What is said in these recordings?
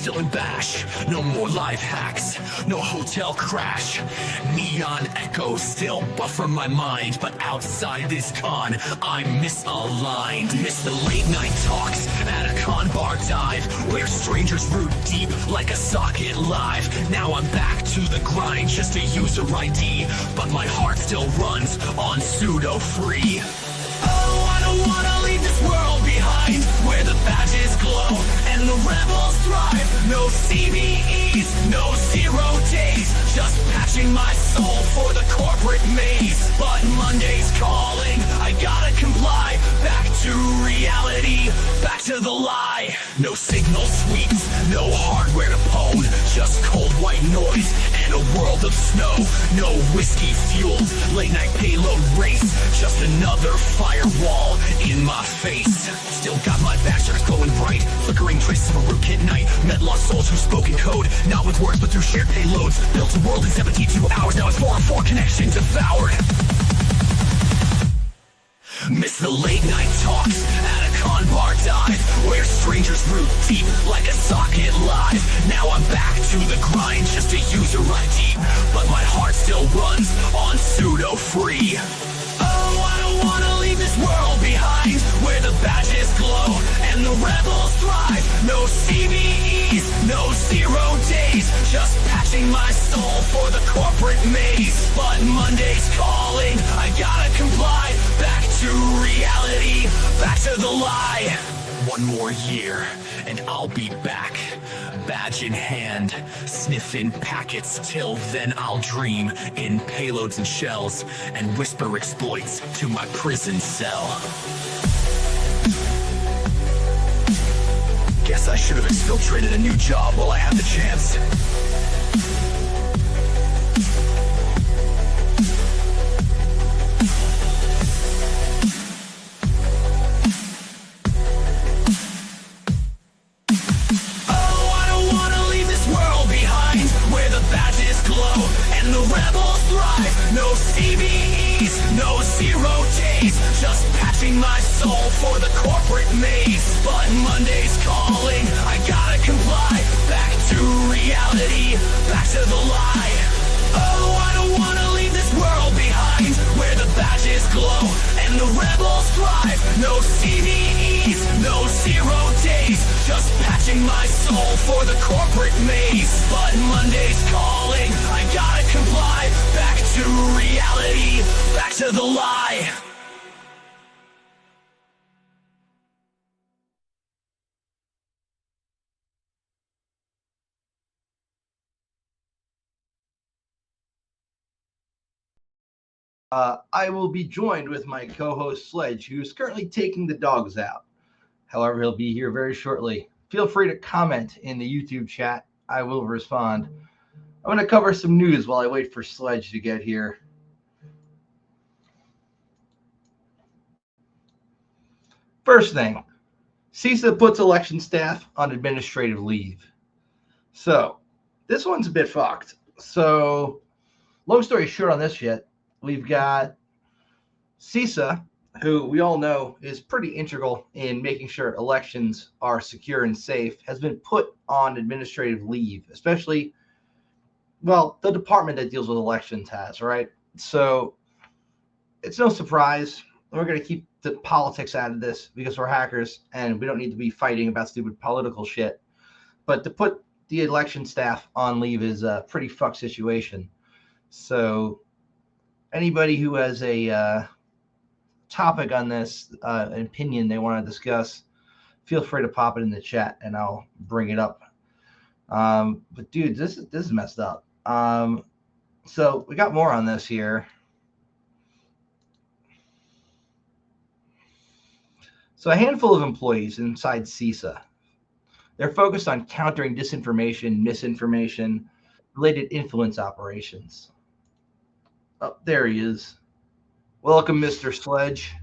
still in bash. No more life hacks, no hotel crash. Neon echoes still buffer my mind, but outside this con, I'm misaligned. Miss the late night talks at a con bar dive, where strangers root deep like a socket live. Now I'm back to the grind, just a user ID, but my heart still runs on pseudo free. Oh, I don't wanna leave this world behind, where the badges glow and the rebels thrive. No CVEs, no 0 days, just patching my soul for the corporate maze. But Monday's calling, I gotta comply. Back to reality, back to the lie. No signal sweeps, no hardware to pwn, just cold white noise and a world of snow. No whiskey fueled late night payload race, just another firewall in my face. Still got my backstrap going bright, flickering traces of a rootkit night. Met lost souls who spoke in code, not with words but through shared payloads. Built a world in 72 hours, now it's 4-on-4 connection devoured. Miss the late night talks at a con bar dive, where strangers root deep like a socket live. Now I'm back to the grind, just a user ID, but my heart still runs on pseudo free. Oh, I don't wanna leave this world behind, where the badges glow and the rebels thrive. No CVEs, no 0 days, just patching my soul for the corporate maze. But Monday's calling, I gotta comply. Back to reality, back to the lie. One more year, and I'll be back, badge in hand, sniffing packets. Till then I'll dream in payloads and shells, and whisper exploits to my prison cell. Guess I should have exfiltrated a new job while I had the chance. And the rebels thrive. No CVEs, no 0 days, just patching my soul for the corporate maze. But Monday's calling, I gotta comply. Back to reality, back to the lie. Oh, I don't wanna leave this world behind, where the badges glow and the rebels thrive. No CVEs, no 0 days, just patching my soul for the corporate maze. But Monday's calling, I gotta comply. Back to reality, back to the lie. I will be joined with my co-host Sledge, who's currently taking the dogs out. However, he'll be here very shortly. Feel free to comment in the YouTube chat. I will respond. I'm going to cover some news while I wait for Sledge to get here. First thing, CISA puts election staff on administrative leave. So this one's a bit fucked. So long story short on this shit, we've got CISA, who we all know is pretty integral in making sure elections are secure and safe, has been put on administrative leave, especially, well, the department that deals with elections has, right? So it's no surprise. We're going to keep the politics out of this because we're hackers and we don't need to be fighting about stupid political shit. But to put the election staff on leave is a pretty fucked situation. So anybody who has a topic on this, an opinion they want to discuss, feel free to pop it in the chat and I'll bring it up. But dude, this is messed up. So we got more on this here. So a handful of employees inside CISA, they're focused on countering disinformation, misinformation, related influence operations. Oh, there he is. Welcome, Mr. Sledge.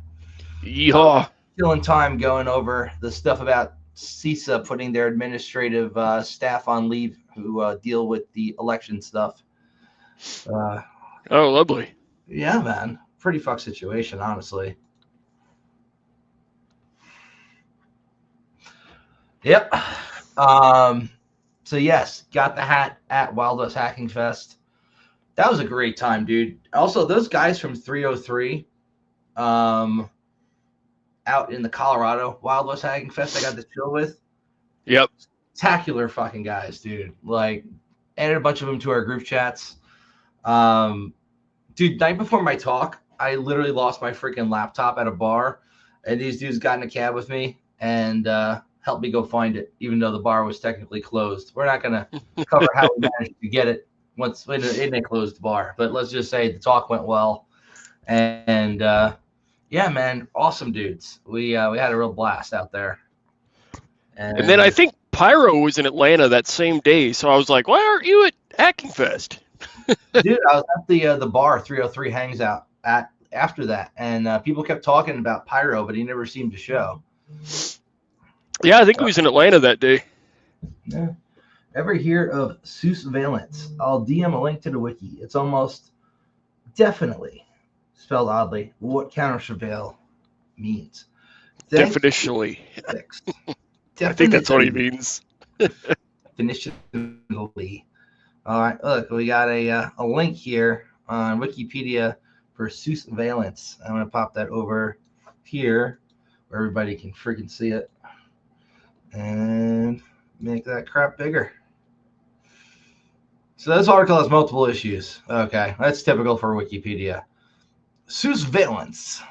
Yeehaw. Killing time going over the stuff about CISA putting their administrative staff on leave who deal with the election stuff. Oh, lovely. Yeah, man. Pretty fucked situation, honestly. Yep. So yes, got the hat at Wild West Hacking Fest. That was a great time, dude. Also, those guys from 303, out in the Colorado Wild West Hacking Fest, I got to chill with. Yep. Spectacular fucking guys, dude. Like, added a bunch of them to our group chats. Dude, night before my talk, I literally lost my freaking laptop at a bar, and these dudes got in a cab with me and helped me go find it, even though the bar was technically closed. We're not gonna cover how we managed to get it once in a closed bar, but let's just say the talk went well, and yeah, man, awesome dudes. We had a real blast out there. And then I think Pyro was in Atlanta that same day, so I was like, why aren't you at Hacking Fest? Dude, I was at the bar 303 hangs out at after that, and people kept talking about Pyro, but he never seemed to show. Yeah, I think he was in Atlanta that day. Yeah. Ever hear of Seuss Valence? I'll DM a link to the wiki. It's almost definitely spelled oddly what counter surveil means. Definitionally. I think that's what he means. Definitionally. All right, look, we got a link here on Wikipedia for Seuss Valence. I'm going to pop that over here where everybody can freaking see it and make that crap bigger. So this article has multiple issues. Okay, that's typical for Wikipedia. Seuss Valence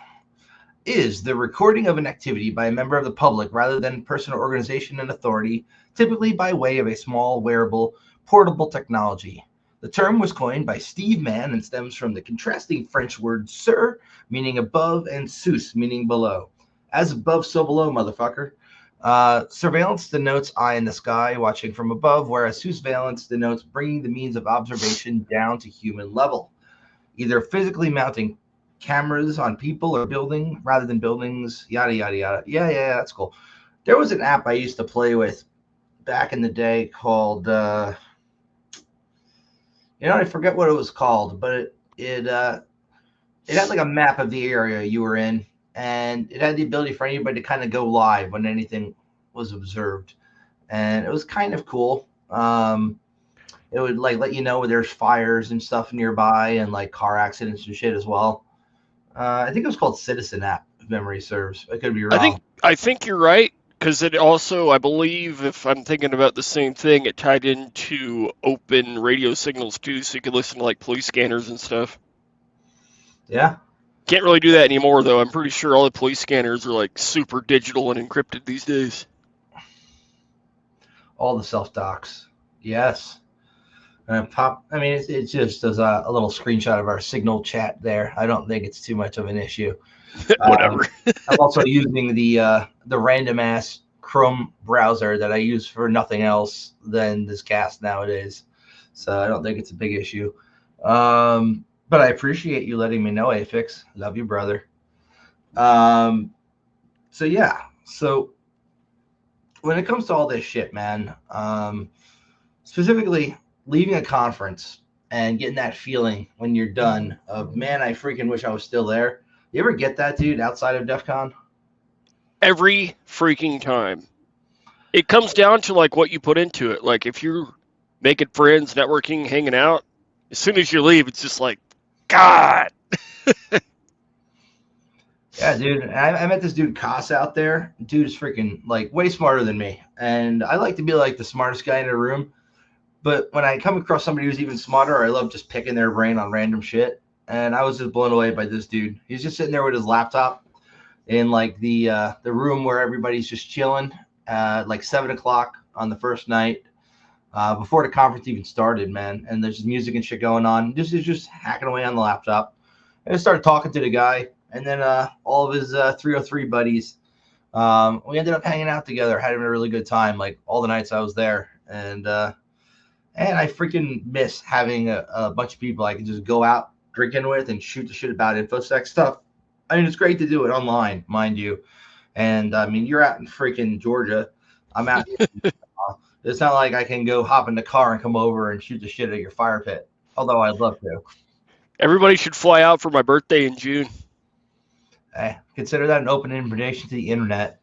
is the recording of an activity by a member of the public rather than person or organization and authority, typically by way of a small, wearable, portable technology. The term was coined by Steve Mann and stems from the contrasting French word sur, meaning above, and sous, meaning below. As above, so below, motherfucker. Surveillance denotes eye in the sky, watching from above, whereas sousveillance denotes bringing the means of observation down to human level, either physically mounting cameras on people or building rather than buildings, yada, yada, yada. Yeah, that's cool. There was an app I used to play with back in the day called, I forget what it was called, but it had like a map of the area you were in, and it had the ability for anybody to kind of go live when anything was observed, and it was kind of cool. It would like let you know where there's fires and stuff nearby, and like car accidents and shit as well. I think it was called Citizen App, if memory serves. I could be wrong. I think you're right, because it also, I believe, if I'm thinking about the same thing, it tied into open radio signals too, so you could listen to like police scanners and stuff. Yeah. Can't really do that anymore, though. I'm pretty sure all the police scanners are like super digital and encrypted these days. All the self-docs. Yes. It just does a little screenshot of our signal chat there. I don't think it's too much of an issue. Whatever. I'm also using the random ass Chrome browser that I use for nothing else than this cast nowadays. So I don't think it's a big issue. But I appreciate you letting me know, Afix. Love you, brother. So yeah. So when it comes to all this shit, man, specifically leaving a conference and getting that feeling when you're done of, man, I freaking wish I was still there. You ever get that, dude, outside of DEF CON? Every freaking time. It comes down to like what you put into it. Like if you're making friends, networking, hanging out, as soon as you leave, it's just like, God. Yeah, dude. I met this dude Koss out there. Dude is freaking like way smarter than me. And I like to be like the smartest guy in the room. But when I come across somebody who's even smarter, I love just picking their brain on random shit. And I was just blown away by this dude. He's just sitting there with his laptop in like the room where everybody's just chilling, like 7:00 on the first night, before the conference even started, man. And there's just music and shit going on. Just hacking away on the laptop. And I started talking to the guy, and then all of his 303 buddies. We ended up hanging out together, having a really good time, like all the nights I was there. And I freaking miss having a bunch of people I can just go out drinking with and shoot the shit about InfoSec stuff. I mean, it's great to do it online, mind you. And I mean, you're out in freaking Georgia. I'm out here. It's not like I can go hop in the car and come over and shoot the shit at your fire pit. Although I'd love to. Everybody should fly out for my birthday in June. Consider that an open invitation to the internet.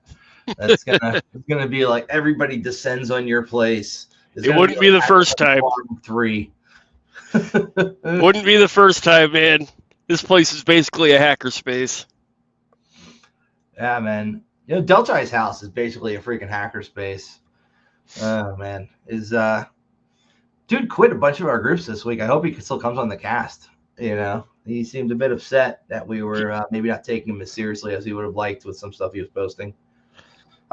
That's gonna it's gonna be like everybody descends on your place It's It gonna wouldn't be the first time. 3. Wouldn't be the first time, man. This place is basically a hacker space. Yeah, man. You know, Deltai's house is basically a freaking hacker space. Oh man, dude quit a bunch of our groups this week. I hope he still comes on the cast. You know, he seemed a bit upset that we were maybe not taking him as seriously as he would have liked with some stuff he was posting.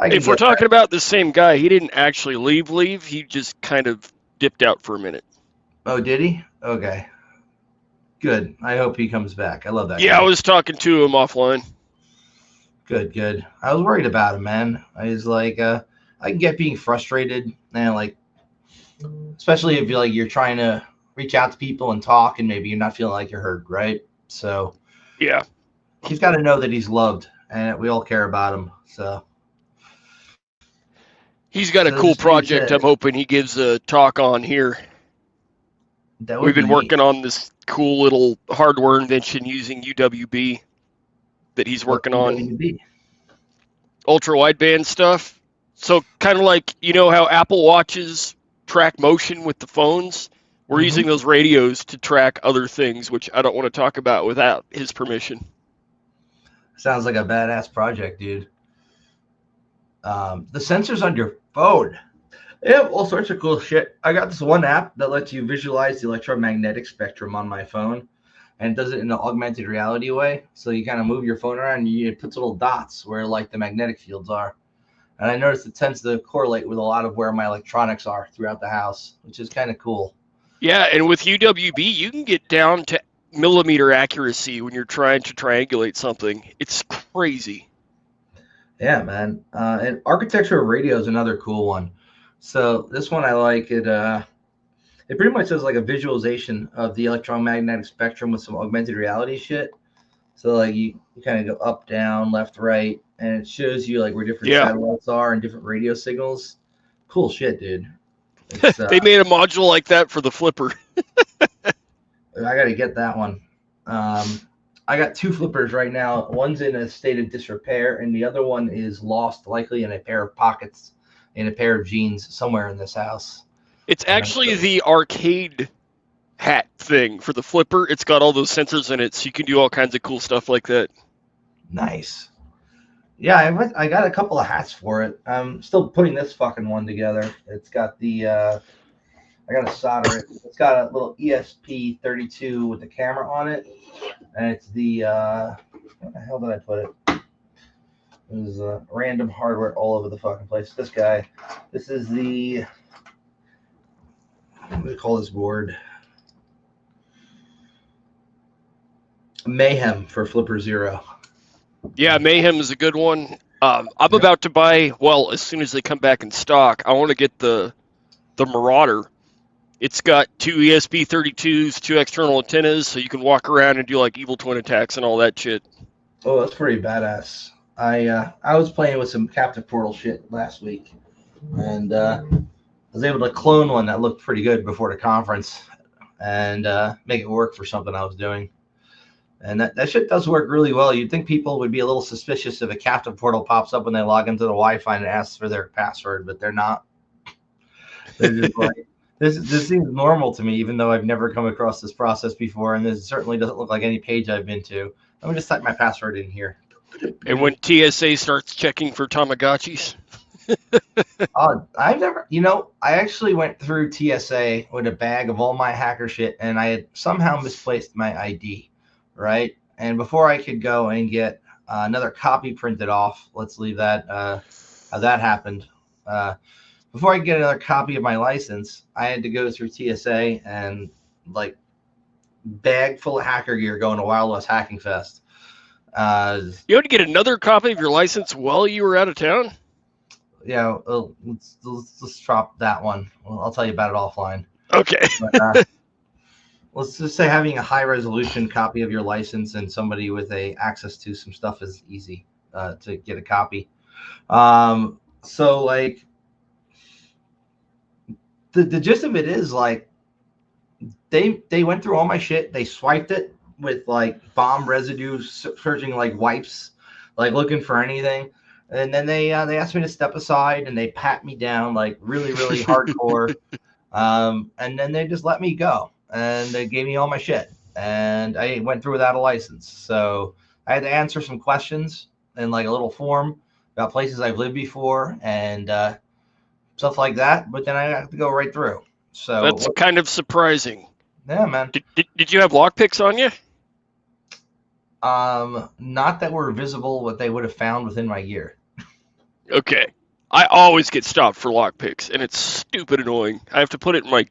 If we're talking about the same guy, he didn't actually leave. He just kind of dipped out for a minute. Oh, did he? Okay. Good. I hope he comes back. I love that Yeah, guy. I was talking to him offline. Good. I was worried about him, man. I was like, I can get being frustrated and like, especially if you're trying to reach out to people and talk and maybe you're not feeling like you're heard, right? So Yeah. he's got to know that he's loved and we all care about him. So he's got a cool project I'm hoping he gives a talk on here. We've been working on this cool little hardware invention using UWB that he's working on. UWB? Ultra wideband stuff. So kind of like, you know how Apple Watches track motion with the phones? We're using those radios to track other things, which I don't want to talk about without his permission. Sounds like a badass project, dude. The sensors on your phone. They have all sorts of cool shit. I got this one app that lets you visualize the electromagnetic spectrum on my phone, and it does it in an augmented reality way. So you kind of move your phone around, and it puts little dots where like the magnetic fields are. And I noticed it tends to correlate with a lot of where my electronics are throughout the house, which is kind of cool. Yeah, and with UWB, you can get down to millimeter accuracy when you're trying to triangulate something. It's crazy. Yeah, man. And architecture of radio is another cool one. So this one I like it. It pretty much does like a visualization of the electromagnetic spectrum with some augmented reality shit. So like you kind of go up, down, left, right, and it shows you like where different satellites are and different radio signals. Cool shit, dude. They made a module like that for the Flipper. I got to get that one. I got 2 flippers right now. One's in a state of disrepair, and the other one is lost, likely in a pair of pockets in a pair of jeans somewhere in this house. It's actually the arcade hat thing for the Flipper. It's got all those sensors in it, so you can do all kinds of cool stuff like that. Nice. Yeah, I got a couple of hats for it. I'm still putting this fucking one together. It's got the I gotta solder it. It's got a little ESP32 with the camera on it, and it's the where the hell did I put it? There's random hardware all over the fucking place. This is the, what do we call this board? Mayhem for Flipper Zero. Yeah, Mayhem is a good one. I'm about to buy, well, as soon as they come back in stock, I want to get the Marauder. It's got 2 ESP32s, 2 external antennas, so you can walk around and do like evil twin attacks and all that shit. Oh, that's pretty badass. I was playing with some Captive Portal shit last week, and I was able to clone one that looked pretty good before the conference and make it work for something I was doing. And that shit does work really well. You'd think people would be a little suspicious if a Captive Portal pops up when they log into the Wi-Fi and asks for their password, but they're not. They're just like, this seems normal to me, even though I've never come across this process before, and this certainly doesn't look like any page I've been to. Let me just type my password in here. And when TSA starts checking for Tamagotchis? I've never, I actually went through TSA with a bag of all my hacker shit, and I had somehow misplaced my ID, right? And before I could go and get another copy printed off, let's leave that, how that happened. Before I could get another copy of my license, I had to go through TSA and like bag full of hacker gear going to Wild West Hacking Fest. You had to get another copy of your license while you were out of town? Yeah, let's drop that one. Well, I'll tell you about it offline. Okay. But, let's just say having a high resolution copy of your license and somebody with access to some stuff is easy to get a copy. So like the gist of it is like they went through all my shit. They swiped it with like bomb residue, searching like wipes, like looking for anything. And then they asked me to step aside and they pat me down like really, really hardcore. And then they just let me go and they gave me all my shit. And I went through without a license. So I had to answer some questions in like a little form about places I've lived before and stuff like that. But then I have to go right through. So That's kind of surprising. yeah, man. Did you have lockpicks on you? Not that were visible what they would have found within my gear. Okay. I always get stopped for lockpicks, and it's stupid annoying. I have to put it in my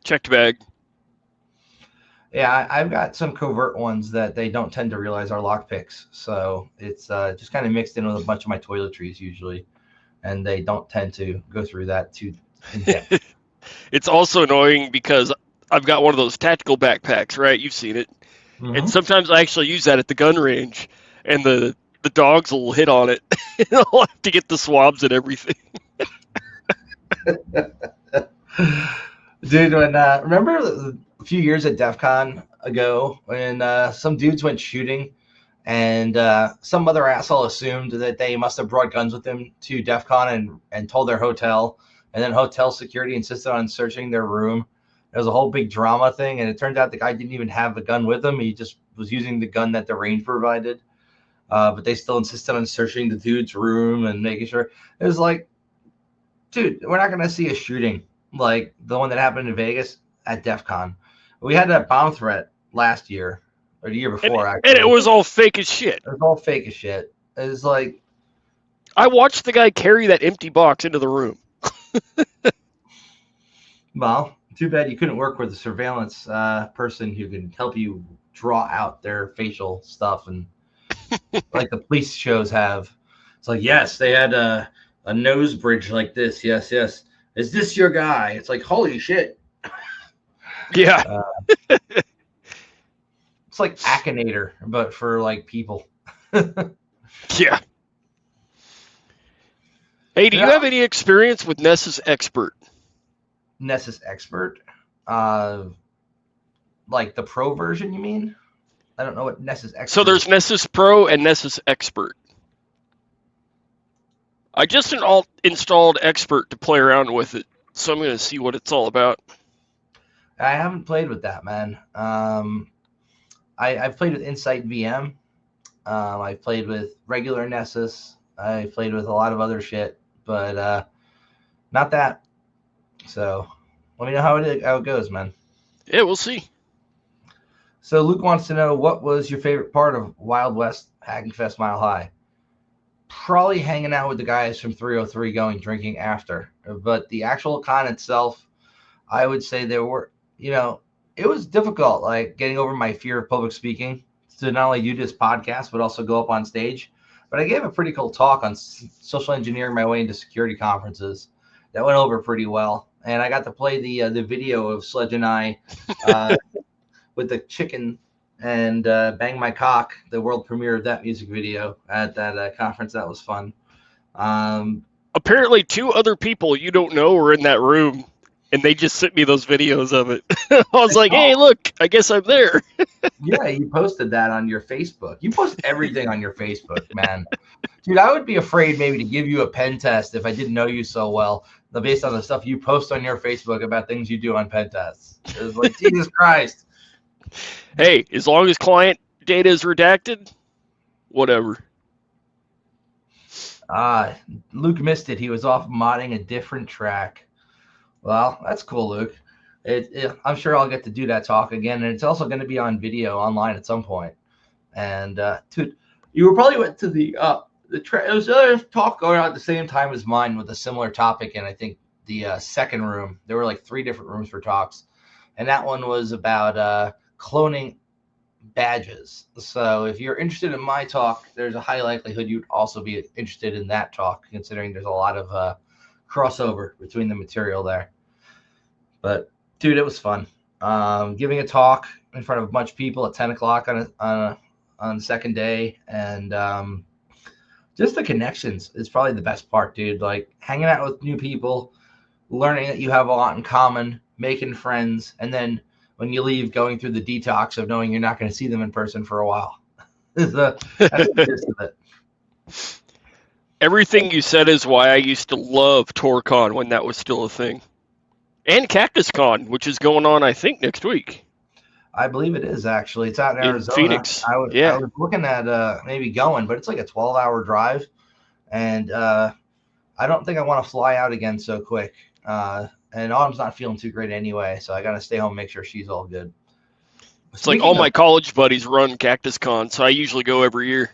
checked bag. Yeah, I've got some covert ones that they don't tend to realize are lockpicks. So it's just kind of mixed in with a bunch of my toiletries usually. And they don't tend to go through that too in depth. It's also annoying because I've got one of those tactical backpacks, right? You've seen it. Mhm. And sometimes I actually use that at the gun range, and the dogs will hit on it. And I'll have to get the swabs and everything. Dude, when remember a few years at DEF CON ago when some dudes went shooting and some other asshole assumed that they must have brought guns with them to DEF CON and told their hotel, and then hotel security insisted on searching their room. There was a whole big drama thing, and it turned out the guy didn't even have a gun with him. He just was using the gun that the range provided. But they still insisted on searching the dude's room and making sure. It was like, dude, we're not going to see a shooting like the one that happened in Vegas at DEF CON. We had that bomb threat last year or the year before, actually. And it was all fake as shit. It was all fake as shit. It was like, I watched the guy carry that empty box into the room. well, too bad you couldn't work with a surveillance person who can help you draw out their facial stuff and like the police shows have. It's like, yes, they had a nose bridge like this. Yes, yes. Is this your guy? It's like, holy shit. Yeah. It's like Akinator, but for like people. Yeah. Hey, do you have any experience with Nessus Expert? Nessus Expert? Like the pro version, you mean? I don't know what Nessus Expert So there's Nessus Pro and Nessus Expert. I just installed Expert to play around with it, so I'm going to see what it's all about. I haven't played with that, man. I've played with Insight VM. I've played with regular Nessus. I played with a lot of other shit, but not that. So let me know how it goes, man. Yeah, we'll see. So Luke wants to know, what was your favorite part of Wild West Hacking Fest Mile High? Probably hanging out with the guys from 303 going drinking after. But the actual con itself, I would say there were, it was difficult, like getting over my fear of public speaking to not only do this podcast, but also go up on stage. But I gave a pretty cool talk on social engineering my way into security conferences. That went over pretty well. And I got to play the video of Sledge and I with the chicken and Bang My Cock, the world premiere of that music video at that conference. That was fun. Apparently 2 other people you don't know were in that room, and they just sent me those videos of it. I was like, hey, look, I guess I'm there. Yeah, you posted that on your Facebook. You post everything on your Facebook, man. Dude, I would be afraid maybe to give you a pen test if I didn't know you so well, based on the stuff you post on your Facebook about things you do on pen tests. It was like, Jesus Christ. Hey, as long as client data is redacted, whatever. Luke missed it. He was off modding a different track. Well, that's cool, Luke. I'm sure I'll get to do that talk again, and it's also going to be on video online at some point. And you probably went to the it was a talk going on at the same time as mine with a similar topic, and I think the second room. There were like 3 different rooms for talks, and that one was about cloning badges. So if you're interested in my talk, there's a high likelihood you'd also be interested in that talk, considering there's a lot of crossover between the material there. But dude, it was fun. Giving a talk in front of a bunch of people at 10 o'clock on the second day, and just the connections is probably the best part, dude. Like hanging out with new people, learning that you have a lot in common, making friends, and then when you leave, going through the detox of knowing you're not going to see them in person for a while. That's the gist of it. Everything you said is why I used to love TorCon when that was still a thing. And CactusCon, which is going on, I think, next week I believe it is actually. It's out in in Arizona. Phoenix. I Yeah. was looking at maybe going, but it's like a 12-hour drive, and I don't think I want to fly out again so quick. And Autumn's not feeling too great anyway, so I got to stay home and make sure she's all good. It's like all my college buddies run CactusCon, so I usually go every year.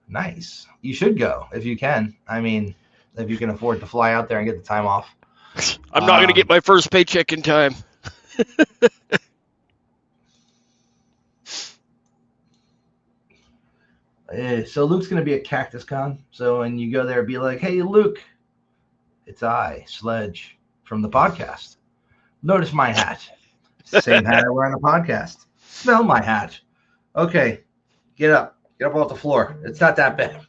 Nice. You should go if you can. I mean, if you can afford to fly out there and get the time off. I'm not going to get my first paycheck in time. So Luke's going to be at CactusCon. So when you go there, be like, hey, Luke, it's I, Sledge, from the podcast. Notice my hat. Same hat I wear on the podcast. Smell my hat. Okay, get up. Get up off the floor. It's not that bad.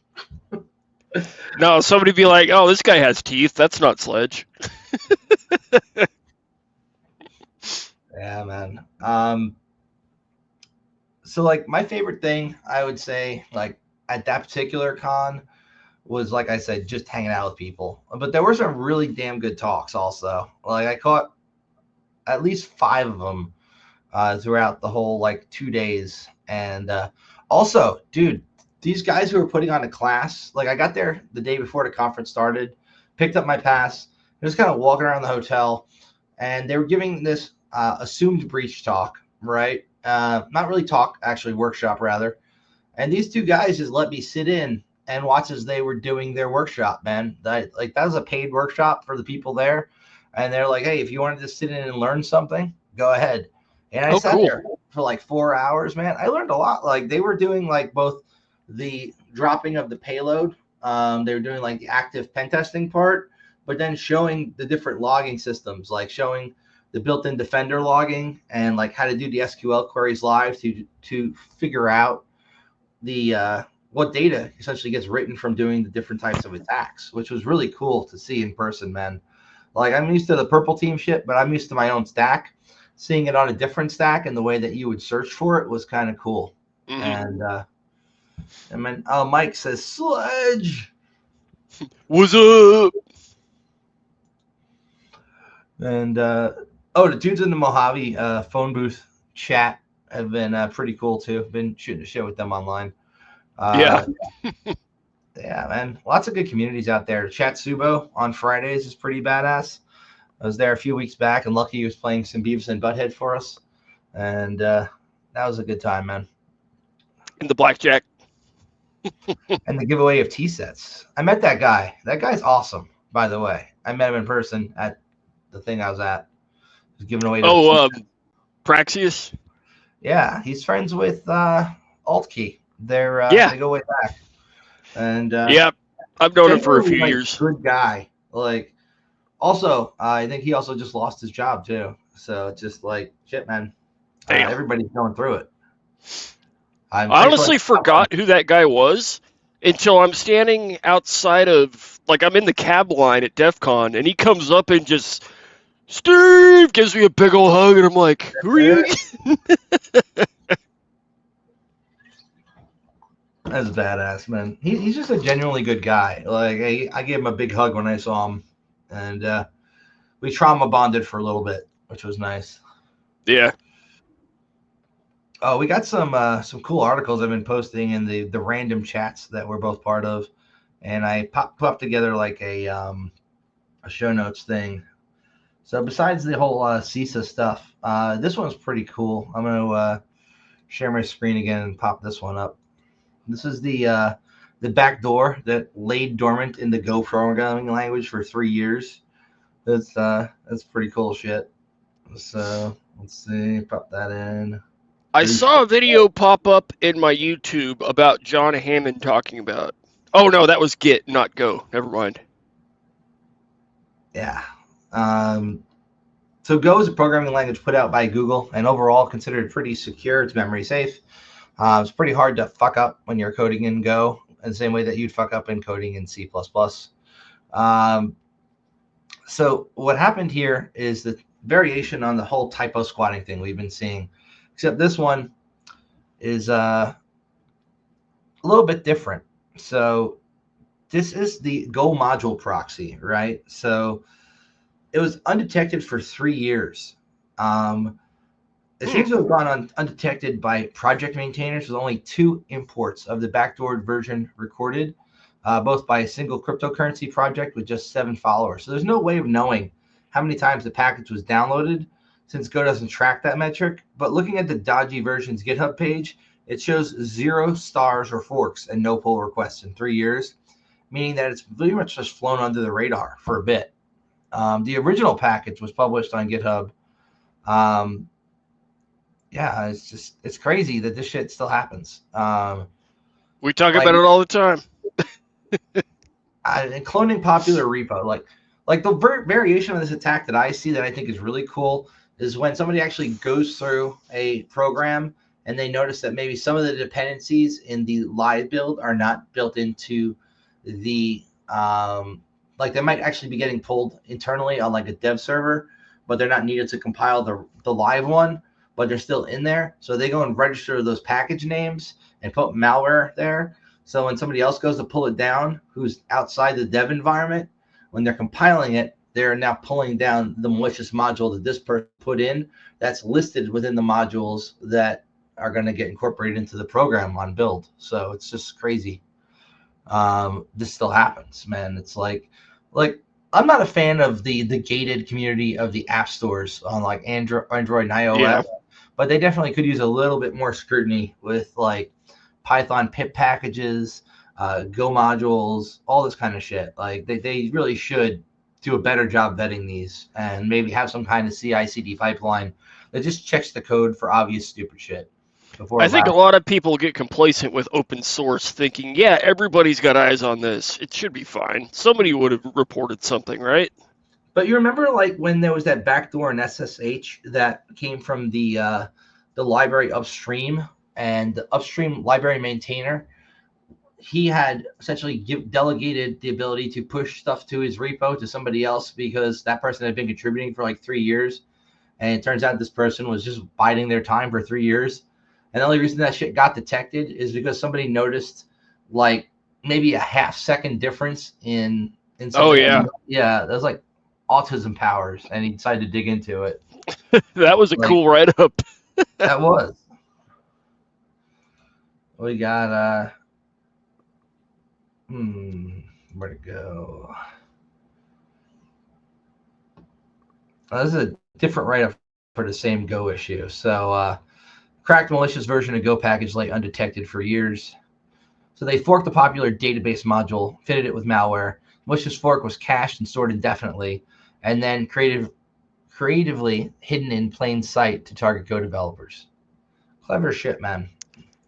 No, somebody be like, oh, this guy has teeth. That's not Sledge. Yeah, man. So like my favorite thing, I would say, like at that particular con was, like I said, just hanging out with people. But there were some really damn good talks also. Like I caught at least 5 of them throughout the whole like 2 days. And also, dude, these guys who were putting on a class, like I got there the day before the conference started, picked up my pass, and was kind of walking around the hotel, and they were giving this assumed breach talk, right? Not really talk, actually workshop rather. And these 2 guys just let me sit in and watch as they were doing their workshop, man. That was a paid workshop for the people there. And they're like, hey, if you wanted to sit in and learn something, go ahead. And I sat there for like 4 hours, man. I learned a lot. Like they were doing like both the dropping of the payload. They were doing like the active pen testing part, but then showing the different logging systems, like showing the built-in Defender logging and like how to do the SQL queries live to figure out the what data essentially gets written from doing the different types of attacks, which was really cool to see in person, man. Like I'm used to the purple team shit, but I'm used to my own stack. Seeing it on a different stack and the way that you would search for it was kind of cool. Mm-hmm. And then Mike says Sledge. What's up? And the dudes in the Mojave phone booth chat have been pretty cool too. Been shooting a shit with them online. Yeah. Yeah, man. Lots of good communities out there. Chatsubo on Fridays is pretty badass. I was there a few weeks back, and Lucky was playing some Beavis and Butthead for us. And that was a good time, man. And the blackjack. And the giveaway of tea sets. I met that guy. That guy's awesome, by the way. I met him in person at the thing I was at. He was giving away. Praxius? Yeah, he's friends with Altkey. They go way back. And yeah, I've known him for a few years. Good guy. Like, also, I think he also just lost his job too. So it's just like shit, man. Everybody's going through it. I honestly forgot who that guy was until I'm standing outside of, like, I'm in the cab line at DEF CON, and he comes up and just, Steve, gives me a big old hug, and I'm like, who are you? That's badass, man. He's just a genuinely good guy. Like, I gave him a big hug when I saw him, and we trauma bonded for a little bit, which was nice. Yeah. Oh, we got some cool articles I've been posting in the random chats that we're both part of, and I popped together like a show notes thing. So besides the whole CISA stuff, this one's pretty cool. I'm gonna share my screen again and pop this one up. This is the backdoor that laid dormant in the Go programming language for 3 years. That's pretty cool shit. So let's see, pop that in. I saw a video pop up in my YouTube about John Hammond talking about. Oh no, that was Git, not Go. Never mind. Yeah. So Go is a programming language put out by Google and overall considered pretty secure. It's memory safe. It's pretty hard to fuck up when you're coding in Go in the same way that you'd fuck up in coding in C++. So what happened here is the variation on the whole typo squatting thing we've been seeing. Except this one is a little bit different. So this is the Go module proxy, right? So it was undetected for 3 years. It seems to have gone undetected by project maintainers, with only 2 imports of the backdoored version recorded, both by a single cryptocurrency project with just 7 followers. So there's no way of knowing how many times the package was downloaded, since Go doesn't track that metric. But looking at the dodgy version's GitHub page, it shows 0 stars or forks and no pull requests in 3 years, meaning that it's pretty much just flown under the radar for a bit. The original package was published on GitHub. Yeah, it's crazy that this shit still happens. We talk about it all the time. And cloning popular repo, like the variation of this attack that I see that I think is really cool is when somebody actually goes through a program and they notice that maybe some of the dependencies in the live build are not built into the like they might actually be getting pulled internally on like a dev server, but they're not needed to compile the live one, but they're still in there. So they go and register those package names and put malware there. So when somebody else goes to pull it down, who's outside the dev environment, when they're compiling it, they're now pulling down the malicious module that this person put in that's listed within the modules that are going to get incorporated into the program on build. So it's just crazy. This still happens, man. It's like I'm not a fan of the gated community of the app stores on like Android and iOS, but they definitely could use a little bit more scrutiny with like Python pip packages, Go modules, all this kind of shit. Like they really should do a better job vetting these and maybe have some kind of CI/CD pipeline that just checks the code for obvious stupid shit. I think a lot of people get complacent with open source, thinking, yeah, everybody's got eyes on this. It should be fine. Somebody would have reported something, right? But you remember like when there was that backdoor in SSH that came from the library upstream, and the upstream library maintainer, he had essentially delegated the ability to push stuff to his repo to somebody else because that person had been contributing for like 3 years. And it turns out this person was just biding their time for 3 years. And the only reason that shit got detected is because somebody noticed like maybe a half-second difference in something. Oh, yeah. Yeah, that was like autism powers, and he decided to dig into it. That was a cool write-up. That was. We got where'd it go? This is a different write-up for the same Go issue. So cracked malicious version of Go package lay undetected for years. So they forked the popular database module, fitted it with malware. Malicious fork was cached and stored indefinitely, and then creatively hidden in plain sight to target Go developers. Clever shit, man.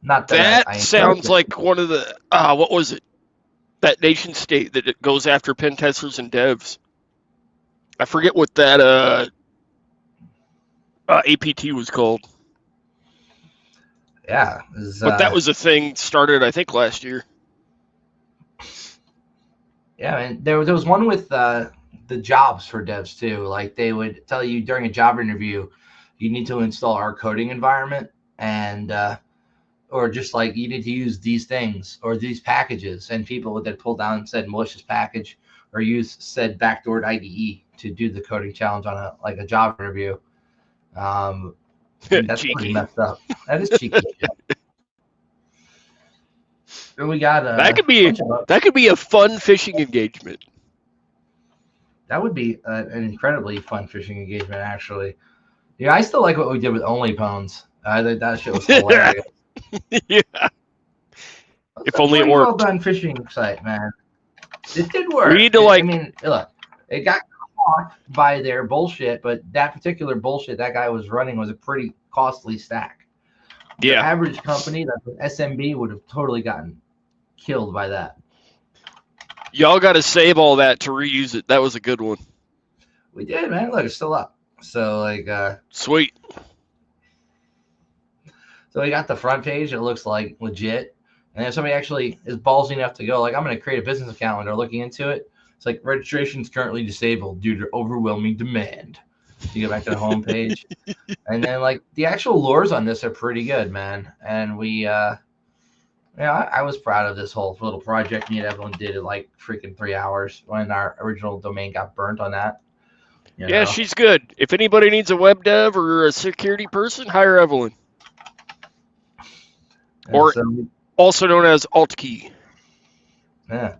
Not that That sounds like one of the what was it? That nation state that it goes after pen testers and devs. I forget what that APT was called. Yeah, but that was a thing started, I think, last year. Yeah, and there was one with the jobs for devs too. Like they would tell you during a job interview, you need to install our coding environment, and or just like you need to use these things or these packages, and people would then pull down said malicious package or use said backdoored IDE to do the coding challenge on a job interview. That's pretty messed up. That is cheeky. We got that could be a fun phishing engagement. That would be an incredibly fun phishing engagement, actually. Yeah, I still like what we did with OnlyPones. I think that shit was hilarious. Yeah. If only it worked. Well done phishing site, man. It did work. We need to I mean, look, it got caught by their bullshit, but that particular bullshit that guy was running was a pretty costly stack. Yeah. The average company, that's an SMB, would have totally gotten killed by that. Y'all got to save all that to reuse it. That was a good one. We did, man. Look, it's still up. So, like, sweet. So we got the front page. It looks like legit. And if somebody actually is ballsy enough to go, like, I'm going to create a business account, and they're looking into it, it's like registration is currently disabled due to overwhelming demand. You go back to the home page. And then, like, the actual lures on this are pretty good, man. And we, I Yeah, I was proud of this whole little project. Me and Evelyn did it like freaking 3 hours when our original domain got burnt on that. You Yeah, know, she's good. If anybody needs a web dev or a security person, hire Evelyn, and or so also known as Altkey. yeah.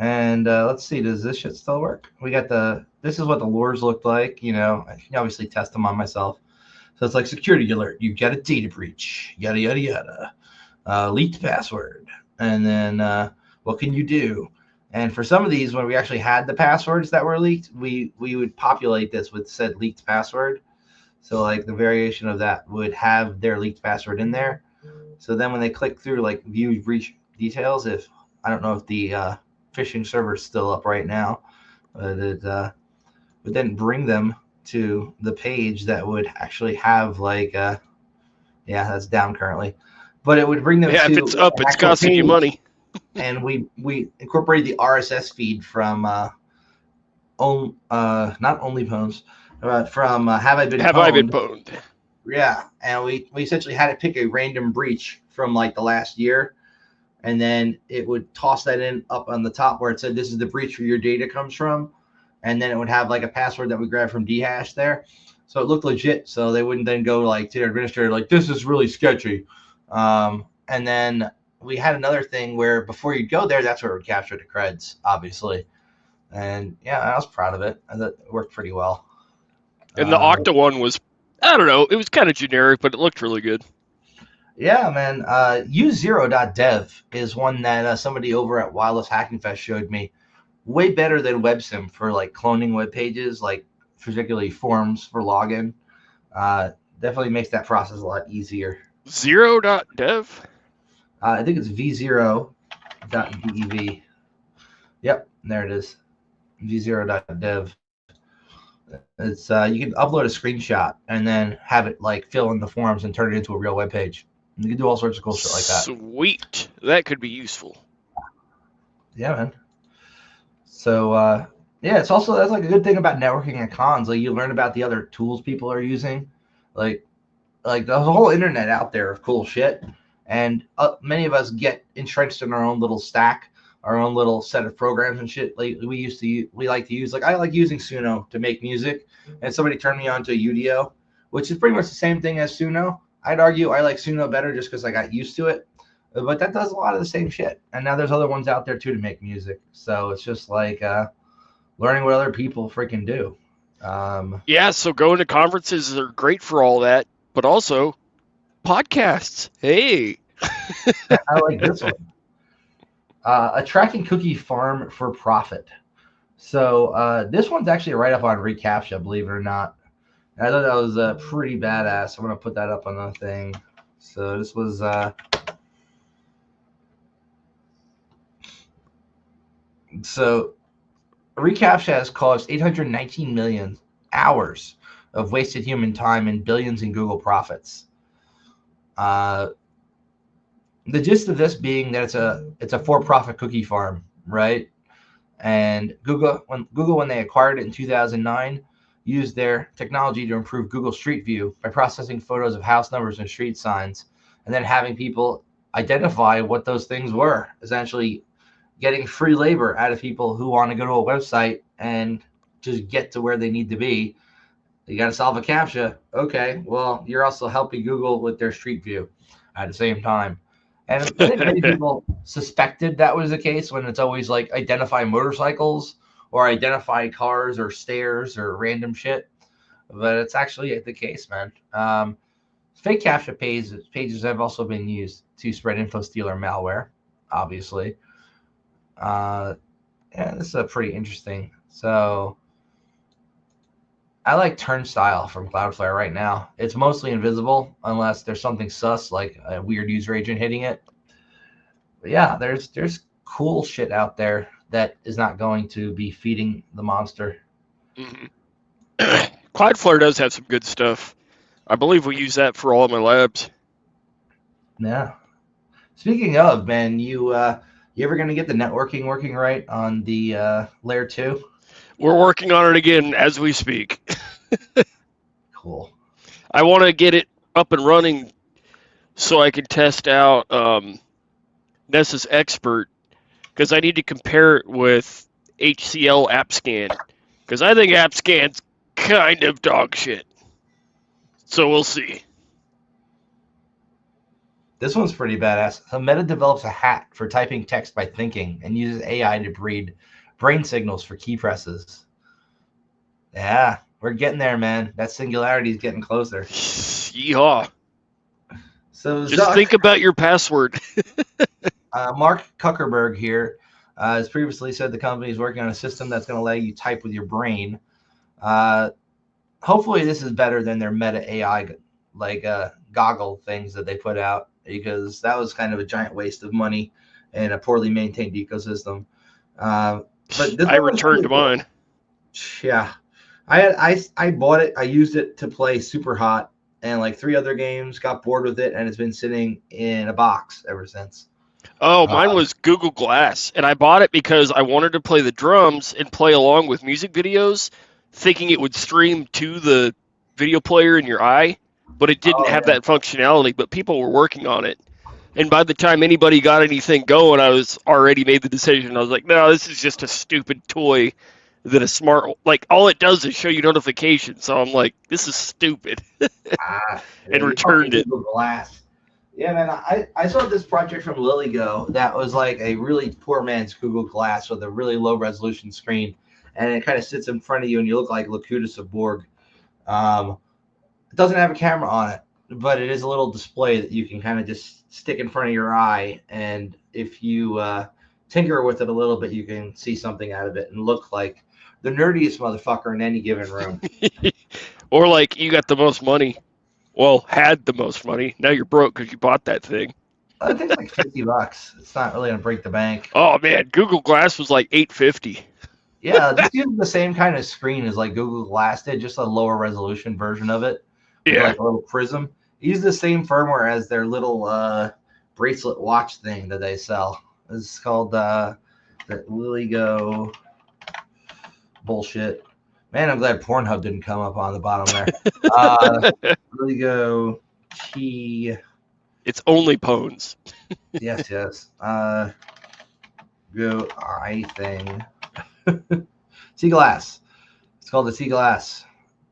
And let's see, does this shit still work? We got the. This is what the lures looked like. You know, I can obviously test them on myself. So it's like security alert. You got a data breach. Yada yada yada. Leaked password. And then what can you do? And for some of these, when we actually had the passwords that were leaked, we would populate this with said leaked password. So like the variation of that would have their leaked password in there. So then when they click through like view breach details, if I don't know if the phishing server is still up right now, but it would then bring them to the page that would actually have like yeah, that's down currently, but it would bring them Yeah, if to it's up, an it's actual costing you page. money. And we incorporated the RSS feed from not Only Poems, but from Have I Been Have I been Pwned? pwned? Yeah, and we essentially had to pick a random breach from like the last year, and then it would toss that in up on the top where it said this is the breach where your data comes from, and then it would have like a password that we grabbed from Dhash there, so it looked legit. So they wouldn't then go like to their administrator like this is really sketchy, and then we had another thing where before you go there, that's where we captured the creds, obviously, and yeah, I was proud of it. I thought it worked pretty well. And the Uh, Okta one was, I don't know, it was kind of generic, but it looked really good. Yeah, man. Use0.dev is one that somebody over at Wireless Hacking Fest showed me. Way better than WebSim for like cloning web pages, like particularly forms for login. Definitely makes that process a lot easier. 0.dev? I think it's v0.dev. Yep, there it is. v0.dev. It's you can upload a screenshot and then have it like fill in the forms and turn it into a real web page. You can do all sorts of cool shit like that. Sweet. That could be useful. Yeah, man. So yeah, it's also that's like a good thing about networking at cons. Like you learn about the other tools people are using, like the whole internet out there of cool shit. And many of us get entrenched in our own little stack, our own little set of programs and shit. Like we like to use like I like using Suno to make music, and somebody turned me on to Udio, which is pretty much the same thing as Suno. I'd argue I like Suno better just because I got used to it, but that does a lot of the same shit. And now there's other ones out there too to make music. So it's just like learning what other people freaking do. Yeah, so going to conferences are great for all that, but also podcasts. Hey. I like this one. A tracking cookie farm for profit. So this one's actually right up on reCAPTCHA, believe it or not. And I thought that was pretty badass. I'm gonna put that up on the thing. So this was so reCAPTCHA has caused 819 million hours of wasted human time and billions in Google profits. The gist of this being that it's a for-profit cookie farm, right? And Google when they acquired it in 2009, used their technology to improve Google Street View by processing photos of house numbers and street signs, and then having people identify what those things were, essentially getting free labor out of people who want to go to a website and just get to where they need to be. You got to solve a CAPTCHA. Okay, well, you're also helping Google with their Street View at the same time. And I think many people suspected that was the case when it's always like identify motorcycles or identify cars or stairs or random shit. But it's actually the case, man. Fake CAPTCHA pages have also been used to spread info stealer malware, obviously. Yeah, this is pretty interesting. So I like Turnstile from Cloudflare right now. It's mostly invisible unless there's something sus like a weird user agent hitting it. But yeah, there's cool shit out there that is not going to be feeding the monster. Mm-hmm. Cloudflare does have some good stuff. I believe we use that for all of my labs. Yeah. Speaking of, man, you ever gonna get the networking working right on the layer 2? We're working on it again as we speak. Cool. I want to get it up and running so I can test out Nessus Expert because I need to compare it with HCL AppScan because I think AppScan's kind of dog shit. So we'll see. This one's pretty badass. So Meta develops a hat for typing text by thinking and uses AI to breed brain signals for key presses. Yeah, we're getting there, man. That singularity is getting closer. Yeehaw. So Just think about your password. Mark Zuckerberg here has previously said the company is working on a system that's going to let you type with your brain. Hopefully this is better than their Meta AI goggle things that they put out, because that was kind of a giant waste of money and a poorly maintained ecosystem. But this I returned mine. Yeah, I bought it. I used it to play Super Hot and like 3 other games. Got bored with it, and it's been sitting in a box ever since. Oh, mine was Google Glass, and I bought it because I wanted to play the drums and play along with music videos, thinking it would stream to the video player in your eye, but it didn't have that functionality, but people were working on it. And by the time anybody got anything going, I was already made the decision. I was like, no, this is just a stupid toy that a smart, like, all it does is show you notifications. So I'm like, this is stupid. And returned it. Google Glass. Yeah, man, I saw this project from LilyGo that was like a really poor man's Google Glass with a really low resolution screen, and it kind of sits in front of you and you look like Locutus of Borg. It doesn't have a camera on it, but it is a little display that you can kind of just stick in front of your eye, and if you tinker with it a little bit, you can see something out of it and look like the nerdiest motherfucker in any given room. Or like you got the most money. Well, had the most money. Now you're broke because you bought that thing. I think it's like $50. It's not really gonna break the bank. Oh man, Google Glass was like $850. Yeah, this uses the same kind of screen as like Google Glass did, just a lower resolution version of it. Yeah, like a little prism. Use the same firmware as their little bracelet watch thing that they sell. It's called the LilyGo bullshit. Man, I'm glad Pornhub didn't come up on the bottom there. LilyGo T. it's only Pones. Yes. Go I thing. T-Glass. It's called the T-Glass.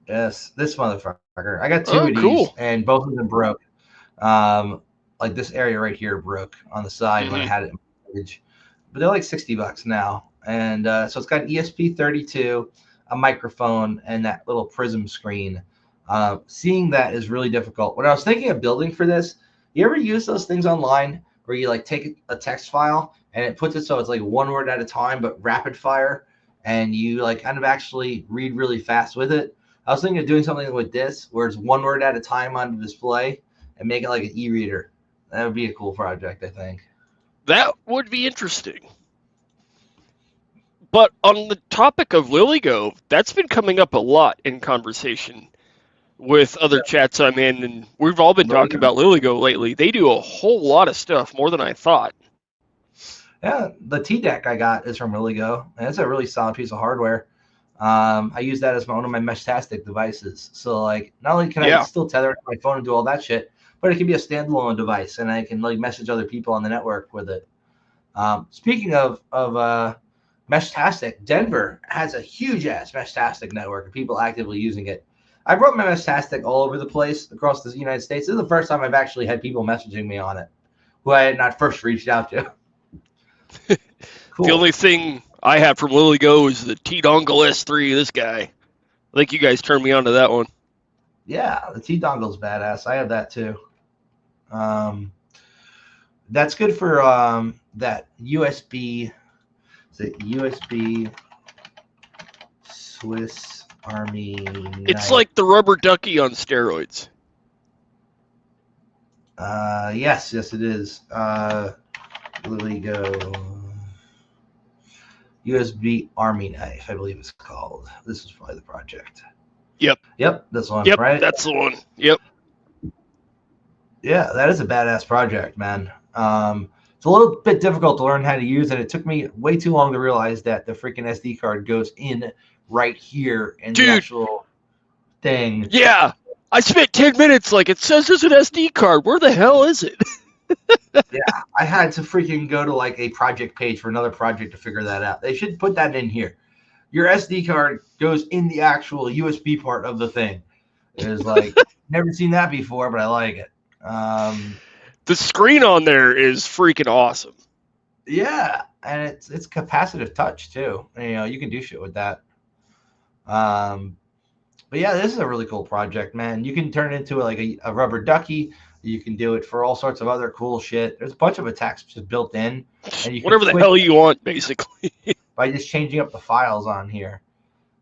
Yes, this motherfucker. I got 2 of these, cool. and both of them broke. Like this area right here broke on the side when I had it in my fridge. But they're like $60 now. And so it's got an ESP32, a microphone, and that little prism screen. Seeing that is really difficult. When I was thinking of building for this, you ever use those things online where you like take a text file and it puts it so it's like 1 word at a time, but rapid fire, and you like kind of actually read really fast with it? I was thinking of doing something with this where it's 1 word at a time on the display and make it like an e-reader. That would be a cool project, I think. That would be interesting. But on the topic of LilyGo, that's been coming up a lot in conversation with other chats I'm in, and we've all been talking about LilyGo lately. They do a whole lot of stuff, more than I thought. Yeah, the T-Deck I got is from LilyGo, and it's a really solid piece of hardware. I use that as one of my Meshtastic devices. So like, not only can I still tether it to my phone and do all that shit, but it can be a standalone device, and I can like message other people on the network with it. Speaking of Meshtastic, Denver has a huge ass Meshtastic network of people actively using it. I brought my Meshtastic all over the place across the United States. This is the first time I've actually had people messaging me on it who I had not first reached out to. Cool. The only thing I have from LilyGo is the T-Dongle S3, this guy. I think you guys turned me on to that one. Yeah, the T-Dongle's badass. I have that too. That's good for that USB. Is it USB Swiss Army It's knife? like the rubber ducky on steroids. Yes, it is. LilyGo USB Army knife, I believe it's called. This is probably the project. Yep, this one, yep, right? that's the one. Yep. Yeah, that is a badass project, man. It's a little bit difficult to learn how to use it. It took me way too long to realize that the freaking SD card goes in right here in the actual thing. Yeah, I spent 10 minutes like, it says there's an SD card. Where the hell is it? Yeah, I had to freaking go to like a project page for another project to figure that out. They should put that in here. Your SD card goes in the actual USB part of the thing. It was like never seen that before, but I like it. The screen on there is freaking awesome. Yeah, and it's capacitive touch too. You know, you can do shit with that. Um, but yeah, this is a really cool project, man. You can turn it into like a rubber ducky. You can do it for all sorts of other cool shit. There's a bunch of attacks just built in, and you can Whatever the switch hell you want, basically. by just changing up the files on here.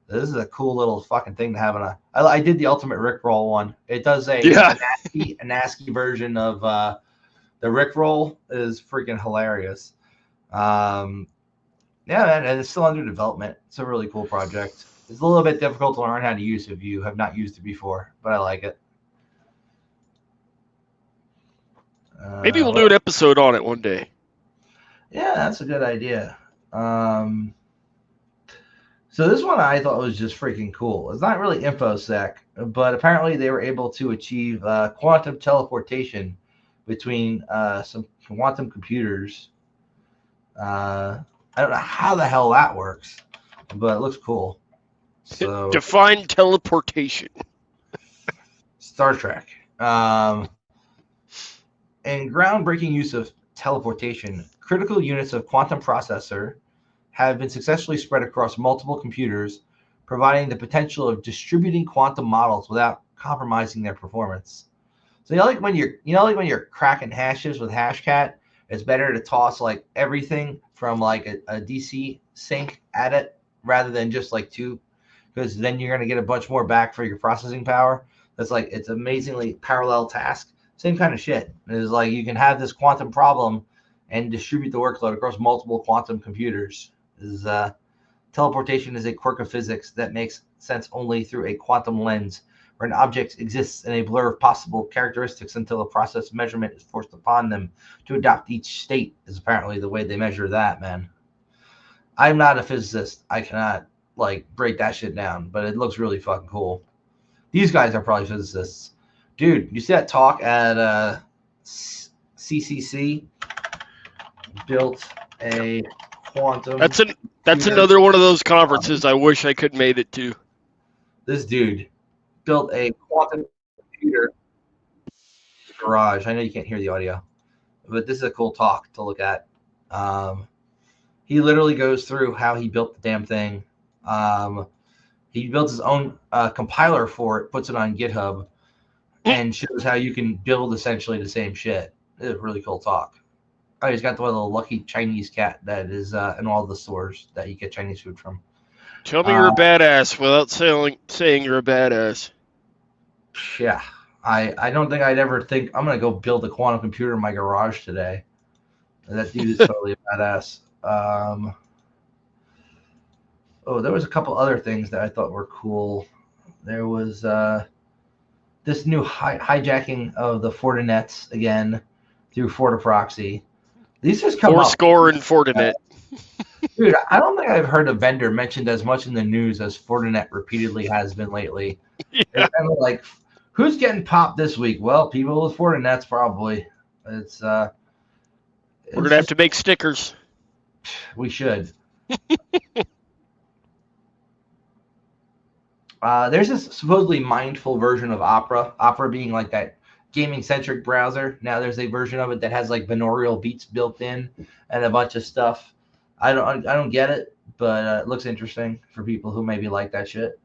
This is a cool little fucking thing to have on a. I did the Ultimate Rickroll one. It does Yeah. a NASCII version of the Rickroll is freaking hilarious. Yeah, man, and it's still under development. It's a really cool project. It's a little bit difficult to learn how to use if you have not used it before, but I like it. Maybe we'll do an episode on it one day. Yeah, that's a good idea. So this one I thought was just freaking cool. It's not really InfoSec, but apparently they were able to achieve quantum teleportation between some quantum computers. I don't know how the hell that works, but it looks cool. So Define teleportation. Star Trek. And groundbreaking use of teleportation, critical units of quantum processor have been successfully spread across multiple computers, providing the potential of distributing quantum models without compromising their performance. So like when you're cracking hashes with Hashcat, it's better to toss like everything from like a DC sync at it rather than just like two, because then you're gonna get a bunch more back for your processing power. That's like it's amazingly parallel task. Same kind of shit. It's like you can have this quantum problem and distribute the workload across multiple quantum computers. Teleportation is a quirk of physics that makes sense only through a quantum lens, where an object exists in a blur of possible characteristics until a process measurement is forced upon them to adopt each state, is apparently the way they measure that, man. I'm not a physicist. I cannot like break that shit down, but it looks really fucking cool. These guys are probably physicists. Dude, you see that talk at CCC? Built a quantum. That's another one of those conferences I wish I could made it to. This dude built a quantum computer garage. I know you can't hear the audio, but this is a cool talk to look at. He literally goes through how he built the damn thing. He built his own compiler for it, puts it on GitHub, and shows how you can build essentially the same shit. It's a really cool talk. Oh, he's got the little lucky Chinese cat that is in all the stores that you get Chinese food from. Tell me you're a badass without saying you're a badass. Yeah, I don't think I'd ever think I'm going to go build a quantum computer in my garage today. That dude is totally a badass. There was a couple other things that I thought were cool. There was this new hijacking of the Fortinets again through FortiProxy. These just come up. Fourscore and Fortinet. Dude, I don't think I've heard a vendor mentioned as much in the news as Fortinet repeatedly has been lately. Yeah. It's kind of like, who's getting popped this week? Well, people with Fortinets probably. We're going to have to make stickers. We should. There's this supposedly mindful version of Opera. Opera being like that gaming-centric browser. Now there's a version of it that has like binaural beats built in and a bunch of stuff. I don't get it, but it looks interesting for people who maybe like that shit.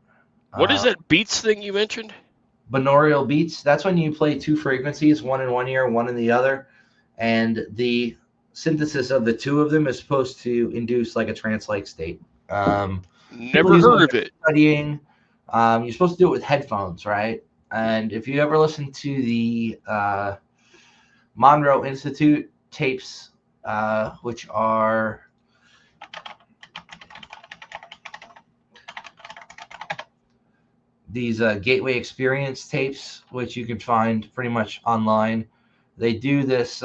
What is that Beats thing you mentioned? Binaural beats. That's when you play two frequencies, one in one ear, one in the other, and the synthesis of the two of them is supposed to induce like a trance-like state. Never heard of it. Studying. You're supposed to do it with headphones, right? And if you ever listen to the Monroe Institute tapes, which are these Gateway Experience tapes, which you can find pretty much online, they do this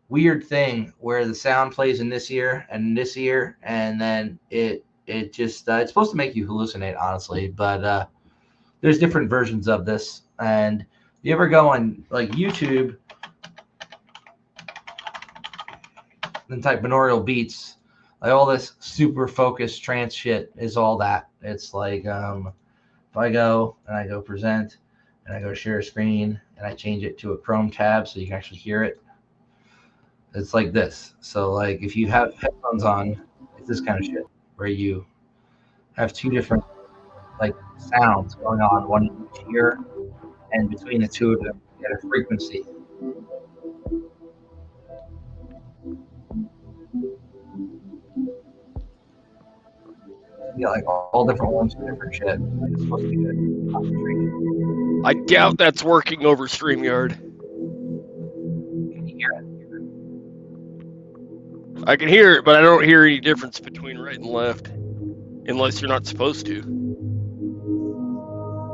weird thing where the sound plays in this ear and in this ear, and then it just it's supposed to make you hallucinate, honestly, but there's different versions of this. And if you ever go on like YouTube then type binaural beats. Like all this super focused trance shit is all that. It's like if I go and I go present and I go share screen and I change it to a Chrome tab so you can actually hear it, it's like this. So like if you have headphones on, it's this kind of shit where you have two different like sounds going on, one in each ear, and between the two of them, you get a frequency. You get like all different ones for different shit. Like it's supposed to be good concentration. I doubt that's working over StreamYard. Can you hear it? I can hear it, but I don't hear any difference between right and left, unless you're not supposed to.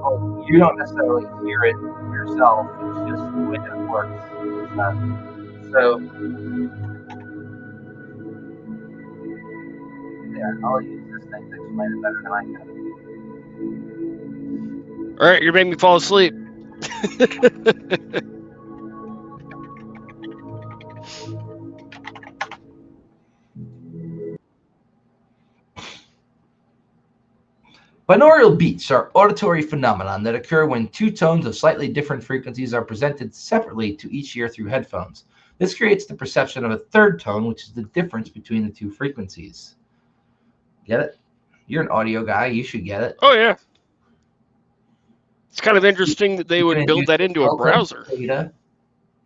Well, you don't necessarily hear it yourself. It's just the way that it works. So yeah, I'll use this thing to explain it better than I can. All right, you're making me fall asleep. Binaural beats are auditory phenomenon that occur when two tones of slightly different frequencies are presented separately to each ear through headphones. This creates the perception of a third tone, which is the difference between the two frequencies. Get it? You're an audio guy. You should get it. Oh, yeah. It's kind of interesting that they would build that into a browser. Beta,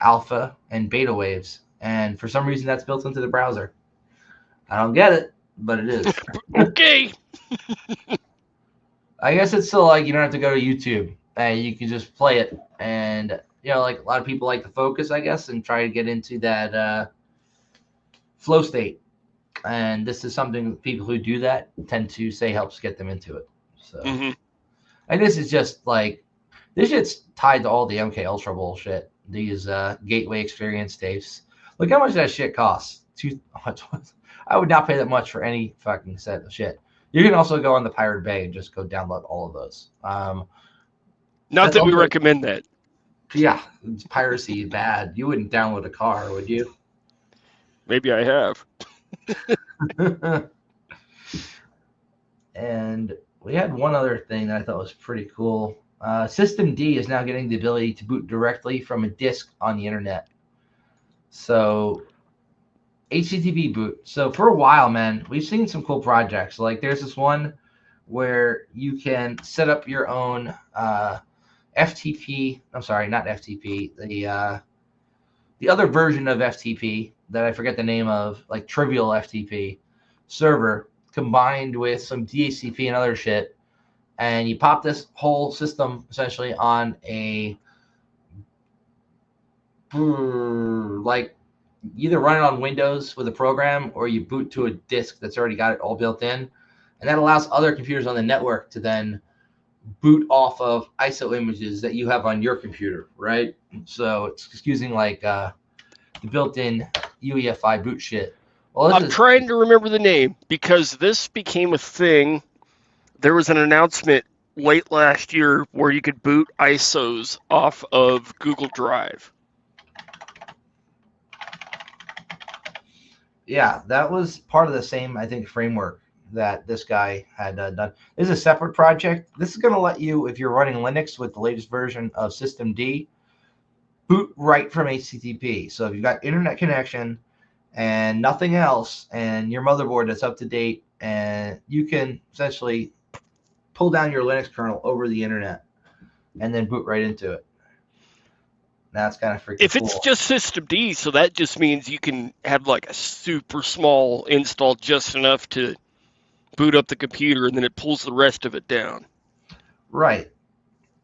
alpha, and beta waves. And for some reason, that's built into the browser. I don't get it, but it is. Okay. I guess it's still like you don't have to go to YouTube and you can just play it. And, you know, like a lot of people like to focus, I guess, and try to get into that flow state. And this is something that people who do that tend to say helps get them into it. So, and this is just like, this shit's tied to all the MK Ultra bullshit. These gateway experience tapes. Look how much that shit costs. I would not pay that much for any fucking set of shit. You can also go on the Pirate Bay and just go download all of those. Not that we recommend that. Yeah, it's piracy bad. You wouldn't download a car, would you? Maybe I have. And we had one other thing that I thought was pretty cool. System D is now getting the ability to boot directly from a disk on the internet. So HTTP boot. So for a while, man, we've seen some cool projects. Like there's this one where you can set up your own FTP. I'm sorry, not FTP. The other version of FTP that I forget the name of, like Trivial FTP server combined with some DHCP and other shit. And you pop this whole system essentially on a like either run it on Windows with a program or you boot to a disk that's already got it all built in. And that allows other computers on the network to then boot off of ISO images that you have on your computer, right? So it's using like the built-in UEFI boot shit. Well, I'm trying to remember the name because this became a thing. There was an announcement late last year where you could boot ISOs off of Google Drive. Yeah, that was part of the same, I think, framework that this guy had done. This is a separate project. This is going to let you, if you're running Linux with the latest version of System D, boot right from HTTP. So if you've got internet connection and nothing else, and your motherboard that's up to date, and you can essentially pull down your Linux kernel over the internet and then boot right into it. That's kind of freaking If cool. it's just System D, so that just means you can have like a super small install just enough to boot up the computer and then it pulls the rest of it down. Right.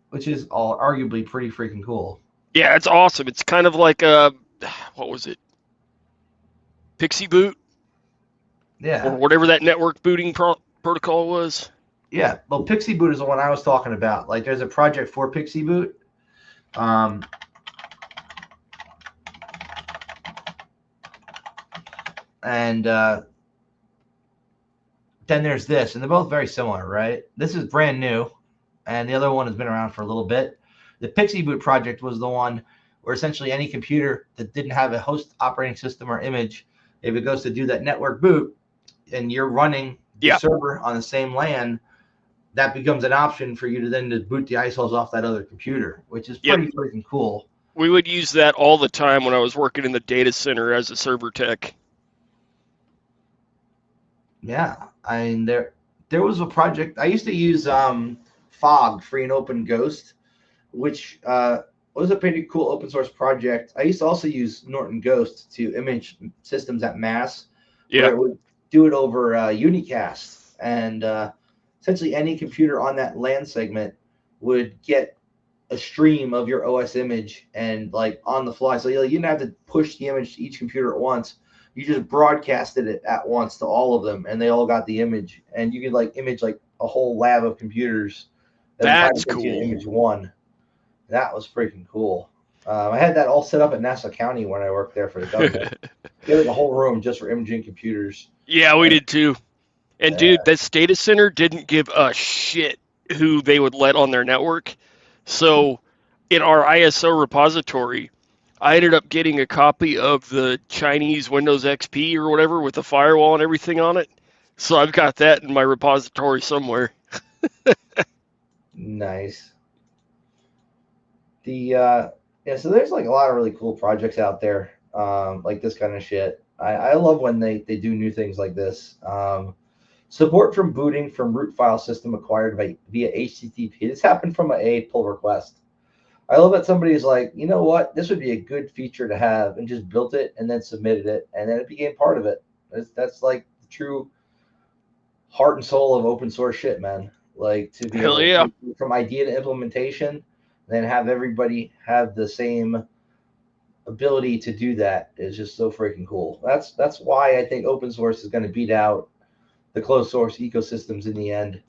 Which is all arguably pretty freaking cool. Yeah, it's awesome. It's kind of like what was it? Pixie Boot? Yeah. Or whatever that network booting protocol was. Yeah. Well, Pixie Boot is the one I was talking about. Like there's a project for Pixie Boot. And then there's this, and they're both very similar, right? This is brand new, and the other one has been around for a little bit. The Pixie Boot project was the one where essentially any computer that didn't have a host operating system or image if it goes to do that network boot and you're running the Yeah. server on the same LAN, that becomes an option for you to then to boot the ISOs off that other computer, which is Yep. pretty freaking cool. We would use that all the time when I was working in the data center as a server tech. Yeah, I mean there was a project I used to use Fog, Free and Open Ghost, which was a pretty cool open source project. I used to also use Norton Ghost to image systems at mass, where Yeah. it would do it over unicast, and essentially any computer on that LAN segment would get a stream of your OS image and like on the fly. So you didn't have to push the image to each computer at once. You just broadcasted it at once to all of them, and they all got the image. And you could like image like a whole lab of computers. And try to That's get you to cool. Image one. That was freaking cool. I had that all set up at Nassau County when I worked there for the government. They had like a whole room just for imaging computers. Yeah, we did too. And Yeah. dude, this data center didn't give a shit who they would let on their network. So in our ISO repository, I ended up getting a copy of the Chinese Windows XP or whatever with the firewall and everything on it. So I've got that in my repository somewhere. Nice. Yeah, so there's like a lot of really cool projects out there, like this kind of shit. I love when they do new things like this. Support from booting from root file system acquired via HTTP. This happened from a pull request. I love that somebody's like, you know what, this would be a good feature to have, and just built it and then submitted it, and then it became part of it. That's like the true heart and soul of open source shit, man. Like to be Hell able yeah. from idea to implementation, then have everybody have the same ability to do that is just so freaking cool. That's why I think open source is going to beat out the closed source ecosystems in the end.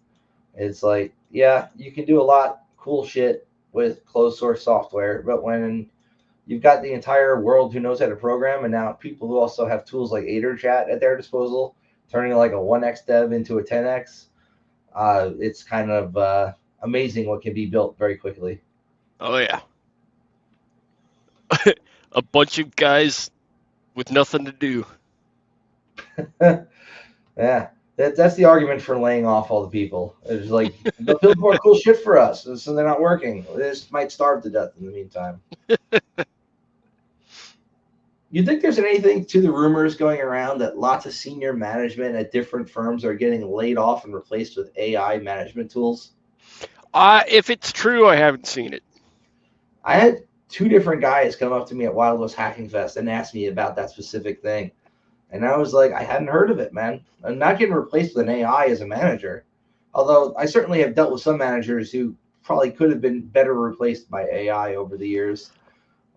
It's like, yeah, you can do a lot cool shit with closed source software, but when you've got the entire world who knows how to program, and now people who also have tools like AiderChat at their disposal, turning like a 1x dev into a 10x, it's kind of amazing what can be built very quickly. Oh yeah. A bunch of guys with nothing to do. Yeah, that's the argument for laying off all the people. It's like, they'll build more cool shit for us, so they're not working. They just might starve to death in the meantime. You think there's anything to the rumors going around that lots of senior management at different firms are getting laid off and replaced with AI management tools? If it's true, I haven't seen it. I had two different guys come up to me at Wild West Hacking Fest and ask me about that specific thing. And I was like, I hadn't heard of it, man. I'm not getting replaced with an AI as a manager. Although I certainly have dealt with some managers who probably could have been better replaced by AI over the years.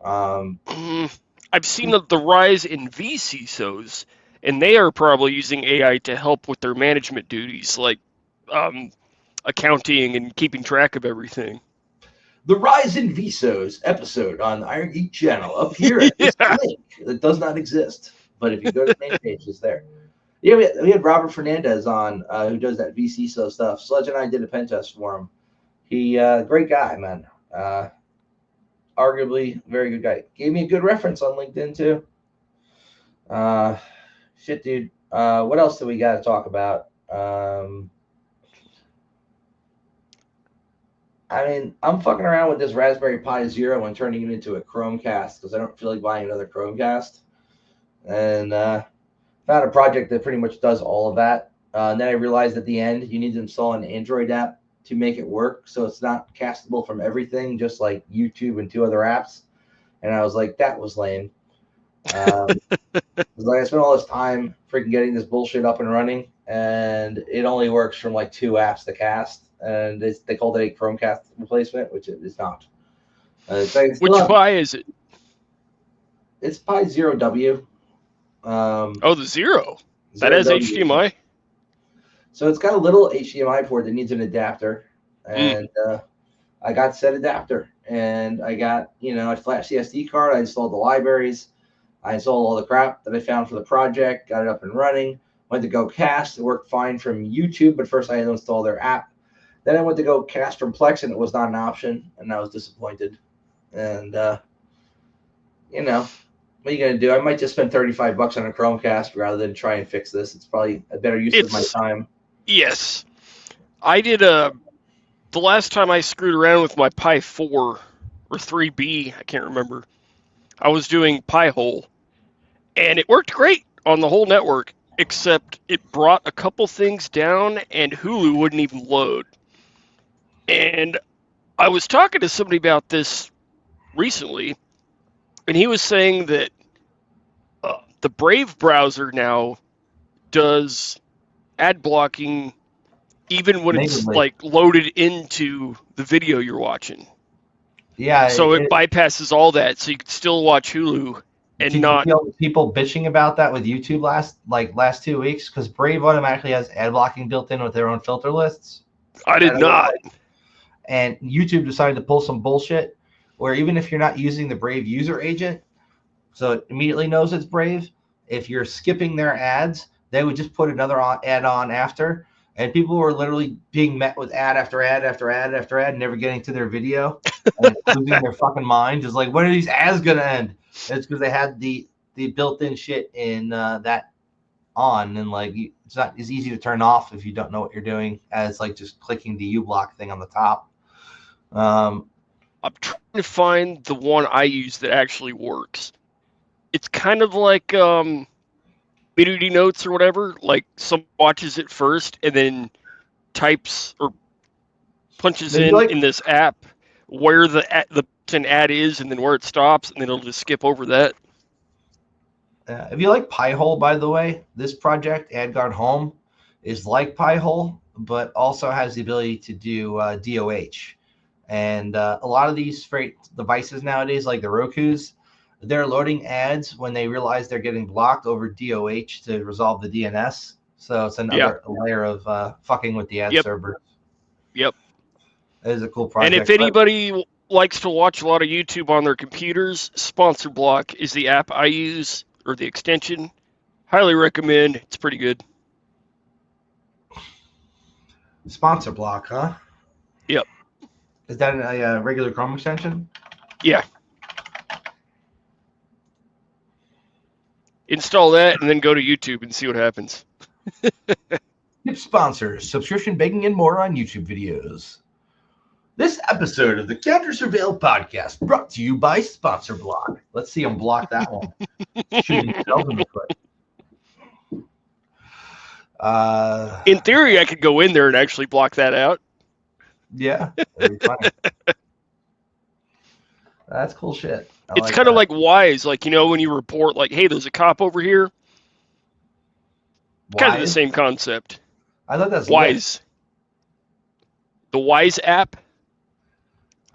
I've seen the rise in vCISOs, and they are probably using AI to help with their management duties, like accounting and keeping track of everything. The Rise in Visos episode on the Iron Geek channel up here at this Yeah. link that does not exist. But if you go to the main page, it's there. Yeah, we had Robert Fernandez on who does that vCISO stuff. Sludge and I did a pen test for him. He great guy, man. Arguably very good guy. Gave me a good reference on LinkedIn too. Shit, dude. What else do we got to talk about? I mean, I'm fucking around with this Raspberry Pi Zero and turning it into a Chromecast because I don't feel like buying another Chromecast. And found a project that pretty much does all of that. And then I realized at the end you need to install an Android app to make it work, so it's not castable from everything, just like YouTube and 2 other apps. And I was like, that was lame. Like I spent all this time freaking getting this bullshit up and running, and it only works from like 2 apps to cast, and they called it a Chromecast replacement, which it is not. It's Which Pi is it? It's Pi Zero W. The Zero. That has HDMI. So it's got a little HDMI port that needs an adapter, and I got said adapter, and I got I flashed the SD card, I installed the libraries, I installed all the crap that I found for the project, got it up and running. Went to go cast, it worked fine from YouTube, but first I had to install their app. Then I went to go cast from Plex, and it was not an option, and I was disappointed. And What are you gonna do? I might just spend $35 on a Chromecast rather than try and fix this. It's probably a better use of my time. Yes. I did the last time I screwed around with my Pi 4 or 3B, I can't remember. I was doing Pi-hole, and it worked great on the whole network, except it brought a couple things down, and Hulu wouldn't even load. And I was talking to somebody about this recently, and he was saying that the Brave browser now does ad blocking even when it's Natively. like loaded into the video you're watching. Yeah. So it bypasses all that, so you can still watch Hulu and did not. you feel people bitching about that with YouTube last 2 weeks? Because Brave automatically has ad blocking built in with their own filter lists. I did not. And YouTube decided to pull some bullshit where even if you're not using the Brave user agent, so it immediately knows it's Brave, if you're skipping their ads, they would just put another ad on after. And people were literally being met with ad after ad after ad after ad, never getting to their video and losing their fucking mind. Just like, when are these ads going to end? And it's because they had the built-in shit in that on. And like, it's not as easy to turn off if you don't know what you're doing as like just clicking the uBlock thing on the top. I'm trying to find the one I use that actually works. It's kind of like Midody Notes or whatever. Like, someone watches it first and then types or punches in this app where the ad is and then where it stops, and then it'll just skip over that. If you like Pi-hole, by the way, this project, AdGuard Home, is like Pi-hole, but also has the ability to do DOH. And a lot of these devices nowadays, like the Rokus, they're loading ads when they realize they're getting blocked over DOH to resolve the DNS. So it's another layer of fucking with the ad server. Yep. It is a cool project. And if anybody likes to watch a lot of YouTube on their computers, Sponsor Block is the app I use, or the extension. Highly recommend. It's pretty good. Sponsor Block, huh? Yep. Is that a regular Chrome extension? Yeah. Install that and then go to YouTube and see what happens. Tip sponsors, subscription, baking, and more on YouTube videos. This episode of the Counter Surveil podcast brought to you by Sponsor Block. Let's see him block that one. Shooting himself in the foot. In theory, I could go in there and actually block that out. Yeah, that'd be funny. That's cool shit. It's kind of like Wise, like, you know, when you report, like, hey, there's a cop over here. Kind of the same concept. I thought that's Wise. The Wise app,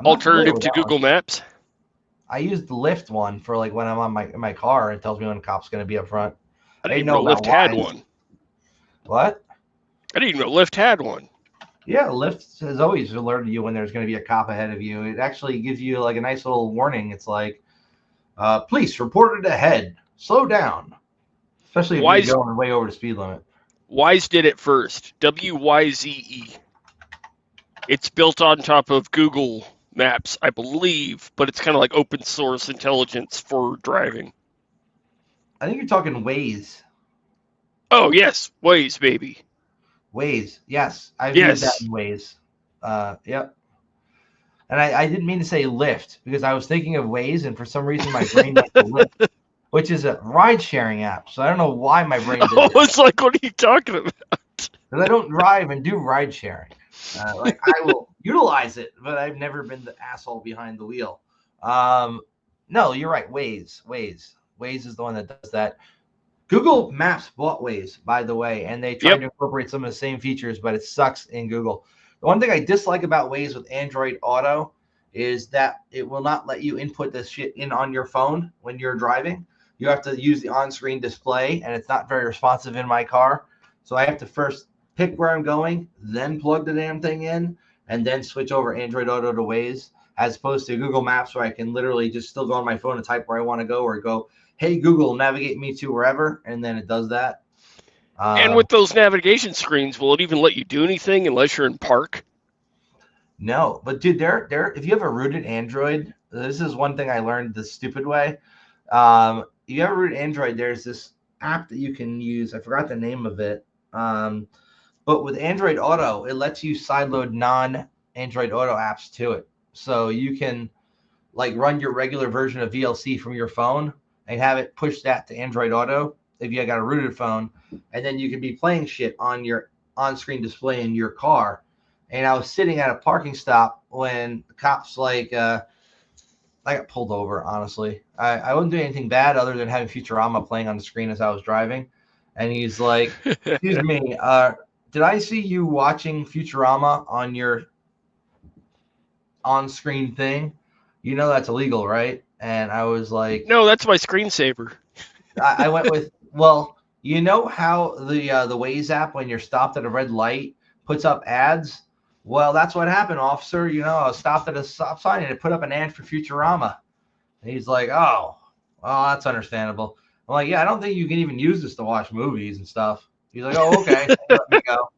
alternative to Google Maps. I used the Lyft one for like when I'm on my car. It tells me when a cop's going to be up front. I didn't know Lyft had one. What? I didn't even know Lyft had one. Yeah, Lyft has always alerted you when there's going to be a cop ahead of you. It actually gives you like a nice little warning. It's like, police reported ahead. Slow down. Especially if you're going way over the speed limit. Wise did it first. WYZE. It's built on top of Google Maps, I believe, but it's kind of like open source intelligence for driving. I think you're talking Waze. Oh, yes. Waze, baby. Waze, yes. I've used that in Waze. Yep. And I didn't mean to say Lyft because I was thinking of Waze, and for some reason my brain went to Lyft, which is a ride-sharing app. So I don't know why my brain did that. It's like, what are you talking about? Because I don't drive and do ride-sharing. Like, I will utilize it, but I've never been the asshole behind the wheel. No, you're right. Waze is the one that does that. Google Maps bought Waze, by the way, and they tried to incorporate some of the same features, but it sucks in Google. The one thing I dislike about Waze with Android Auto is that it will not let you input this shit in on your phone when you're driving. You have to use the on-screen display, and it's not very responsive in my car. So I have to first pick where I'm going, then plug the damn thing in, and then switch over Android Auto to Waze, as opposed to Google Maps where I can literally just still go on my phone and type where I want to go, or go, hey, Google, navigate me to wherever, and then it does that. And with those navigation screens, will it even let you do anything unless you're in park? No, but dude, if you have a rooted Android, this is one thing I learned the stupid way. you ever root Android, there's this app that you can use. I forgot the name of it. But with Android Auto, it lets you sideload non-Android Auto apps to it. So you can like run your regular version of VLC from your phone and have it push that to Android Auto if you got a rooted phone, and then you can be playing shit on your on-screen display in your car. And I was sitting at a parking stop when the cops I got pulled over, honestly. I wasn't doing anything bad other than having Futurama playing on the screen as I was driving. And he's like, excuse me, did I see you watching Futurama on your on-screen thing? You know that's illegal, right? And I was like, No, that's my screensaver. I went with, well, you know how the Waze app, when you're stopped at a red light, puts up ads? Well, that's what happened, officer. You know, I was stopped at a stop sign and it put up an ad for Futurama. And he's like, oh, well, that's understandable. I'm like, yeah, I don't think you can even use this to watch movies and stuff. He's like, oh, okay. Let me go.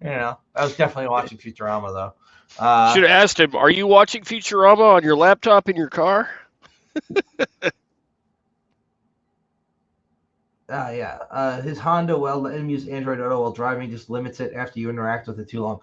You know, I was definitely watching Futurama, though. Should have asked him, are you watching Futurama on your laptop in your car? Yeah. His Honda, well, letting him use Android Auto while driving just limits it after you interact with it too long.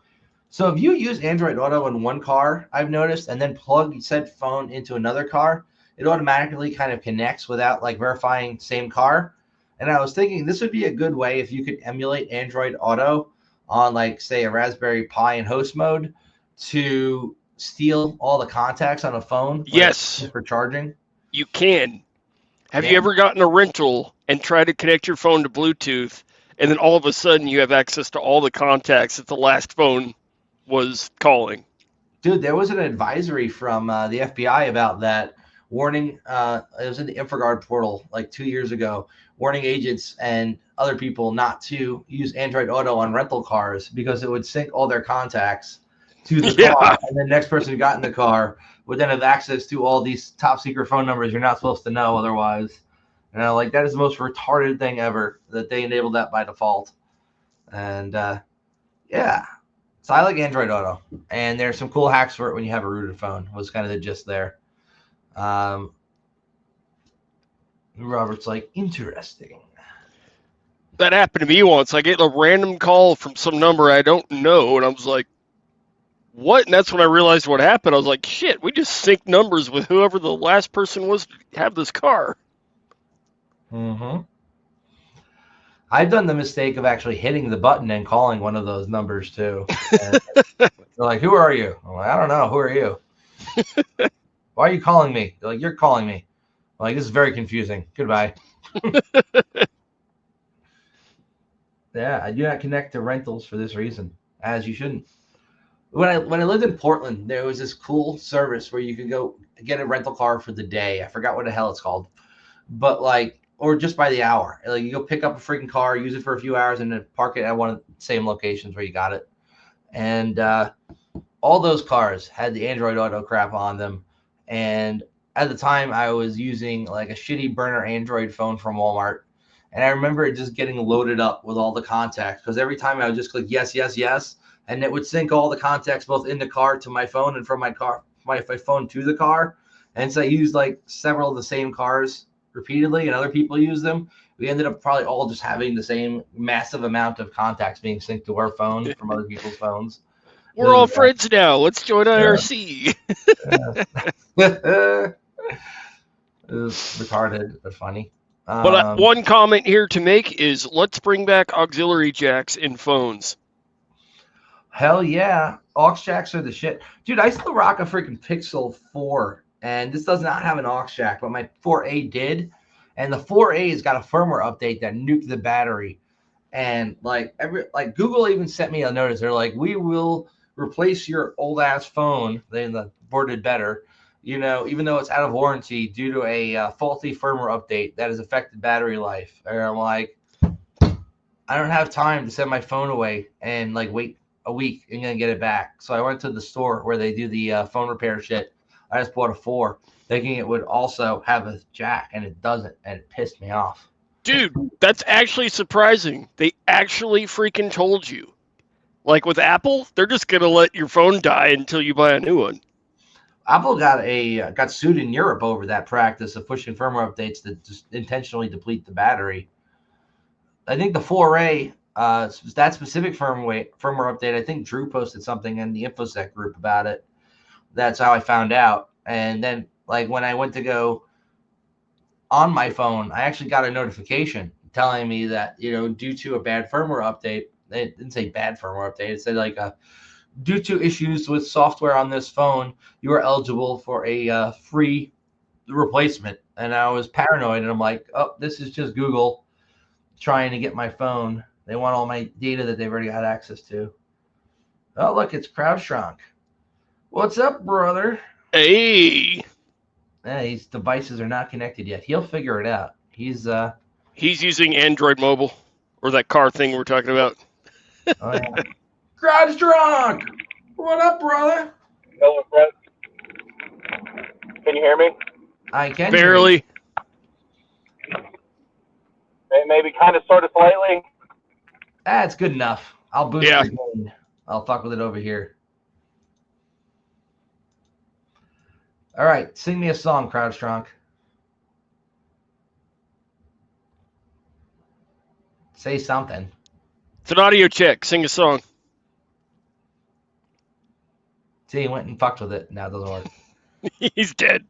So if you use Android Auto in one car, I've noticed, and then plug said phone into another car, it automatically kind of connects without like verifying same car. And I was thinking this would be a good way if you could emulate Android Auto on like, say, a Raspberry Pi in host mode to steal all the contacts on a phone. Like, Yes. for charging. You can. Have you ever gotten a rental and tried to connect your phone to Bluetooth, and then all of a sudden you have access to all the contacts that the last phone was calling? Dude, there was an advisory from the FBI about that, warning. It was in the InfraGard portal like 2 years ago, warning agents and other people not to use Android Auto on rental cars because it would sync all their contacts to the car, and the next person who got in the car would then have access to all these top secret phone numbers you're not supposed to know otherwise. You know, like that is the most retarded thing ever that they enabled that by default. And yeah. So I like Android Auto, and there's some cool hacks for it when you have a rooted phone. Was kind of the gist there. Robert's like, interesting. That happened to me once. I get a random call from some number I don't know, and I was like, what? And that's when I realized what happened. I was like, shit, we just synced numbers with whoever the last person was to have this car. Mm-hmm. I've done the mistake of actually hitting the button and calling one of those numbers too. And they're like, who are you? I'm like, I don't know. Who are you? Why are you calling me? They're like, you're calling me. I'm like, this is very confusing. Goodbye. Yeah, I do not connect to rentals for this reason, as you shouldn't. When I lived in Portland, there was this cool service where you could go get a rental car for the day. I forgot what the hell it's called, but like, or just by the hour. Like you go pick up a freaking car, use it for a few hours, and then park it at one of the same locations where you got it. And all those cars had the Android Auto crap on them. And at the time, I was using like a shitty burner Android phone from Walmart. And I remember it just getting loaded up with all the contacts because every time I would just click yes, yes, yes. And it would sync all the contacts both in the car to my phone and from my phone to the car. And so I used like several of the same cars repeatedly, and other people use them. We ended up probably all just having the same massive amount of contacts being synced to our phone from other people's phones. We're all friends now. Let's join IRC. It was retarded, but funny. But one comment here to make is let's bring back auxiliary jacks in phones. Hell yeah. Aux jacks are the shit. Dude, I still rock a freaking Pixel 4, and this does not have an aux jack, but my 4A did. And the 4A has got a firmware update that nuked the battery. And like Google even sent me a notice. They're like, we will replace your old ass phone. They worded better, you know, even though it's out of warranty due to a faulty firmware update that has affected battery life. And I'm like, I don't have time to send my phone away and like wait a week and then get it back. So I went to the store where they do the phone repair shit. I just bought a 4, thinking it would also have a jack, and it doesn't, and it pissed me off. Dude, that's actually surprising. They actually freaking told you. Like with Apple, they're just going to let your phone die until you buy a new one. Apple got sued in Europe over that practice of pushing firmware updates that just intentionally deplete the battery. I think the 4A, that specific firmware update, I think Drew posted something in the InfoSec group about it. That's how I found out. And then, like, when I went to go on my phone, I actually got a notification telling me that, due to a bad firmware update, it didn't say bad firmware update, it said like due to issues with software on this phone, you are eligible for a free replacement. And I was paranoid, and I'm like, oh, this is just Google trying to get my phone. They want all my data that they've already had access to. Oh, look, it's CrowdStrong. What's up, brother? Hey. These devices are not connected yet. He'll figure it out. He's using Android Mobile, or that car thing we're talking about. Oh, yeah. CrowdStrong! What up, brother? Hello, Fred. Can you hear me? I can. Barely. Maybe kind of, sort of, slightly. That's good enough. I'll boost Yeah. your gain. I'll fuck with it over here. All right, sing me a song, CrowdStrong. Say something. It's an audio check. Sing a song. See, he went and fucked with it. Now it doesn't work. He's dead.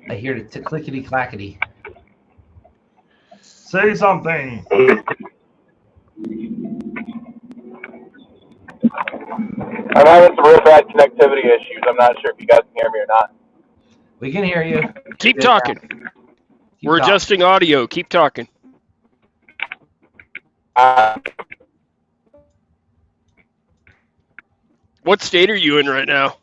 I hear the clickety clackety. Say something. I'm having some real bad connectivity issues. I'm not sure if you guys can hear me or not. We can hear you. Keep talking. We're adjusting audio. Keep talking. What state are you in right now?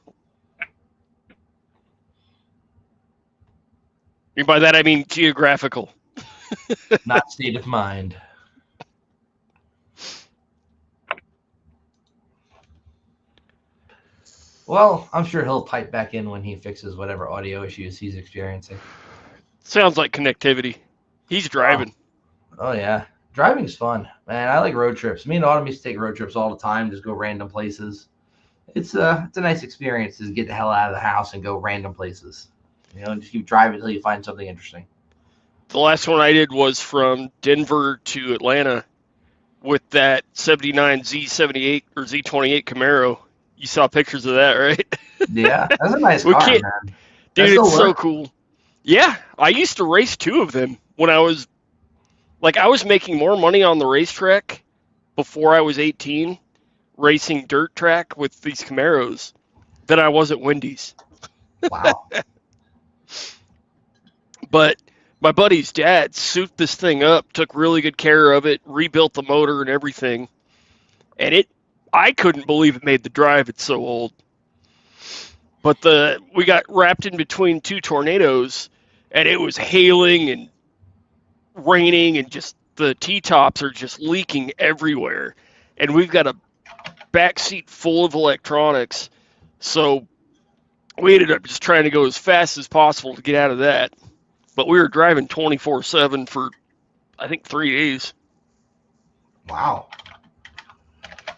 And by that I mean geographical. Not state of mind. Well, I'm sure he'll pipe back in when he fixes whatever audio issues he's experiencing. Sounds like connectivity. He's driving. Oh yeah, driving's fun, man. I like road trips. Me and Autumn used to take road trips all the time, just go random places. It's a nice experience to get the hell out of the house and go random places. Just keep driving until you find something interesting. The last one I did was from Denver to Atlanta with that 79 Z78 or Z28 Camaro. You saw pictures of that, right? Yeah, that's a nice We car, can't- man. Dude, That it's still so works? cool. Yeah, I used to race 2 of them when I was making more money on the racetrack before I was 18 racing dirt track with these Camaros than I was at Wendy's. Wow. But my buddy's dad souped this thing up, took really good care of it, rebuilt the motor and everything. And I couldn't believe it made the drive. It's so old. But we got wrapped in between 2 tornadoes, and it was hailing and raining, and just the T-tops are just leaking everywhere. And we've got a back seat full of electronics. So we ended up just trying to go as fast as possible to get out of that. But we were driving 24/7 for, I think, 3 days. Wow.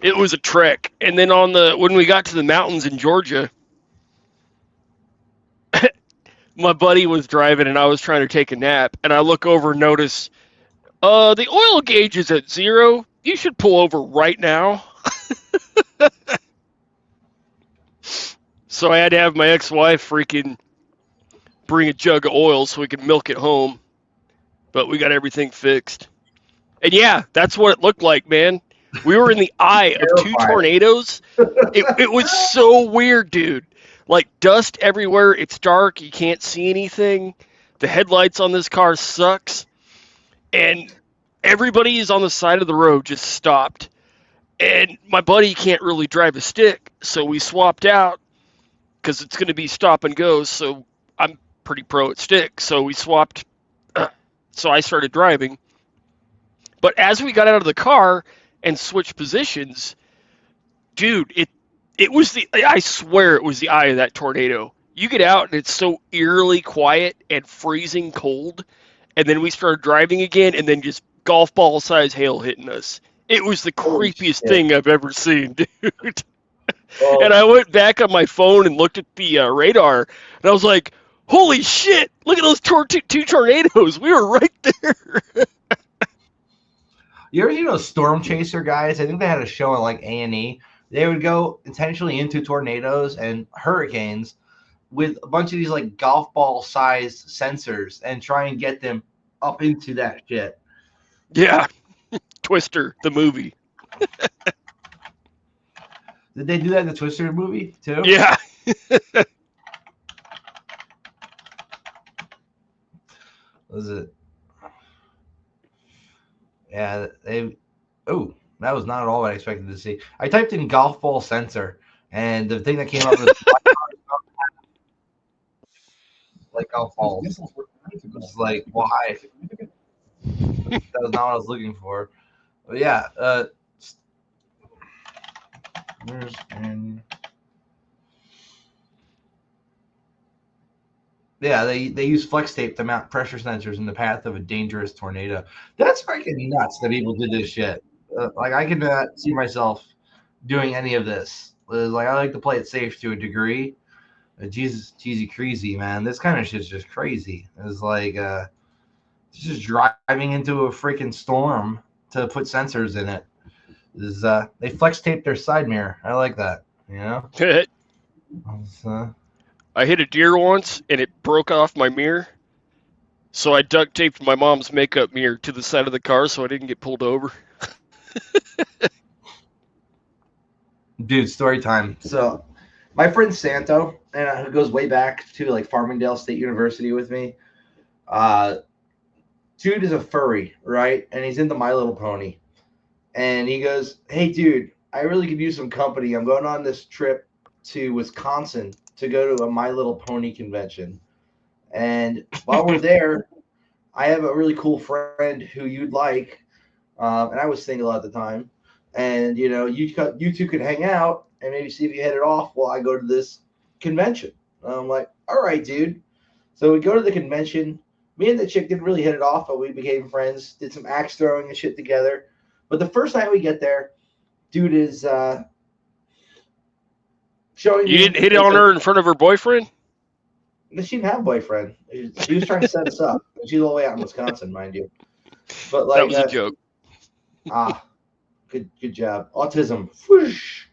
It was a trek. And then when we got to the mountains in Georgia, my buddy was driving and I was trying to take a nap, and I look over and notice, the oil gauge is at 0. You should pull over right now. So I had to have my ex-wife freaking bring a jug of oil so we could milk it home. But we got everything fixed. And yeah, that's what it looked like, man. We were in the eye of 2 tornadoes. It was so weird, dude. Like, dust everywhere. It's dark. You can't see anything. The headlights on this car sucks. And everybody is on the side of the road just stopped. And my buddy can't really drive a stick, so we swapped out because it's going to be stop and go. So I'm pretty pro at stick. So we swapped. So I started driving. But as we got out of the car and switched positions, dude, it was I swear it was the eye of that tornado. You get out and it's so eerily quiet and freezing cold. And then we started driving again, and then just golf ball size hail hitting us. It was the creepiest thing I've ever seen, dude. Well, And I went back on my phone and looked at the radar, and I was like, "Holy shit! Look at those two tornadoes. We were right there." you ever see those Storm Chaser guys? I think they had a show on like A&E. They would go intentionally into tornadoes and hurricanes with a bunch of these like golf ball sized sensors and try and get them up into that shit. Yeah, Twister, the movie. Did they do that in the Twister movie too? Yeah. Was it? Yeah, they. Oh, that was not at all what I expected to see. I typed in golf ball sensor, and the thing that came up was like golf balls. It was like, why? That was not what I was looking for. But yeah, where's yeah, they use flex tape to mount pressure sensors in the path of a dangerous tornado. That's freaking nuts that people did this shit. Like I cannot see myself doing any of this. Like I like to play it safe to a degree. Jesus, cheesy, crazy, man. This kind of shit's just crazy. It's like just driving into a freaking storm to put sensors in it. They flex tape their side mirror. I like that. You know. I hit a deer once, and it broke off my mirror. So I duct taped my mom's makeup mirror to the side of the car so I didn't get pulled over. Dude, story time. So my friend Santo, and who goes way back to like Farmingdale State University with me. Dude is a furry, right? And he's into My Little Pony. And he goes, "Hey, dude, I really could use some company. I'm going on this trip to Wisconsin to go to a My Little Pony convention. And while we're there, I have a really cool friend who you'd like." And I was single at the time. And, you know, you two could hang out and maybe see if you hit it off while I go to this convention. And I'm like, all right, dude. So we go to the convention. Me and the chick didn't really hit it off, but we became friends, did some axe throwing and shit together. But the first night we get there, dude is showing me. You didn't hit on her in front of her boyfriend? She didn't have a boyfriend. She was trying to set us up. And she's all the way out in Wisconsin, mind you. But like, That was a joke. Good job. Autism. Whoosh.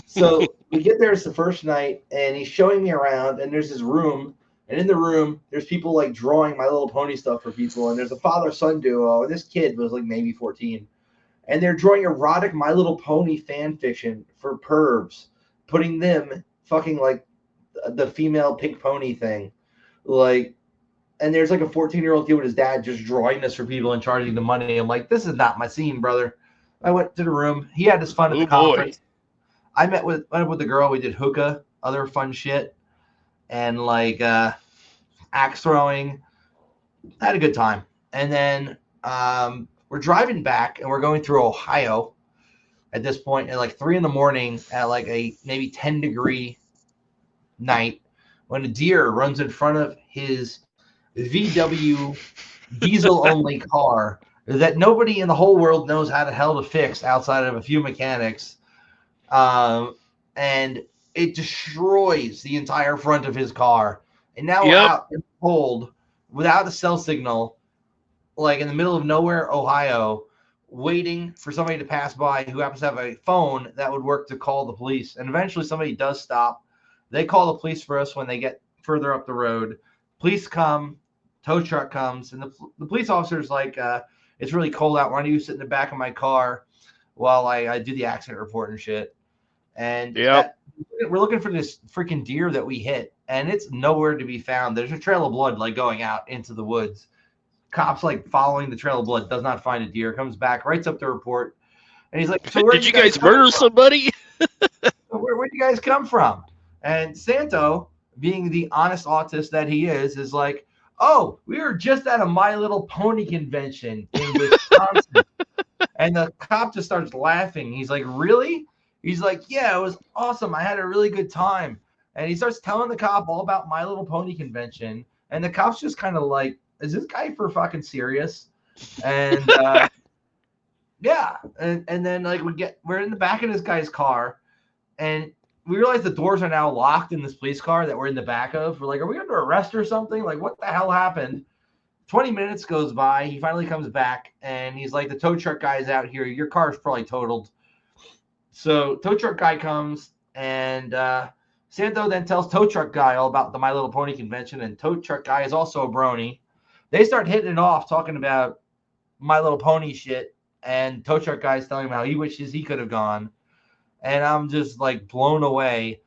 So we get there. It's the first night, and he's showing me around. And there's this room, and in the room, there's people like drawing My Little Pony stuff for people. And there's a father-son duo, and this kid was like maybe 14, and they're drawing erotic My Little Pony fan fiction for pervs, putting them fucking like the female pink pony thing, like. And there's like a 14-year-old kid with his dad just drawing this for people and charging the money. I'm like, this is not my scene, brother. I went to the room. He had his fun at the conference. I went with the girl. We did hookah, other fun shit, and like axe throwing. I had a good time. And then we're driving back, and we're going through Ohio at this point at like 3 a.m. at like a maybe 10-degree night when a deer runs in front of his VW diesel-only car that nobody in the whole world knows how the hell to fix outside of a few mechanics. And it destroys the entire front of his car. And now we're out in the cold without a cell signal, like in the middle of nowhere, Ohio, waiting for somebody to pass by who happens to have a phone that would work to call the police. And eventually somebody does stop. They call the police for us when they get further up the road. Police come, tow truck comes, and the police officer's like, it's really cold out. Why don't you sit in the back of my car while I do the accident report and shit? And we're looking for this freaking deer that we hit, and it's nowhere to be found. There's a trail of blood like going out into the woods. Cops like following the trail of blood, does not find a deer, comes back, writes up the report, and he's like, so did you guys murder somebody? Where'd you guys come from? And Santo, being the honest autist that he is like, oh, we were just at a My Little Pony convention in Wisconsin. And the cop just starts laughing. He's like, really? He's like, yeah, it was awesome. I had a really good time. And he starts telling the cop all about My Little Pony convention. And the cop's just kind of like, is this guy for fucking serious? And yeah. And then like we're in the back of this guy's car, and we realized the doors are now locked in this police car that we're in the back of. We're like, are we under arrest or something? Like, what the hell happened? 20 minutes goes by. He finally comes back, and he's like, the tow truck guy's out here. Your car's probably totaled. So tow truck guy comes, and Santo then tells tow truck guy all about the My Little Pony convention, and tow truck guy is also a brony. They start hitting it off, talking about My Little Pony shit, and tow truck guy's telling him how he wishes he could have gone. And I'm just like blown away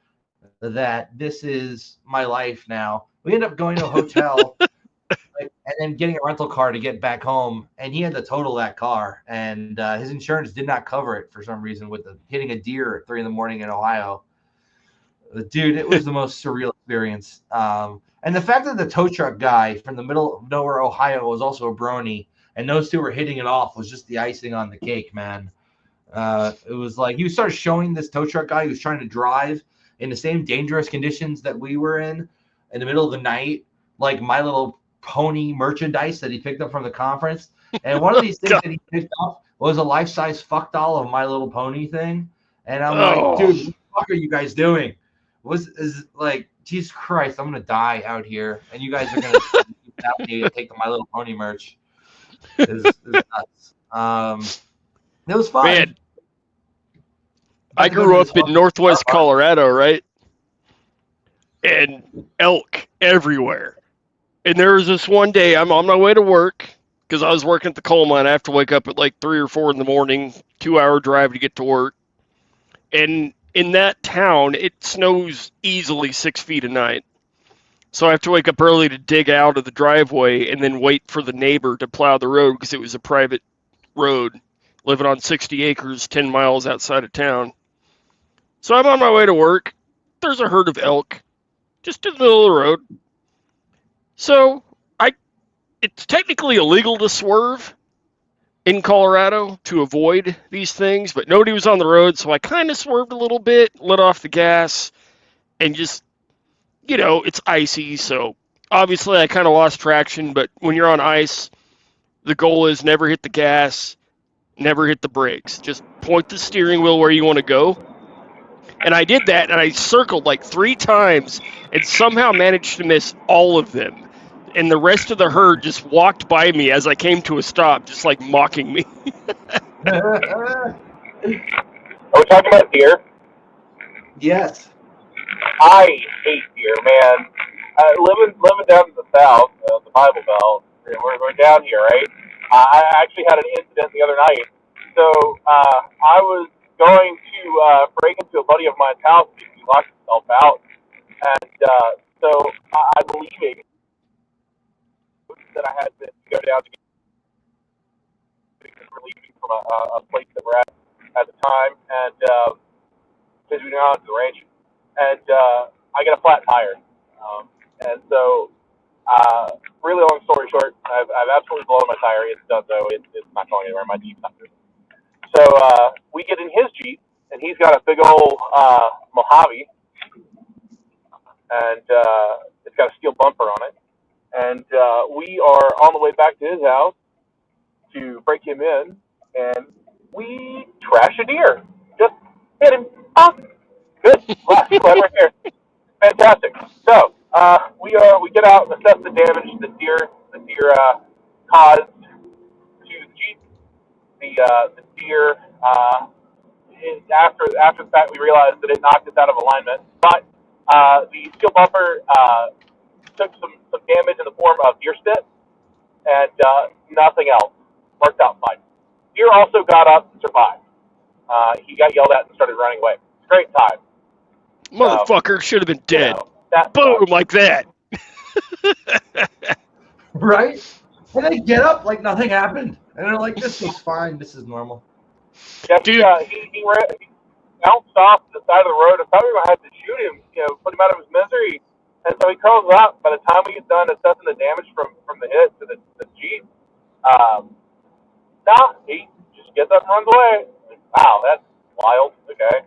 that this is my life now. We end up going to a hotel and then getting a rental car to get back home, and he had to total that car, and his insurance did not cover it for some reason with hitting a deer at 3 a.m. in Ohio. Dude, it was the most surreal experience. And the fact that the tow truck guy from the middle of nowhere, Ohio, was also a brony, and those two were hitting it off was just the icing on the cake, man. It was like you started showing this tow truck guy who's trying to drive in the same dangerous conditions that we were in the middle of the night, like My Little Pony merchandise that he picked up from the conference. And one of these things that he picked up was a life-size fuck doll of My Little Pony thing. And I'm like, dude, what the fuck are you guys doing? Is like, Jesus Christ, I'm gonna die out here, and you guys are gonna take the My Little Pony merch. It's nuts. It was fun. Man, I grew up in Northwest Colorado, right? And elk everywhere. And there was this one day, I'm on my way to work because I was working at the coal mine. I have to wake up at like 3 or 4 in the morning, 2-hour drive to get to work. And in that town, it snows easily 6 feet a night. So I have to wake up early to dig out of the driveway and then wait for the neighbor to plow the road because it was a private road, living on 60 acres, 10 miles outside of town. So I'm on my way to work. There's a herd of elk just in the middle of the road. So it's technically illegal to swerve in Colorado to avoid these things, but nobody was on the road, so I kind of swerved a little bit, let off the gas, and just, it's icy, so obviously I kind of lost traction, but when you're on ice, the goal is never hit the gas, never hit the brakes. Just point the steering wheel where you want to go. And I did that, and I circled like 3 times and somehow managed to miss all of them. And the rest of the herd just walked by me as I came to a stop, just like mocking me. Are we talking about deer? Yes. I hate deer, man. Living down in the south, the Bible Belt, we're down here, right? I actually had an incident the other night. So I was going to break into a buddy of mine's house because he locked himself out. And so I'm leaving. That I had to go down to get because we're leaving from a place that we're at the time, and because we went out to the range, and I get a flat tire, and so really long story short, I've absolutely blown my tire. It's done though. It's not going anywhere. My Jeep's not moving. So we get in his Jeep, and he's got a big old Mojave, and it's got a steel bumper on it. And we are on the way back to his house to break him in, and we trash a deer. Just hit him. Good. Last slide right here. Fantastic. So we get out and assess the damage the deer caused to the Jeep. The deer after the fact we realized that it knocked us out of alignment, but the steel bumper took some damage in the form of deer spit and nothing else. Worked out fine. Deer also got up and survived. He got yelled at and started running away. It's a great time. Motherfucker should have been dead. Boom, like that. Right? And they get up like nothing happened. And they're like, this is fine. This is normal. Yeah, dude. He bounced off the side of the road. I thought we were going to have to shoot him, put him out of his misery. And so he curls up. By the time we get done assessing the damage from the hit to the Jeep, he just gets up and runs away. Wow, that's wild. Okay.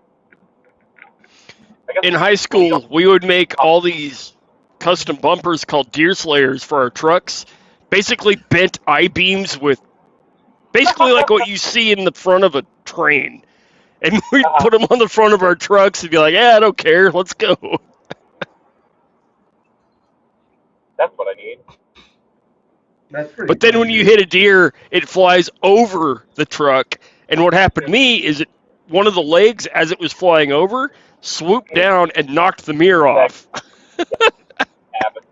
In high school, we would make all these custom bumpers called deer slayers for our trucks. Basically bent I-beams with basically like what you see in the front of a train. And we'd put them on the front of our trucks and be like, "Yeah, I don't care. Let's go." That's what I need. That's pretty. But then funny, when you dude. hit a deer, it flies over the truck. And what happened to me is one of the legs, as it was flying over, swooped down and knocked the mirror off. Happens.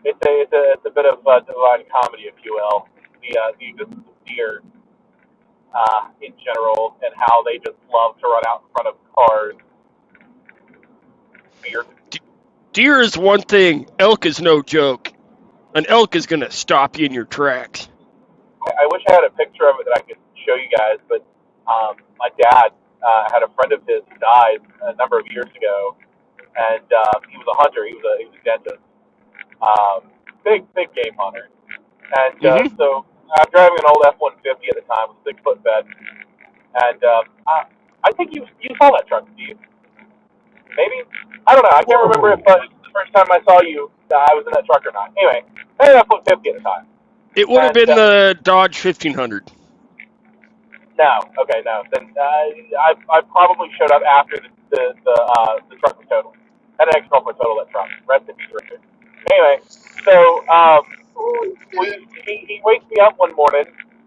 It's a bit of divine comedy, if you will. The existence of deer in general and how they just love to run out in front of cars. Weird. Deer is one thing. Elk is no joke. An elk is going to stop you in your tracks. I wish I had a picture of it that I could show you guys, but my dad had a friend of his who died a number of years ago, and he was a hunter. He was a dentist, big game hunter, and Mhm. so I'm driving an old F-150 at the time with a 6-foot bed, and I think you saw that truck, Steve. Maybe, I don't know. I can't remember if the first time I saw you, I was in that truck or not. Anyway, I had an F-150 at the time. It would have been the Dodge 1500. No, okay, no. Then I probably showed up after the truck was totaled. Had an ex-girlfriend total that truck. Rest in peace, Richard. Anyway, so he wakes me up one morning,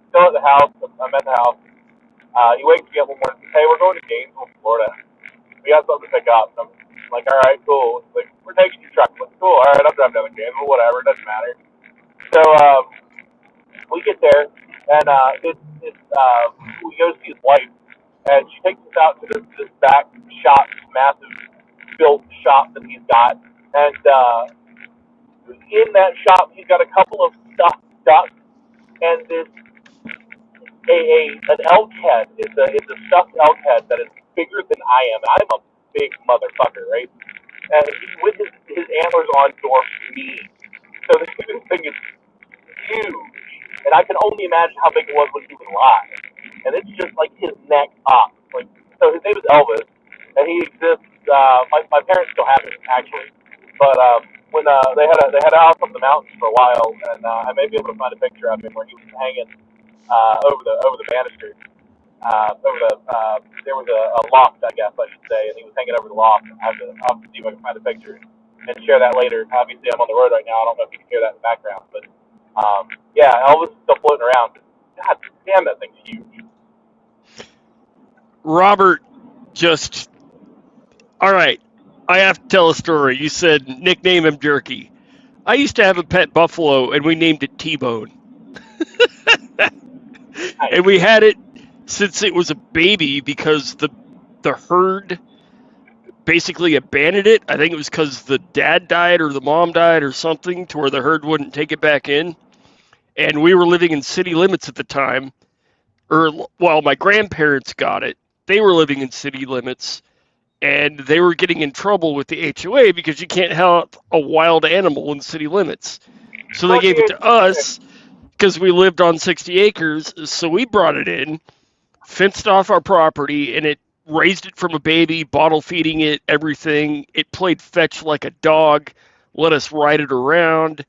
still at the house. I'm at the house. He wakes me up one morning and says, "Hey, we're going to Gainesville, Florida. We got something to pick up." And I'm like, "All right, cool." It's like, "We're taking your truck." I'm like, "Cool, all right, I'll drive down to Gainesville, whatever, it doesn't matter." So we get there, and we go see his wife, and she takes us out to this back shop, massive built shop that he's got, and in that shop he's got a couple of stuffed ducks and this an elk head. It's a stuffed elk head that is bigger than I am. I'm a big motherfucker, right? And with his antlers on dwarfs me. So this thing is huge, and I can only imagine how big it was when he was alive. And it's just like his neck up. Like, so his name is Elvis, and he exists. My parents still have him actually, but when they had a house up the mountains for a while, and I may be able to find a picture of him where he was hanging over the banister. There was a loft, I guess I should say, and he was hanging over the loft. I'll have to see if I can find a picture and share that later. Obviously, I'm on the road right now. I don't know if you can hear that in the background, but yeah, Elvis is still floating around. God damn, that thing's huge. Robert just. All right. I have to tell a story. You said nickname him Jerky. I used to have a pet buffalo, and we named it T-Bone. And we had it since it was a baby because the herd basically abandoned it. I think it was because the dad died or the mom died or something, to where the herd wouldn't take it back in. And we were living in city limits at the time. Well, my grandparents got it. They were living in city limits, and they were getting in trouble with the HOA because you can't have a wild animal in city limits. So they gave it to us because we lived on 60 acres. So we brought it in, fenced off our property, and it raised it from a baby, bottle feeding it, everything. It played fetch like a dog, let us ride it around.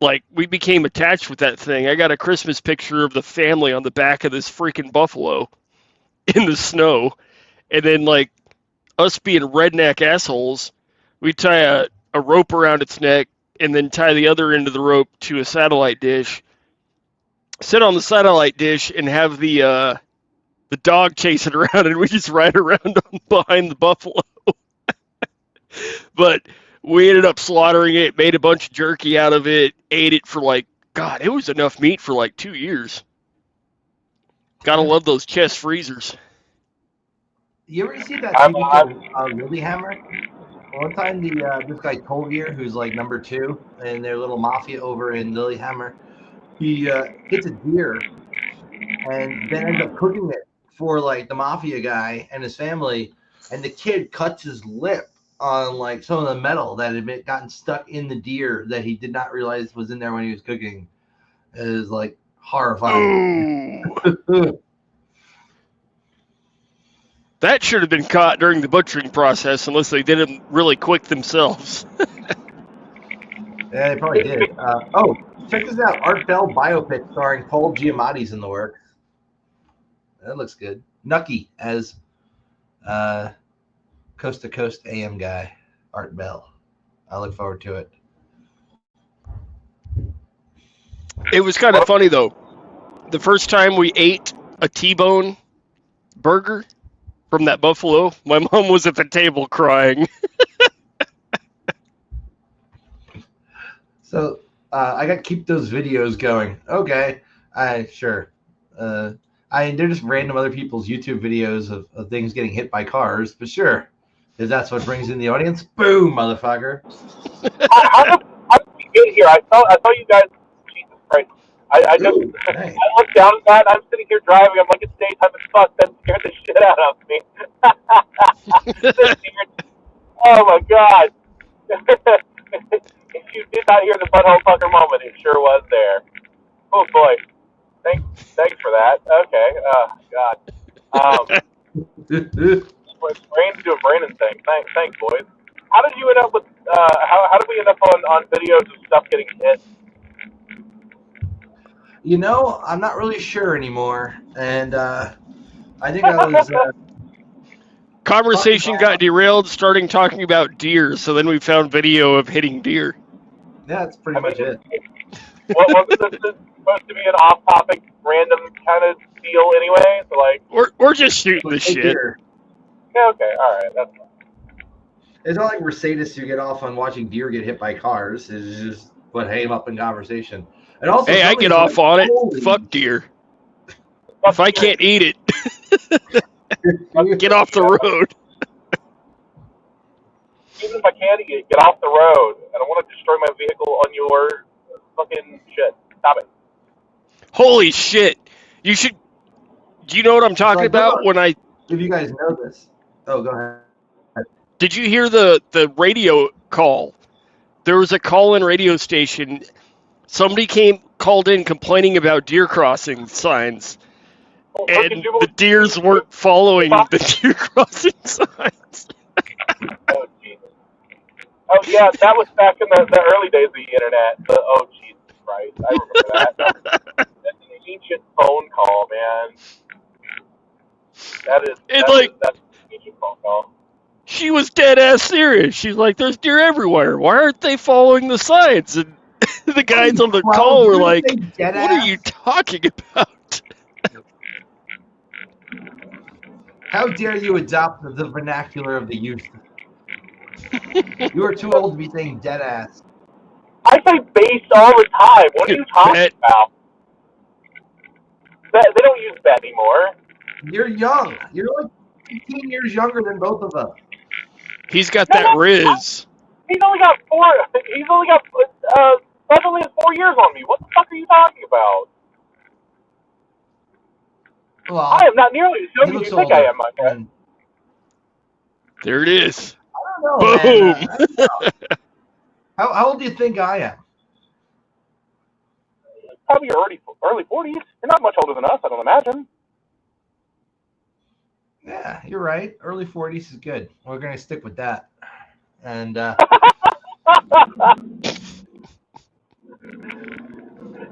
Like, we became attached with that thing. I got a Christmas picture of the family on the back of this freaking buffalo in the snow. And then, like, us being redneck assholes, we tie a rope around its neck and then tie the other end of the rope to a satellite dish, sit on the satellite dish, and have the dog chase it around, and we just ride around behind the buffalo. But we ended up slaughtering it, made a bunch of jerky out of it, ate it for God, it was enough meat for 2 years. Gotta love those chest freezers. You ever see that TV show, Lilyhammer? One time, this guy Tolgier, who's number 2 in their little mafia over in Lilyhammer, he hits a deer and then ends up cooking it for the mafia guy and his family, and the kid cuts his lip on some of the metal that had gotten stuck in the deer that he did not realize was in there when he was cooking. It was horrifying. That should have been caught during the butchering process, unless they did it really quick themselves. Yeah, they probably did. Check this out. Art Bell biopic starring Paul Giamatti's in the works. That looks good. Nucky as Coast to Coast AM guy, Art Bell. I look forward to it. It was kind of funny though. The first time we ate a T-bone burger from that buffalo, my mom was at the table crying. So I got to keep those videos going. Okay, sure. They're just random other people's YouTube videos of things getting hit by cars, but sure, if that's what brings in the audience, boom, motherfucker. How did we get here? I saw you guys. Jesus Christ! I just Ooh, nice. I looked down at that. I'm sitting here driving. I'm like, it's daytime as fuck. That scared the shit out of me. Oh my god! If you did not hear the butthole fucker moment, it sure was there. Oh boy! Thanks for that. Okay. Oh god. Brain's doing Brandon thing. Thanks, boys. How did you end up with? How did we end up on videos of stuff getting hit? You know, I'm not really sure anymore, and I think I was. Conversation got derailed, starting talking about deer. So then we found video of hitting deer. Yeah, that's pretty much it. Wasn't this supposed to be an off-topic, random kind of deal anyway? So like, We're just shooting the shit. Deer. yeah, okay, all right, that's fine. It's not like Mercedes who get off on watching deer get hit by cars. It's just what came up in conversation. And also, Hey, I get off on it. Fuck deer. If I can't eat it, get off the road. Even if I can eat it, get off the road. I don't want to destroy my vehicle on your fucking shit. Stop it. Holy shit! You should. Do you know what I'm talking about? When I If you guys know this, oh, go ahead. did you hear the radio call? There was a call-in radio station. Somebody called in complaining about deer crossing signs, and the deers weren't following the deer crossing signs. Oh, Jesus. Oh, yeah, that was back in the early days of the internet. Oh, Jesus Christ. I remember that. That's an ancient phone call, man. That's an ancient phone call. She was dead ass serious. She's like, "There's deer everywhere. Why aren't they following the signs?" And the guys on the call were like, "What are you talking about?" How dare you adopt the vernacular of the youth? You are too old to be saying dead ass. I say based all the time. What are you talking about? They don't use bet anymore. You're young. You're like 15 years younger than both of us. He's got that Riz. He's only got Beverly has 4 years on me. What the fuck are you talking about? Well, I am not nearly as young as you think I am, my friend. There it is. I don't know, Boom. man. I don't know. How old do you think I am? Probably your early 40s. You're not much older than us, I don't imagine. Yeah, you're right. Early 40s is good. We're going to stick with that. And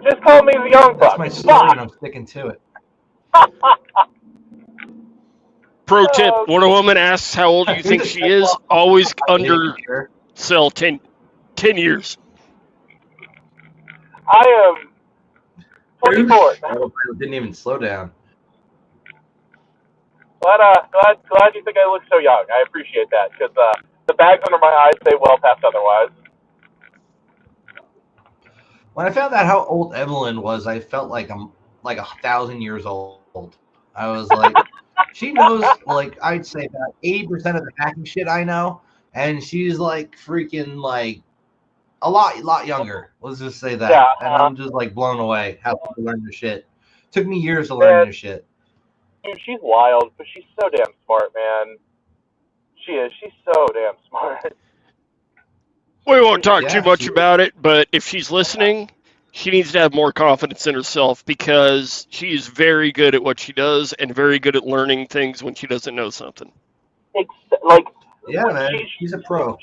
just call me the young buck. that's my story, and I'm sticking to it. Pro tip: when a woman asks how old you think she is, always undersell 10 years. I am 24. Autopilot didn't even slow down. Glad you think I look so young. I appreciate that, because the bags under my eyes say well past otherwise. When I found out how old Evelyn was, I felt like I'm like 1,000 years old. I was like, she knows, like, I'd say about 80% of the hacking shit I know, and she's like freaking like a lot younger. Let's just say that. Yeah, and I'm just like blown away how people learn this shit. Took me years to learn this shit. Dude, she's wild, but she's so damn smart, man. She is. She's so damn smart. We won't talk too much about it, but if she's listening, she needs to have more confidence in herself, because she is very good at what she does and very good at learning things when she doesn't know something. Yeah, man, she's a pro.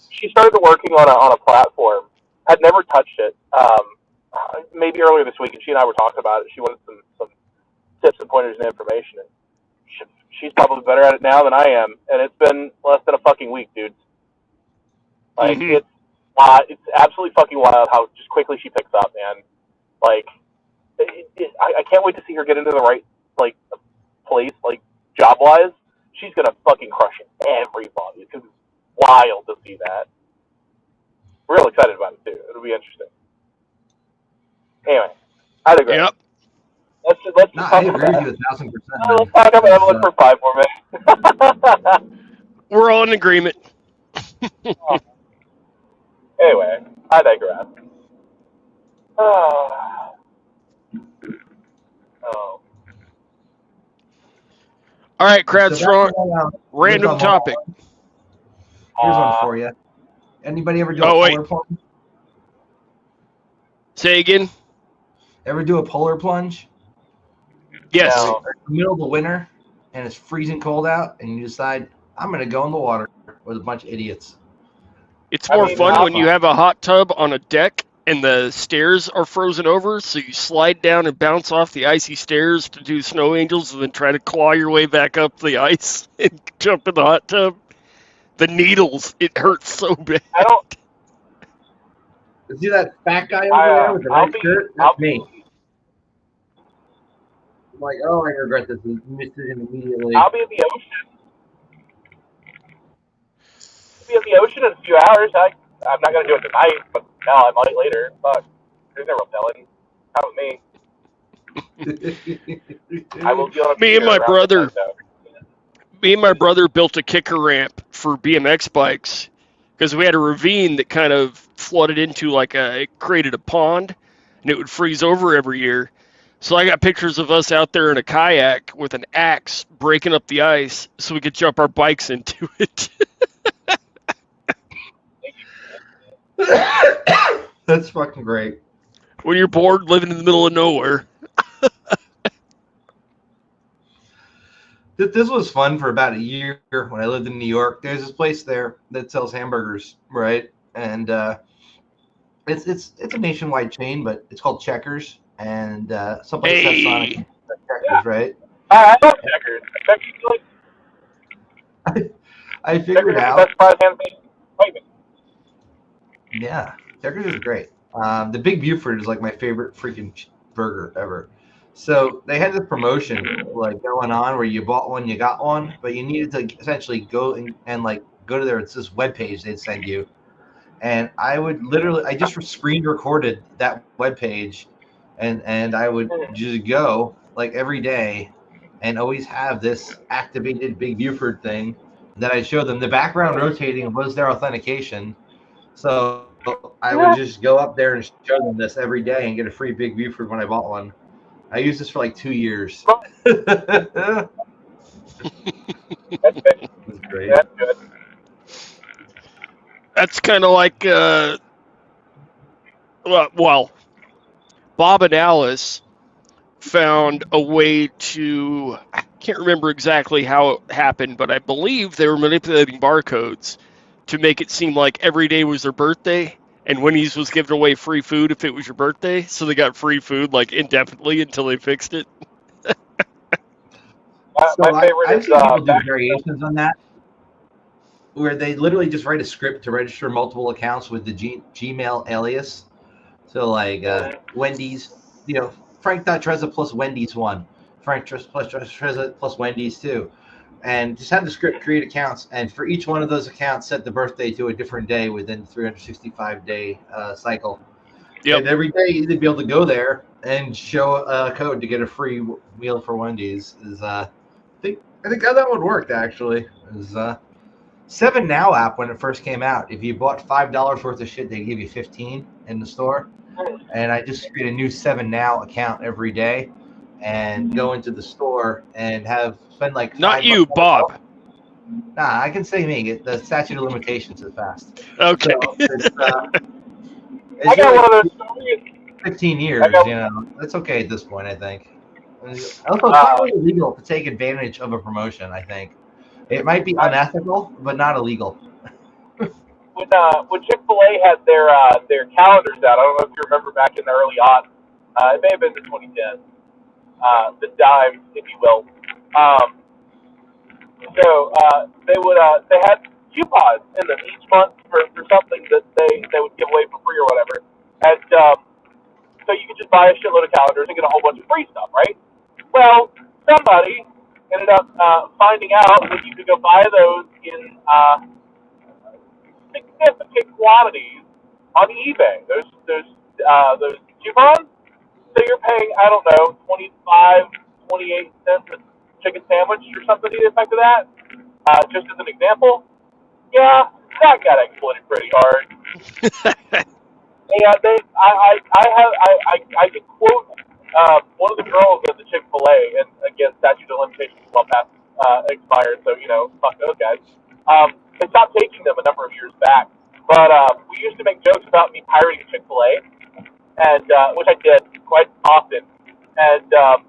She started working on a platform. Had never touched it. Maybe earlier this week, and she and I were talking about it. She wanted some tips and pointers and information. And she's probably better at it now than I am, and it's been less than a fucking week, dude. Like it's absolutely fucking wild how just quickly she picks up, man. Like I can't wait to see her get into the right like place, like job wise. She's gonna fucking crush everybody. It's gonna be wild to see that. Real excited about it too. It'll be interesting. Anyway, I digress. Yep. Let's just No, talk I agree about with you 1,000%. let's talk about Evelyn for 5 more minutes. We're all in agreement. Anyway, I digress. Oh. All right, crowd So strong. that's what, Random here's topic. one for you. Anybody ever do a Oh, wait. polar plunge? Say again. Ever do a polar plunge? Yes. No. It's the middle of the winter and it's freezing cold out, and you decide, I'm going to go in the water with a bunch of idiots. It's I more mean, fun how when you fun? have a hot tub on a deck and the stairs are frozen over, so you slide down and bounce off the icy stairs to do snow angels and then try to claw your way back up the ice and jump in the hot tub. The needles, it hurts so bad. I don't. See that fat guy over there with the I'll red be. shirt? I'll That's me. I'm like, oh, I regret this decision immediately. I'll be at the ocean. I'll be at the ocean in a few hours. I'm not gonna do it tonight, but hell, I might later. Fuck. There's no telling. Not with me. I will be on a Me and pier my around brother- midnight, though. Me and my brother built a kicker ramp for BMX bikes because we had a ravine that kind of flooded into it created a pond, and it would freeze over every year. So I got pictures of us out there in a kayak with an axe breaking up the ice so we could jump our bikes into it. That's fucking great. When you're bored living in the middle of nowhere. This was fun for about a year when I lived in New York. There's this place there that sells hamburgers, right? And it's a nationwide chain, but it's called Checkers, and someplace has Sonic Hey, Checkers, right? I love Checkers. Checkers like I Checkers figured is the out. best fries handmade. Wait. Yeah, Checkers is great. The Big Buford is like my favorite freaking burger ever. So they had this promotion like going on where you bought one, you got one, but you needed to essentially go and like go to it's this webpage they'd send you. And I just screen recorded that webpage, and I would just go like every day and always have this activated Big Buford thing that I showed them. The background rotating was their authentication. So I would just go up there and show them this every day and get a free Big Buford when I bought one. I used this for like 2 years. It was great. That's good. that's kind of like, Bob and Alice found a way to, I can't remember exactly how it happened, but I believe they were manipulating barcodes to make it seem like every day was their birthday, and Wendy's was giving away free food if it was your birthday, so they got free food like indefinitely until they fixed it. My favorite I've is seen people do variations on that, where they literally just write a script to register multiple accounts with the Gmail alias. So like Wendy's, Frank.Trezza plus Wendy's 1, Frank plus Trezza plus Wendy's 2. And just have the script create accounts, and for each one of those accounts, set the birthday to a different day within the 365-day cycle. Yep. And every day you'd be able to go there and show a code to get a free meal for Wendy's. I think how that would work actually. Is 7 Now app when it first came out. If you bought $5 worth of shit, they give you 15 in the store. And I just create a new 7 Now account every day and go into the store and spend like Not $5 you, Bob. Nah, I can say me. The statute of limitations is fast. Okay. So it's I got really one of those stories. 15 years, That's okay at this point, I think. Also, it's not really illegal to take advantage of a promotion, I think. It might be unethical, but not illegal. When Chick-fil-A had their calendars out, I don't know if you remember back in the early aughts. It may have been the 2010s. the dimes, if you will. Um, they had coupons in them each month for something that they would give away for free or whatever. And so you could just buy a shitload of calendars and get a whole bunch of free stuff, right? Well, somebody ended up finding out that you could go buy those in significant quantities on eBay. Those coupons. So you're paying, I don't know, 25, 28 cents a chicken sandwich or something to the effect of that. Just as an example. Yeah, that got exploited pretty hard. And I could quote one of the girls at the Chick-fil-A, and again, statute of limitations is well past expired, so fuck those guys. They stopped taking them a number of years back, but we used to make jokes about me pirating Chick-fil-A, and which I did quite often. And the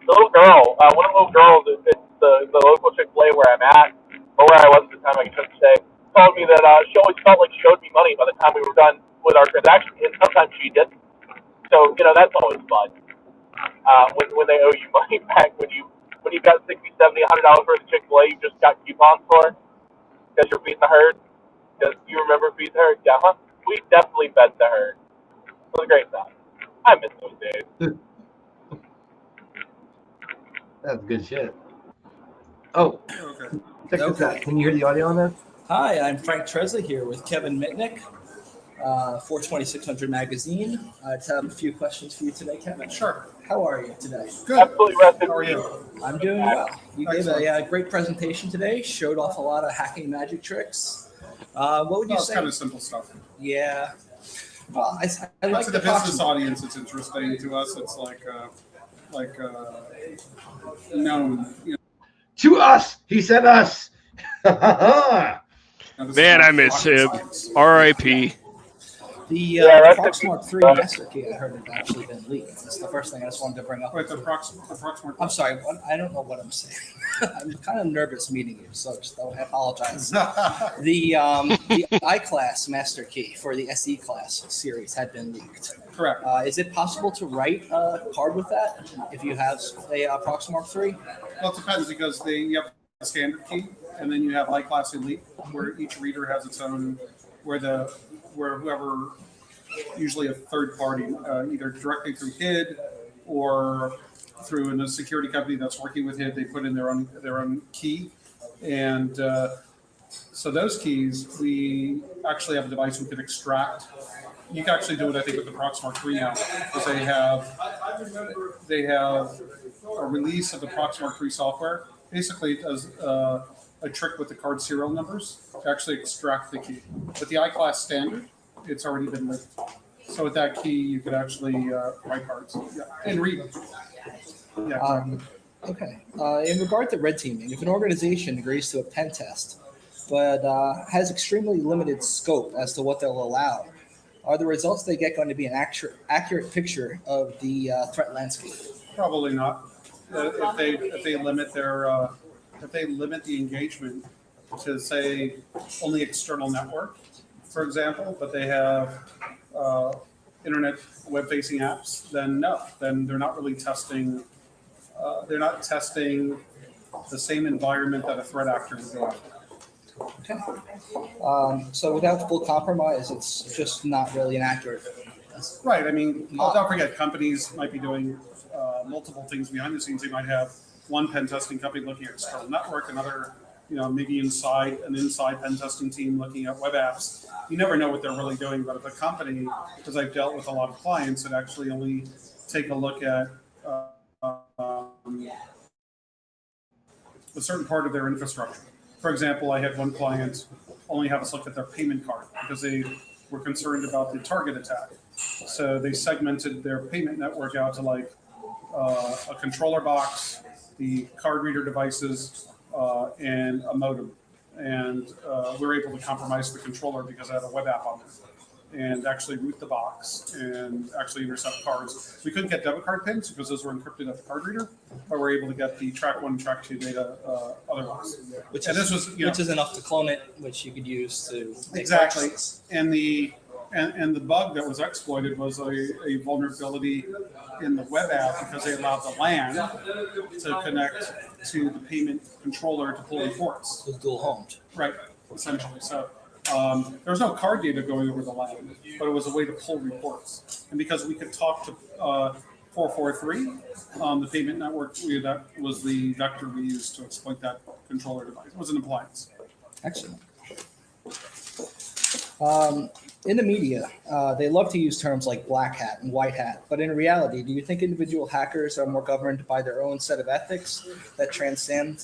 little girl, one of the little girls at the local Chick-fil-A where I'm at, or where I was at the time, I guess I should say, told me that she always felt like she owed me money by the time we were done with our transaction, and sometimes she didn't. So that's always fun. When they owe you money back when you've got $60, $70, $100 worth of Chick-fil-A you just got coupons for because you're feeding the herd. Because you remember feeding the herd, yeah, huh? We definitely fed the herd. It was a great time. I miss those days. That's good shit. Oh, Okay. check this out. Can you hear the audio on that? Hi, I'm Frank Tresley here with Kevin Mitnick, for 2600 Magazine. I have a few questions for you today, Kevin. Sure. How are you today? Good. Absolutely rested. How are you? I'm doing well. You gave Excellent. a great presentation today, showed off a lot of hacking magic tricks. What would you Well, it's say? kind of simple stuff. Yeah. Well, I But like to the the business proximate. audience, it's interesting. To us, it's known. To us, he said us. This Man, is I miss rocket him. science. R.I.P. The that's Proxmark 3 master key I heard had actually been leaked. That's the first thing I just wanted to bring up. Wait, the Proxmark. I'm sorry, I don't know what I'm saying. I'm kind of nervous meeting you, so I apologize. The I-Class master key for the SE class series had been leaked. Correct. Is it possible to write a card with that if you have a Proxmark 3? Well, it depends because you have a standard key, and then you have I-Class Elite, where each reader has its own, where whoever, usually a third party, either directly through HID or through a security company that's working with HID, they put in their own key, and so those keys, we actually have a device we can extract. You can actually do it, I think, with the Proxmark 3 now, because they have a release of the Proxmark 3 software. Basically, it does a trick with the card serial numbers to actually extract the key. With the I-Class standard, it's already been linked. So with that key, you could actually write cards and read them. Yeah, exactly. Okay. In regard to red teaming, if an organization agrees to a pen test, but has extremely limited scope as to what they'll allow, are the results they get going to be an accurate picture of the threat landscape? Probably not. If they limit the engagement to, say, only external network, for example, but they have internet web-facing apps, then no, then they're not really testing. They're not testing the same environment that a threat actor would go after. Okay. So without full compromise, it's just not really an accurate. Right. I mean, don't forget, companies might be doing multiple things behind the scenes. They might have one pen testing company looking at external network, another, maybe inside pen testing team looking at web apps. You never know what they're really doing. But if a company, because I've dealt with a lot of clients that actually only take a look at a certain part of their infrastructure. For example, I had one client only have us look at their payment card because they were concerned about the target attack. So they segmented their payment network out to like a controller box, the card reader devices, and a modem. And we were able to compromise the controller because I had a web app on there and actually root the box and actually intercept cards. We couldn't get debit card pins because those were encrypted at the card reader, but we're able to get the track 1 and track 2 data otherwise. Which This is enough to clone it, which you could use to make Exactly. purchases. And the bug that was exploited was a vulnerability in the web app because they allowed the LAN to connect to the payment controller to pull reports. It was dual homed. Right, essentially. So there was no card data going over the LAN, but it was a way to pull reports. And because we could talk to 443, the payment network, that was the vector we used to exploit that controller device. It was an appliance. Excellent. In the media, they love to use terms like black hat and white hat, but in reality, do you think individual hackers are more governed by their own set of ethics that transcend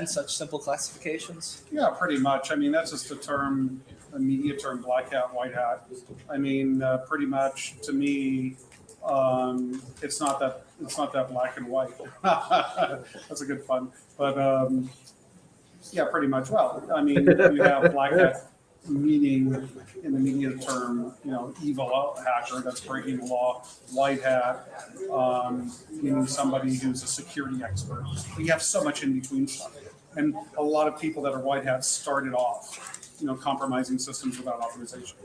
such simple classifications? Yeah, pretty much. I mean, that's just a media term, black hat, white hat. I mean, pretty much to me, it's not that black and white. That's a good fun, but yeah, pretty much. Well, I mean, you have black hat meaning in the media term, evil hacker that's breaking the law. White hat, meaning somebody who's a security expert. We have so much in between stuff, and a lot of people that are white hats started off, compromising systems without authorization,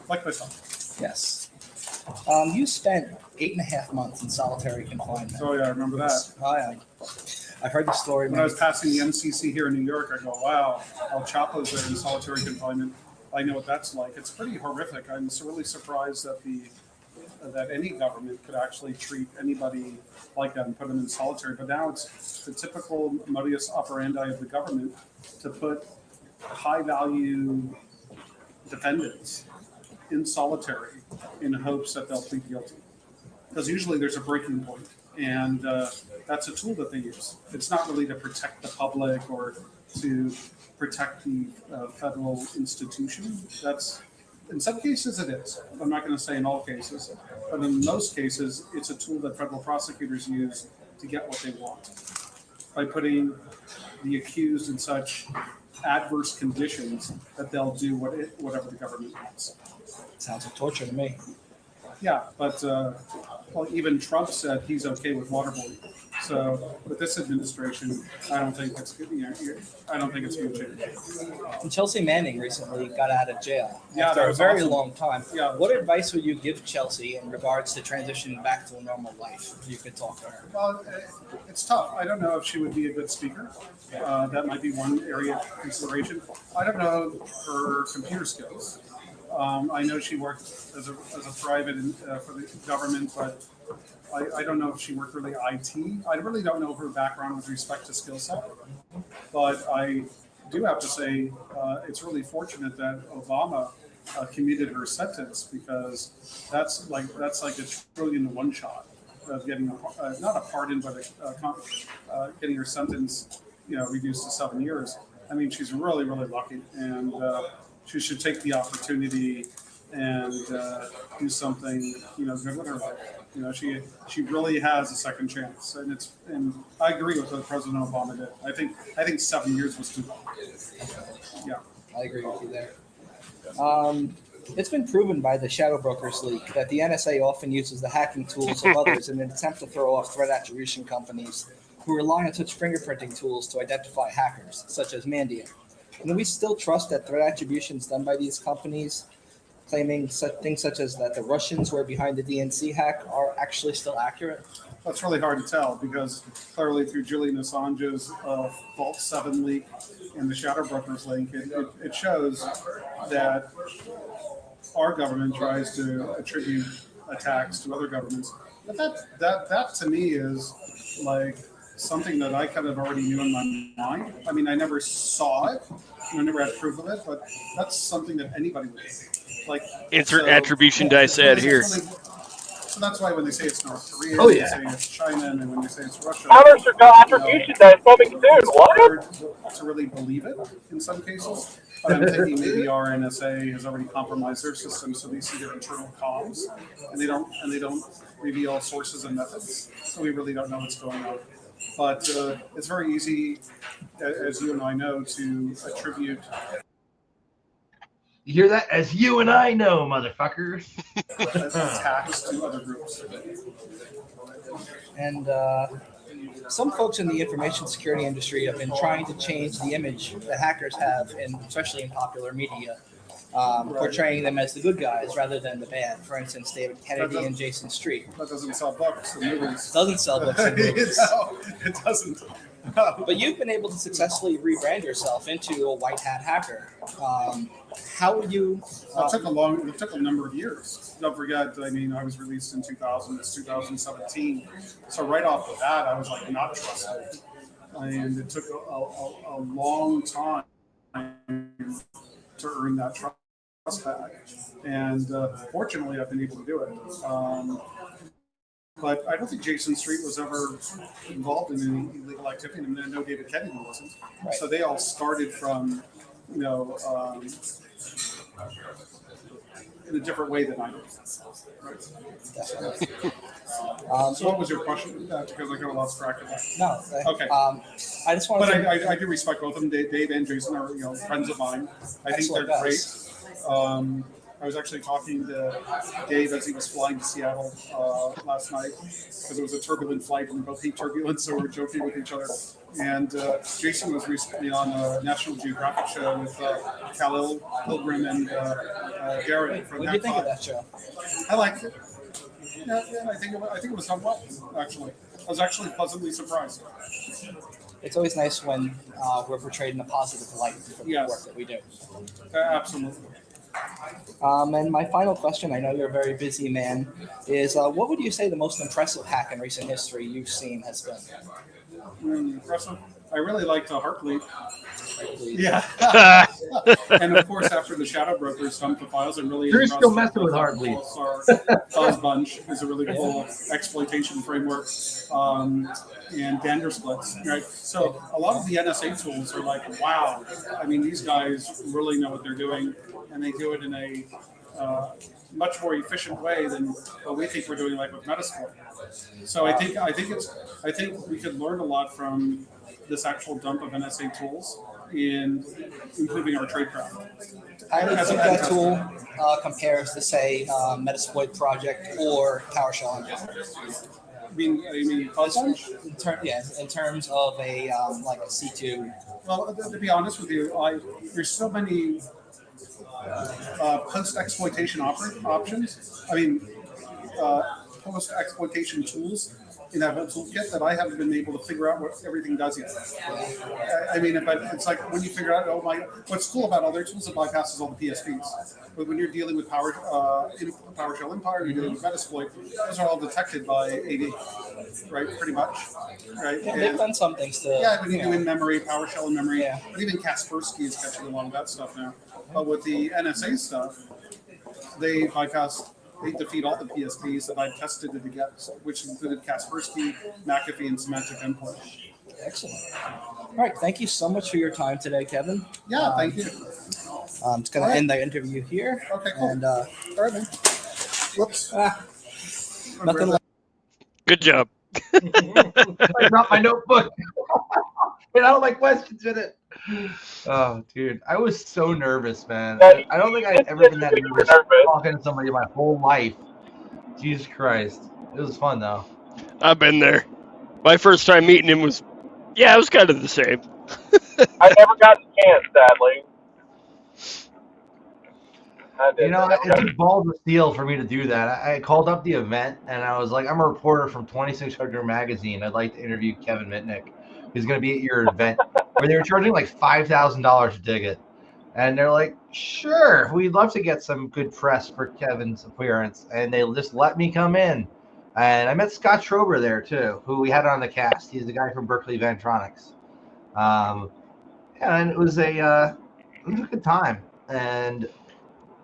like myself. Yes. You spent 8.5 months in solitary confinement. Oh yeah, I remember that. I've heard the story. When I was passing the MCC here in New York, I go, wow, El Chapo's there in solitary confinement. I know what that's like. It's pretty horrific. I'm really surprised that any government could actually treat anybody like that and put them in solitary. But now it's the typical modus operandi of the government to put high-value defendants in solitary in hopes that they'll plead guilty. Because usually there's a breaking point. And that's a tool that they use. It's not really to protect the public or to protect the federal institution. That's, in some cases it is. I'm not going to say in all cases, but in most cases, it's a tool that federal prosecutors use to get what they want by putting the accused in such adverse conditions that they'll do whatever the government wants. Sounds like torture to me. Yeah, but even Trump said he's okay with waterboarding. So with this administration, I don't think it's good. I don't think it's going to change. And Chelsea Manning recently got out of jail Yeah, after that a was very awesome. long time. Yeah. What advice would you give Chelsea in regards to transitioning back to a normal life? If you could talk to her. Well, it's tough. I don't know if she would be a good speaker. That might be one area of consideration. I don't know her computer skills. I know she worked as a private for the government, but I don't know if she worked really IT. I really don't know her background with respect to skill set. But I do have to say it's really fortunate that Obama commuted her sentence, because that's like a trillion to one shot of getting not a pardon, but getting her sentence reduced to 7 years. I mean, she's really, really lucky, and she should take the opportunity and do something good with her life. She really has a second chance, and I agree with what President Obama did. I think 7 years was too long. Yeah, I agree with you there. It's been proven by the Shadow Brokers leak that the NSA often uses the hacking tools of others in an attempt to throw off threat attribution companies who rely on such fingerprinting tools to identify hackers, such as Mandiant. And we still trust that threat attributions done by these companies, claiming things such as that the Russians were behind the DNC hack, are actually still accurate? that's really hard to tell, because clearly through Julian Assange's Vault 7 leak and the Shadow Brokers link, it shows that our government tries to attribute attacks to other governments. But that to me is like something that I kind of already knew in my mind. I mean, I never saw it, and I never had proof of it, but that's something that anybody would do. Like, Insert attribution dice add here. So that's why when they say it's North Korea, Oh, yeah. they say it's China, and then when they say it's Russia, Attribution dice coming soon. What? hard to really believe it in some cases. But I'm thinking maybe our NSA has already compromised their system, so they see their internal comms, and they don't reveal sources and methods. So we really don't know what's going on. But it's very easy, as you and I know, to attribute. You hear that? As you and I know, motherfuckers. Attacks to other groups. And some folks in the information security industry have been trying to change the image that hackers have, especially in popular media. portraying them as the good guys rather than the bad. For instance, David Kennedy and Jason Street. That doesn't sell books and movies. Doesn't sell books and movies. No, it doesn't. But you've been able to successfully rebrand yourself into a white hat hacker. How would you? It took a number of years. Don't forget, I mean, I was released in 2000, it's 2017. So right off the bat, I was like not trusted. And it took a long time to earn that trust back. And fortunately, I've been able to do it. But I don't think Jason Street was ever involved in any illegal activity. I mean, I know David Kennedy wasn't. Right. So they all started from, in a different way than I did. Definitely. So what was your question? Because I got a lot track of that. No. Okay. I just want But to. I do respect both of them. Dave and Jason are friends of mine. I think they're Excellent great. I was actually talking to Dave as he was flying to Seattle last night because it was a turbulent flight and we both hate turbulence, so we're joking with each other. And Jason was recently on a National Geographic show with Khalil Pilgrim and Garrett from What did you think of Hackbot. that show? I liked it. Yeah, I think it was done well, actually. I was actually pleasantly surprised. It's always nice when we're portrayed in a positive light for the Yes. work that we do. Absolutely. And my final question, I know you're a very busy man, is what would you say the most impressive hack in recent history you've seen has been? Impressive. I really liked Heartbleed. Please. Yeah. And of course, after the Shadow Brokers dumped the files, I'm really You're still impressed messing with Heartbleed. Fuzz Bunch is a really cool exploitation framework. And Vandersplits, right? So a lot of the NSA tools are like, wow. I mean, these guys really know what they're doing, and they do it in a much more efficient way than what we think we're doing, like with Metasploit. So I think we could learn a lot from this actual dump of NSA tools in improving our tradecraft. How do you think that tool compares to, say, Metasploit Project or PowerShell Engine? I mean, Fuzz Bunch? In terms of a like a C2. Well, to be honest with you, there's so many post-exploitation options. I mean, post-exploitation tools in that whole toolkit that I haven't been able to figure out what everything does yet. I mean, but it's like when you figure out, what's cool about other tools, it bypasses all the PSPs. But when you're dealing with PowerShell Empire, you're dealing with Metasploit, those are all detected by AD, right? Pretty much, right? Yeah, they've done some things to. Yeah, when you do in memory, PowerShell in memory, Yeah. but even Kaspersky is catching a lot of that stuff now. But with the NSA stuff, they defeat all the PSPs that I tested it against, which included Kaspersky, McAfee, and Semantic Endpoint. Excellent. All right. Thank you so much for your time today, Kevin. Yeah, thank you. I'm just going to end the interview here. Okay, cool. And All right, man. Whoops. nothing left. Good job. I dropped my notebook. And all my questions in it. Oh, dude. I was so nervous, man. I don't think I've ever been that nervous talking to somebody my whole life. Jesus Christ. It was fun, though. I've been there. My first time meeting him was, it was kind of the same. I never got the chance, sadly. It took balls of steel for me to do that. I called up the event, and I was like, I'm a reporter from 2600 Magazine. I'd like to interview Kevin Mitnick. He's going to be at your event. Where they were charging like $5,000 a ticket. And they're like, sure, we'd love to get some good press for Kevin's appearance. And they just let me come in. And I met Scott Schrober there, too, who we had on the cast. He's the guy from Berkeley Vantronics. And it was a good time. And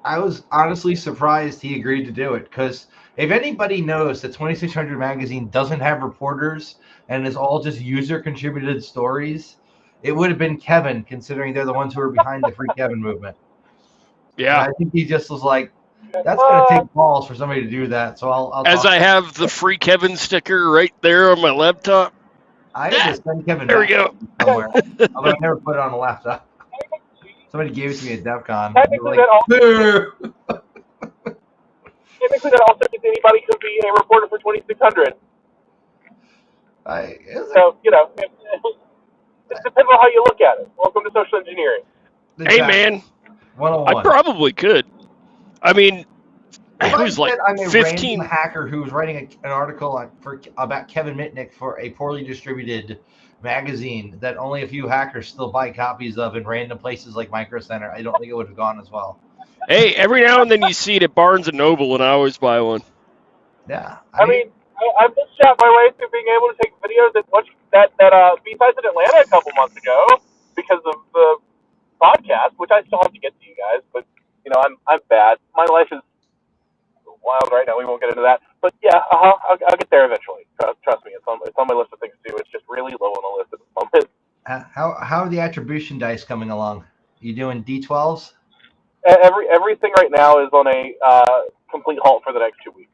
I was honestly surprised he agreed to do it. Because if anybody knows that 2600 Magazine doesn't have reporters and is all just user-contributed stories, it would have been Kevin, considering they're the ones who are behind the Free Kevin movement. Yeah. And I think he just was like, that's going to take balls for somebody to do that. So I'll As I have the Free Kevin sticker right there on my laptop. I had to send Kevin There we back go. somewhere. Although I never put it on the laptop. Somebody gave it to me at DEF CON. Technically, Like, that also means anybody could be a reporter for 2600. So, it depends on how you look at it. Welcome to social engineering. Hey, man. 101. I probably could. I mean, If it I was like said I'm a 15. random hacker who was writing an article about Kevin Mitnick for a poorly distributed magazine that only a few hackers still buy copies of in random places like Micro Center, I don't think it would have gone as well. Hey, every now and then you see it at Barnes and Noble, and I always buy one. Yeah. I mean, I bootstrapped my way through being able to take videos at that B-Sides in Atlanta a couple months ago because of the podcast, which I still have to get to you guys. But I'm bad. My life is wild right now. We won't get into that. But yeah, I'll get there eventually. Trust me, it's on my list of things to do. It's just really low on the list at the moment. How are the attribution dice coming along? You doing D12s? Everything right now is on a complete halt for the next 2 weeks.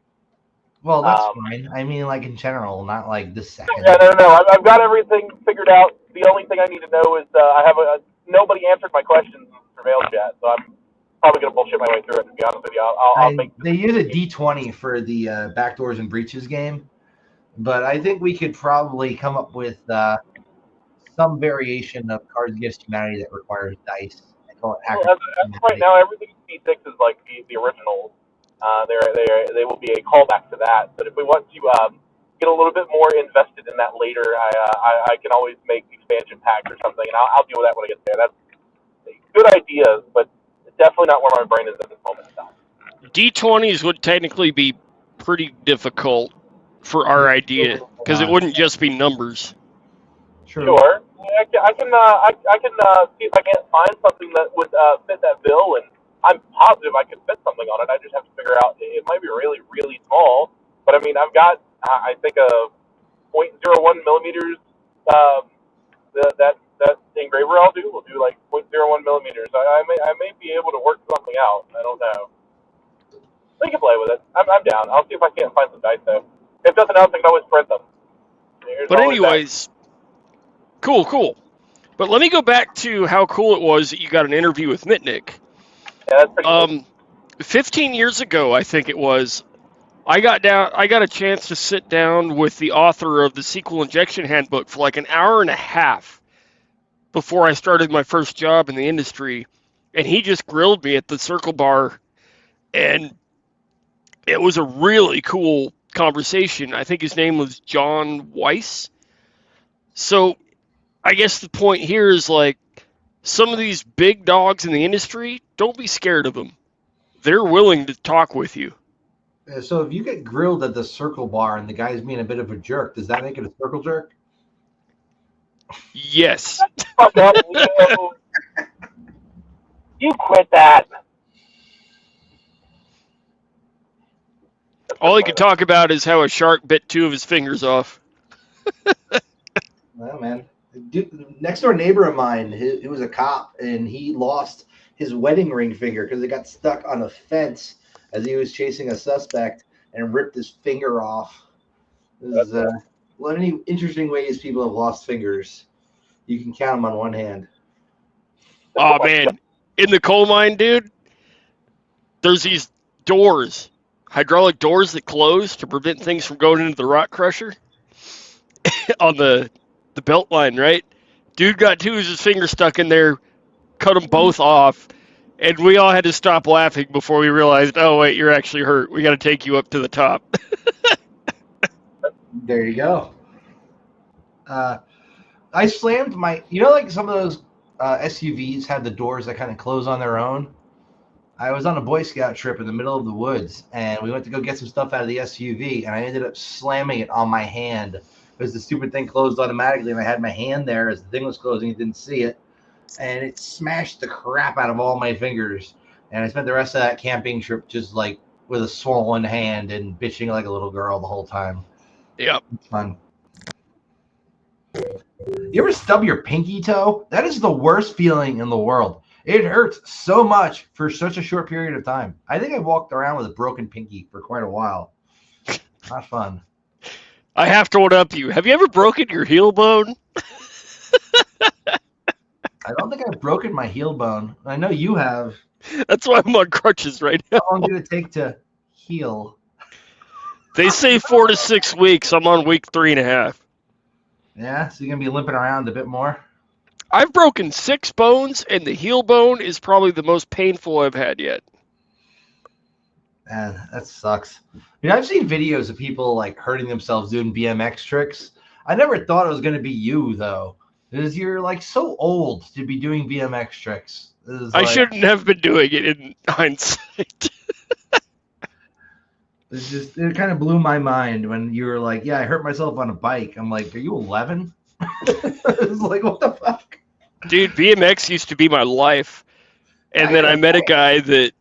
Well, that's fine. I mean, like in general, not like this second. Yeah, no. I've got everything figured out. The only thing I need to know is I have nobody answered my questions in Surveil chat, so I'm probably gonna bullshit my way through it. To be honest with you, I'll make. They use a D20 for the backdoors and breaches game, but I think we could probably come up with some variation of Cards Against Humanity that requires dice. I call it hacker. Well, as of right now, everything D6 is like the original. They will be a callback to that. But if we want to get a little bit more invested in that later, I can always make expansion packs or something, and I'll deal with that when I get there. That's good ideas, but definitely not where my brain is at this moment in time. D20s would technically be pretty difficult for our idea because it wouldn't just be numbers. True. Sure, I can see if I can't find something that would fit that bill, and I'm positive I could fit something on it. I just have to figure out. It might be really, really small, but I mean, I've got I think a 0.01 millimeters. That engraver I'll do will do like 0.01 millimeters. I may be able to work something out. I don't know. We can play with it. I'm down. I'll see if I can't find some dice though. If nothing else, I can always print them. But anyways, cool. But let me go back to how cool it was that you got an interview with Mitnick. Yeah, that's pretty cool. 15 years ago, I think it was, I got a chance to sit down with the author of the SQL Injection Handbook for like an hour and a half before I started my first job in the industry, and he just grilled me at the Circle Bar, and it was a really cool conversation. I think his name was John Weiss. So I guess the point here is like some of these big dogs in the industry, don't be scared of them. They're willing to talk with you. So if you get grilled at the Circle Bar and the guy's being a bit of a jerk, does that make it a circle jerk? Yes. Fuck up, Leo. You quit that. All he could talk about is how a shark bit 2 of his fingers off. Well, man. Next door neighbor of mine, he was a cop, and he lost his wedding ring finger because it got stuck on a fence as he was chasing a suspect and ripped his finger off. There's many interesting ways people have lost fingers. You can count them on one hand. Oh, man. In the coal mine, dude, there's these doors, hydraulic doors that close to prevent things from going into the rock crusher on the belt line, right? Dude got 2 of his fingers stuck in there, cut them both off, and we all had to stop laughing before we realized, oh, wait, you're actually hurt. We got to take you up to the top. There you go. I slammed my, like some of those SUVs have the doors that kind of close on their own. I was on a Boy Scout trip in the middle of the woods, and we went to go get some stuff out of the SUV, and I ended up slamming it on my hand because the stupid thing closed automatically, and I had my hand there as the thing was closing. You didn't see it, and it smashed the crap out of all my fingers. And I spent the rest of that camping trip just like with a swollen hand and bitching like a little girl the whole time. Yep. Fun. You ever stub your pinky toe? That is the worst feeling in the world. It hurts so much for such a short period of time. I think I walked around with a broken pinky for quite a while. Not fun. I have to one up you. Have you ever broken your heel bone? I don't think I've broken my heel bone. I know you have. That's why I'm on crutches right now. How long did it take to heal? They say 4 to 6 weeks. I'm on week 3.5. Yeah, so you're going to be limping around a bit more? I've broken 6 bones, and the heel bone is probably the most painful I've had yet. Man, that sucks. I've seen videos of people like hurting themselves doing BMX tricks. I never thought it was going to be you though, because you're like so old to be doing BMX tricks. I shouldn't have been doing it in hindsight. It kind of blew my mind when you were like, "Yeah, I hurt myself on a bike." I'm like, "Are you 11?" It's like, what the fuck, dude? BMX used to be my life, and then I met a guy that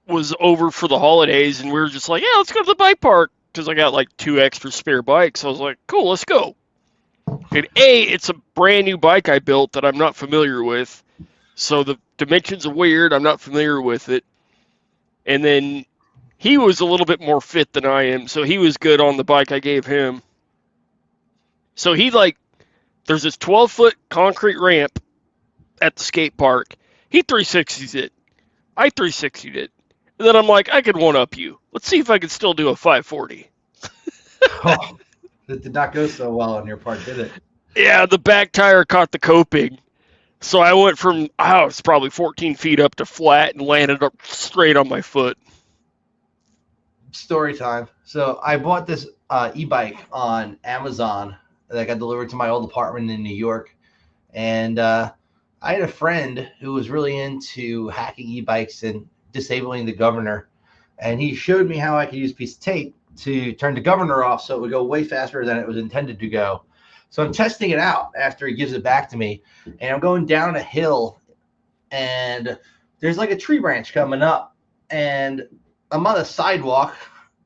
was over for the holidays, and we were just like, yeah, let's go to the bike park, because I got like 2 extra spare bikes. I was like, cool, let's go. And it's a brand new bike I built that I'm not familiar with, so the dimensions are weird. I'm not familiar with it. And then he was a little bit more fit than I am, so he was good on the bike I gave him. So there's this 12-foot concrete ramp at the skate park. He 360s it. I 360'd it. And then I'm like, I could one-up you. Let's see if I can still do a 540. Oh, that did not go so well on your part, did it? Yeah, the back tire caught the coping. So I went from, it's probably 14 feet up to flat and landed up straight on my foot. Story time. So I bought this e-bike on Amazon that got delivered to my old apartment in New York. And I had a friend who was really into hacking e-bikes and disabling the governor. And he showed me how I could use a piece of tape to turn the governor off so it would go way faster than it was intended to go. So I'm testing it out after he gives it back to me. And I'm going down a hill and there's like a tree branch coming up. And I'm on a sidewalk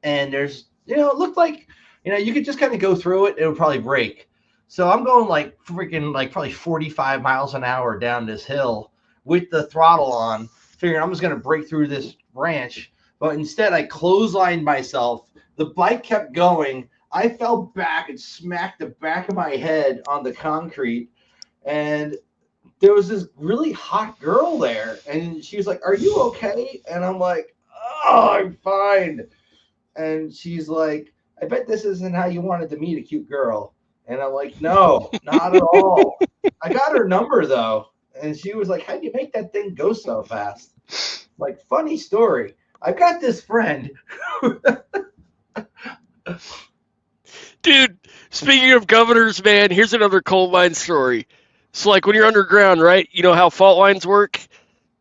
and there's, it looked like, you could just kind of go through it. It would probably break. So I'm going like probably 45 miles an hour down this hill with the throttle on, figuring I'm just going to break through this branch. But instead I clotheslined myself. The bike kept going. I fell back and smacked the back of my head on the concrete. And there was this really hot girl there. And she was like, "Are you okay?" And I'm like, "Oh, I'm fine." And she's like, "I bet this isn't how you wanted to meet a cute girl." And I'm like, "No, not at all." I got her number though. And she was like, "How'd you make that thing go so fast?" Like, funny story. I've got this friend. Dude, speaking of governors, man, here's another coal mine story. So like when you're underground, right? You know how fault lines work?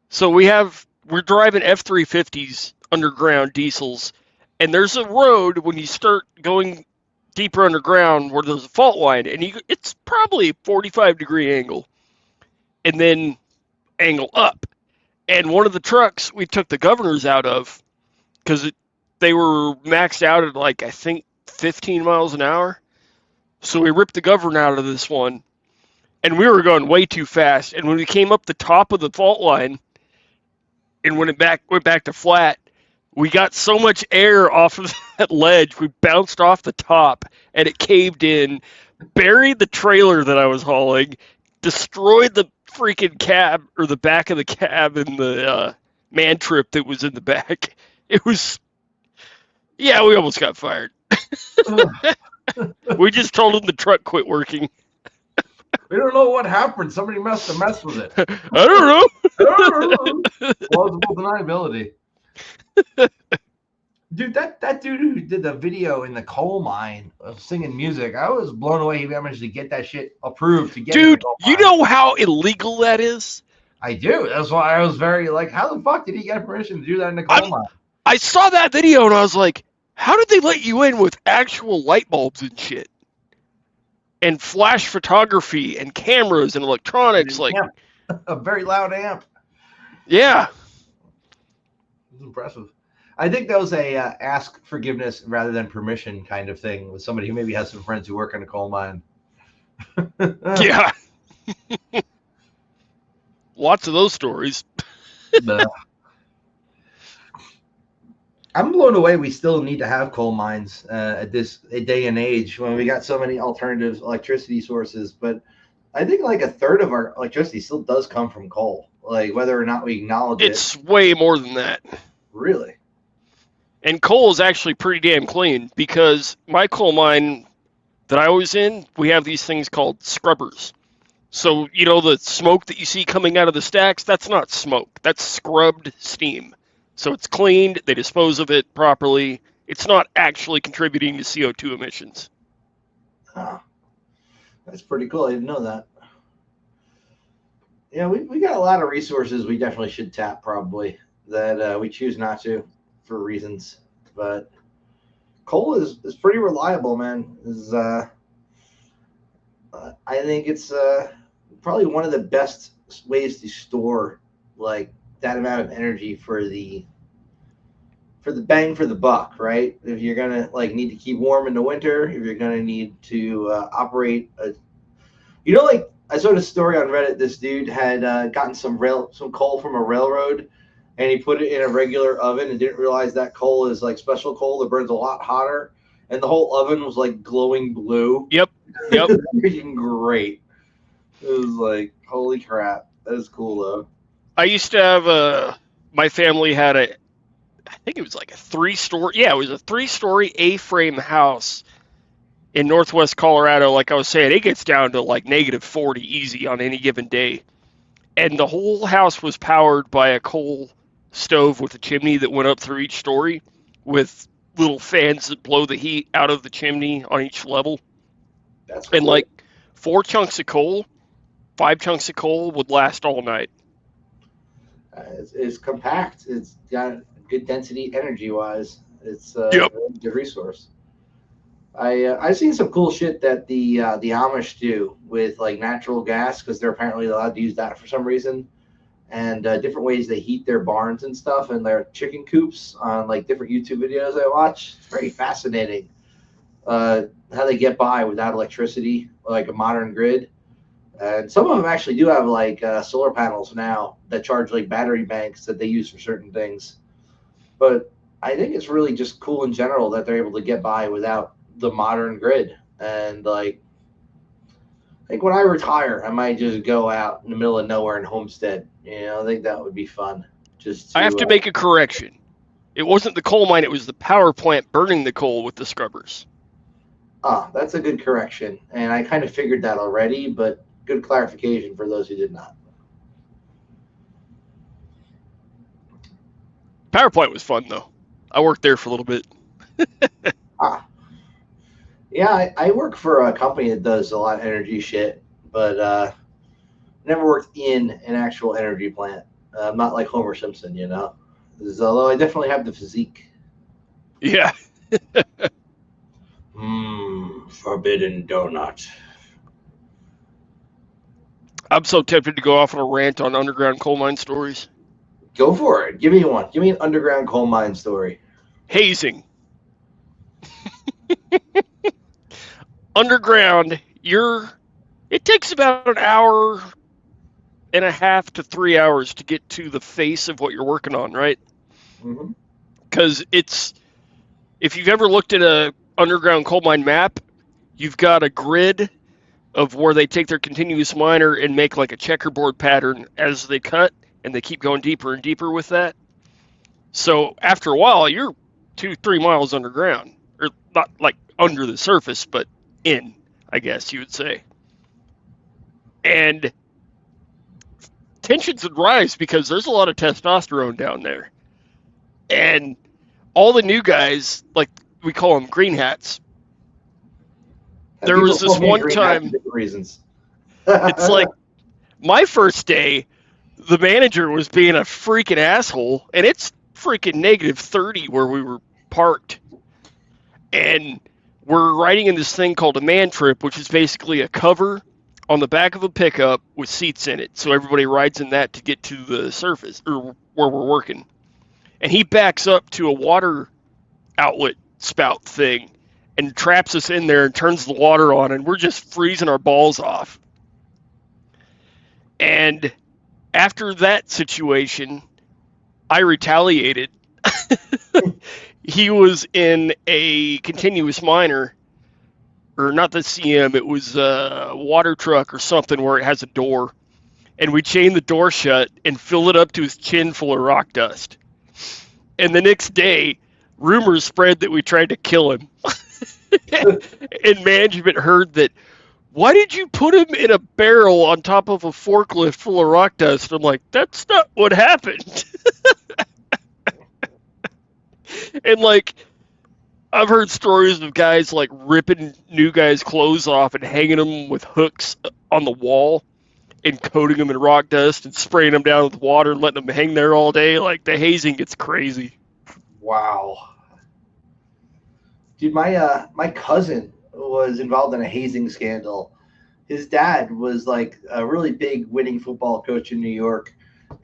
So we're driving F-350s underground diesels, and there's a road when you start going deeper underground where there's a fault line, and it's probably a 45-degree angle, and then angle up. And one of the trucks we took the governors out of because they were maxed out at like, I think, 15 miles an hour. So we ripped the governor out of this one, and we were going way too fast. And when we came up the top of the fault line and went back to flat, we got so much air off of that ledge, we bounced off the top, and it caved in, buried the trailer that I was hauling, destroyed the freaking cab, or the back of the cab, and the man trip that was in the back. It was, we almost got fired. We just told them the truck quit working. We don't know what happened. Somebody must have messed with it. I don't know. Plausible deniability. Dude, that dude who did the video in the coal mine of singing music, I was blown away. He managed to get that shit approved to get. Dude, you know how illegal that is? I do. That's why I was very like, how the fuck did he get permission to do that in the coal mine? I saw that video and I was like, how did they let you in with actual light bulbs and shit? And flash photography and cameras and electronics, like a very loud amp. Yeah. It was impressive. I think that was a ask forgiveness rather than permission kind of thing with somebody who maybe has some friends who work in a coal mine. Yeah. Lots of those stories. I'm blown away we still need to have coal mines at this day and age when we got so many alternative electricity sources. But I think like a third of our electricity still does come from coal, like whether or not we acknowledge it. It's way more than that. Really? And coal is actually pretty damn clean, because my coal mine that I was in, we have these things called scrubbers. So, the smoke that you see coming out of the stacks, that's not smoke. That's scrubbed steam. So it's cleaned, they dispose of it properly. It's not actually contributing to CO2 emissions. Huh. That's pretty cool. I didn't know that. Yeah, we got a lot of resources we definitely should tap, probably, that we choose not to for reasons. But coal is pretty reliable, man. I think it's probably one of the best ways to store like that amount of energy for the bang for the buck, right? If you're gonna like need to keep warm in the winter, if you're gonna need to operate like I saw this story on Reddit. This dude had gotten some coal from a railroad, and he put it in a regular oven and didn't realize that coal is like special coal that burns a lot hotter, and the whole oven was like glowing blue. Yep. Freaking great. It was like, holy crap. That is cool though. I used to have my family had I think it was like a 3-story. Yeah, it was a 3-story A-frame house in northwest Colorado. Like I was saying, it gets down to like -40 easy on any given day. And the whole house was powered by a coal stove with a chimney that went up through each story with little fans that blow the heat out of the chimney on each level. That's cool. And like 4 chunks of coal, 5 chunks of coal would last all night. It's compact. It's got good density energy-wise. It's a good resource. I've seen some cool shit that the Amish do with like natural gas, because they're apparently allowed to use that for some reason, and different ways they heat their barns and stuff and their chicken coops on like different YouTube videos I watch. It's very fascinating how they get by without electricity, like a modern grid. And some of them actually do have like solar panels now that charge like battery banks that they use for certain things. But I think it's really just cool in general that they're able to get by without the modern grid. And like, I think when I retire, I might just go out in the middle of nowhere and homestead. I think that would be fun. I have to make a correction. It wasn't the coal mine, it was the power plant burning the coal with the scrubbers. That's a good correction. And I kind of figured that already, but good clarification for those who did not. Power plant was fun, though. I worked there for a little bit. Yeah, I work for a company that does a lot of energy shit, but never worked in an actual energy plant. I'm not like Homer Simpson, although I definitely have the physique. Yeah. Forbidden donut. I'm so tempted to go off on a rant on underground coal mine stories. Go for it. Give me one. Give me an underground coal mine story. Hazing. Underground, it takes about an hour and a half to 3 hours to get to the face of what you're working on, right? Mm-hmm. Because if you've ever looked at a underground coal mine map, you've got a grid of where they take their continuous miner and make like a checkerboard pattern as they cut, and they keep going deeper and deeper with that. So after a while, you're 2-3 miles underground, or not like under the surface, but in, I guess you would say. And tensions would rise because there's a lot of testosterone down there. And all the new guys, like we call them green hats. There was this one time, reasons. It's like my first day, the manager was being a freaking asshole, and it's freaking -30 where we were parked. And we're riding in this thing called a man trip, which is basically a cover on the back of a pickup with seats in it. So everybody rides in that to get to the surface or where we're working. And he backs up to a water outlet spout thing and traps us in there and turns the water on, and we're just freezing our balls off. And after that situation, I retaliated. He was in a continuous miner, or not the CM, it was a water truck or something where it has a door. And we chained the door shut and filled it up to his chin full of rock dust. And the next day, rumors spread that we tried to kill him. And management heard that why did you put him in a barrel on top of a forklift full of rock dust? I'm like, that's not what happened. And like, I've heard stories of guys like ripping new guys' clothes off and hanging them with hooks on the wall and coating them in rock dust and spraying them down with water and letting them hang there all day. Like, the hazing gets crazy. Wow. Dude, my cousin was involved in a hazing scandal. His dad was like a really big winning football coach in New York,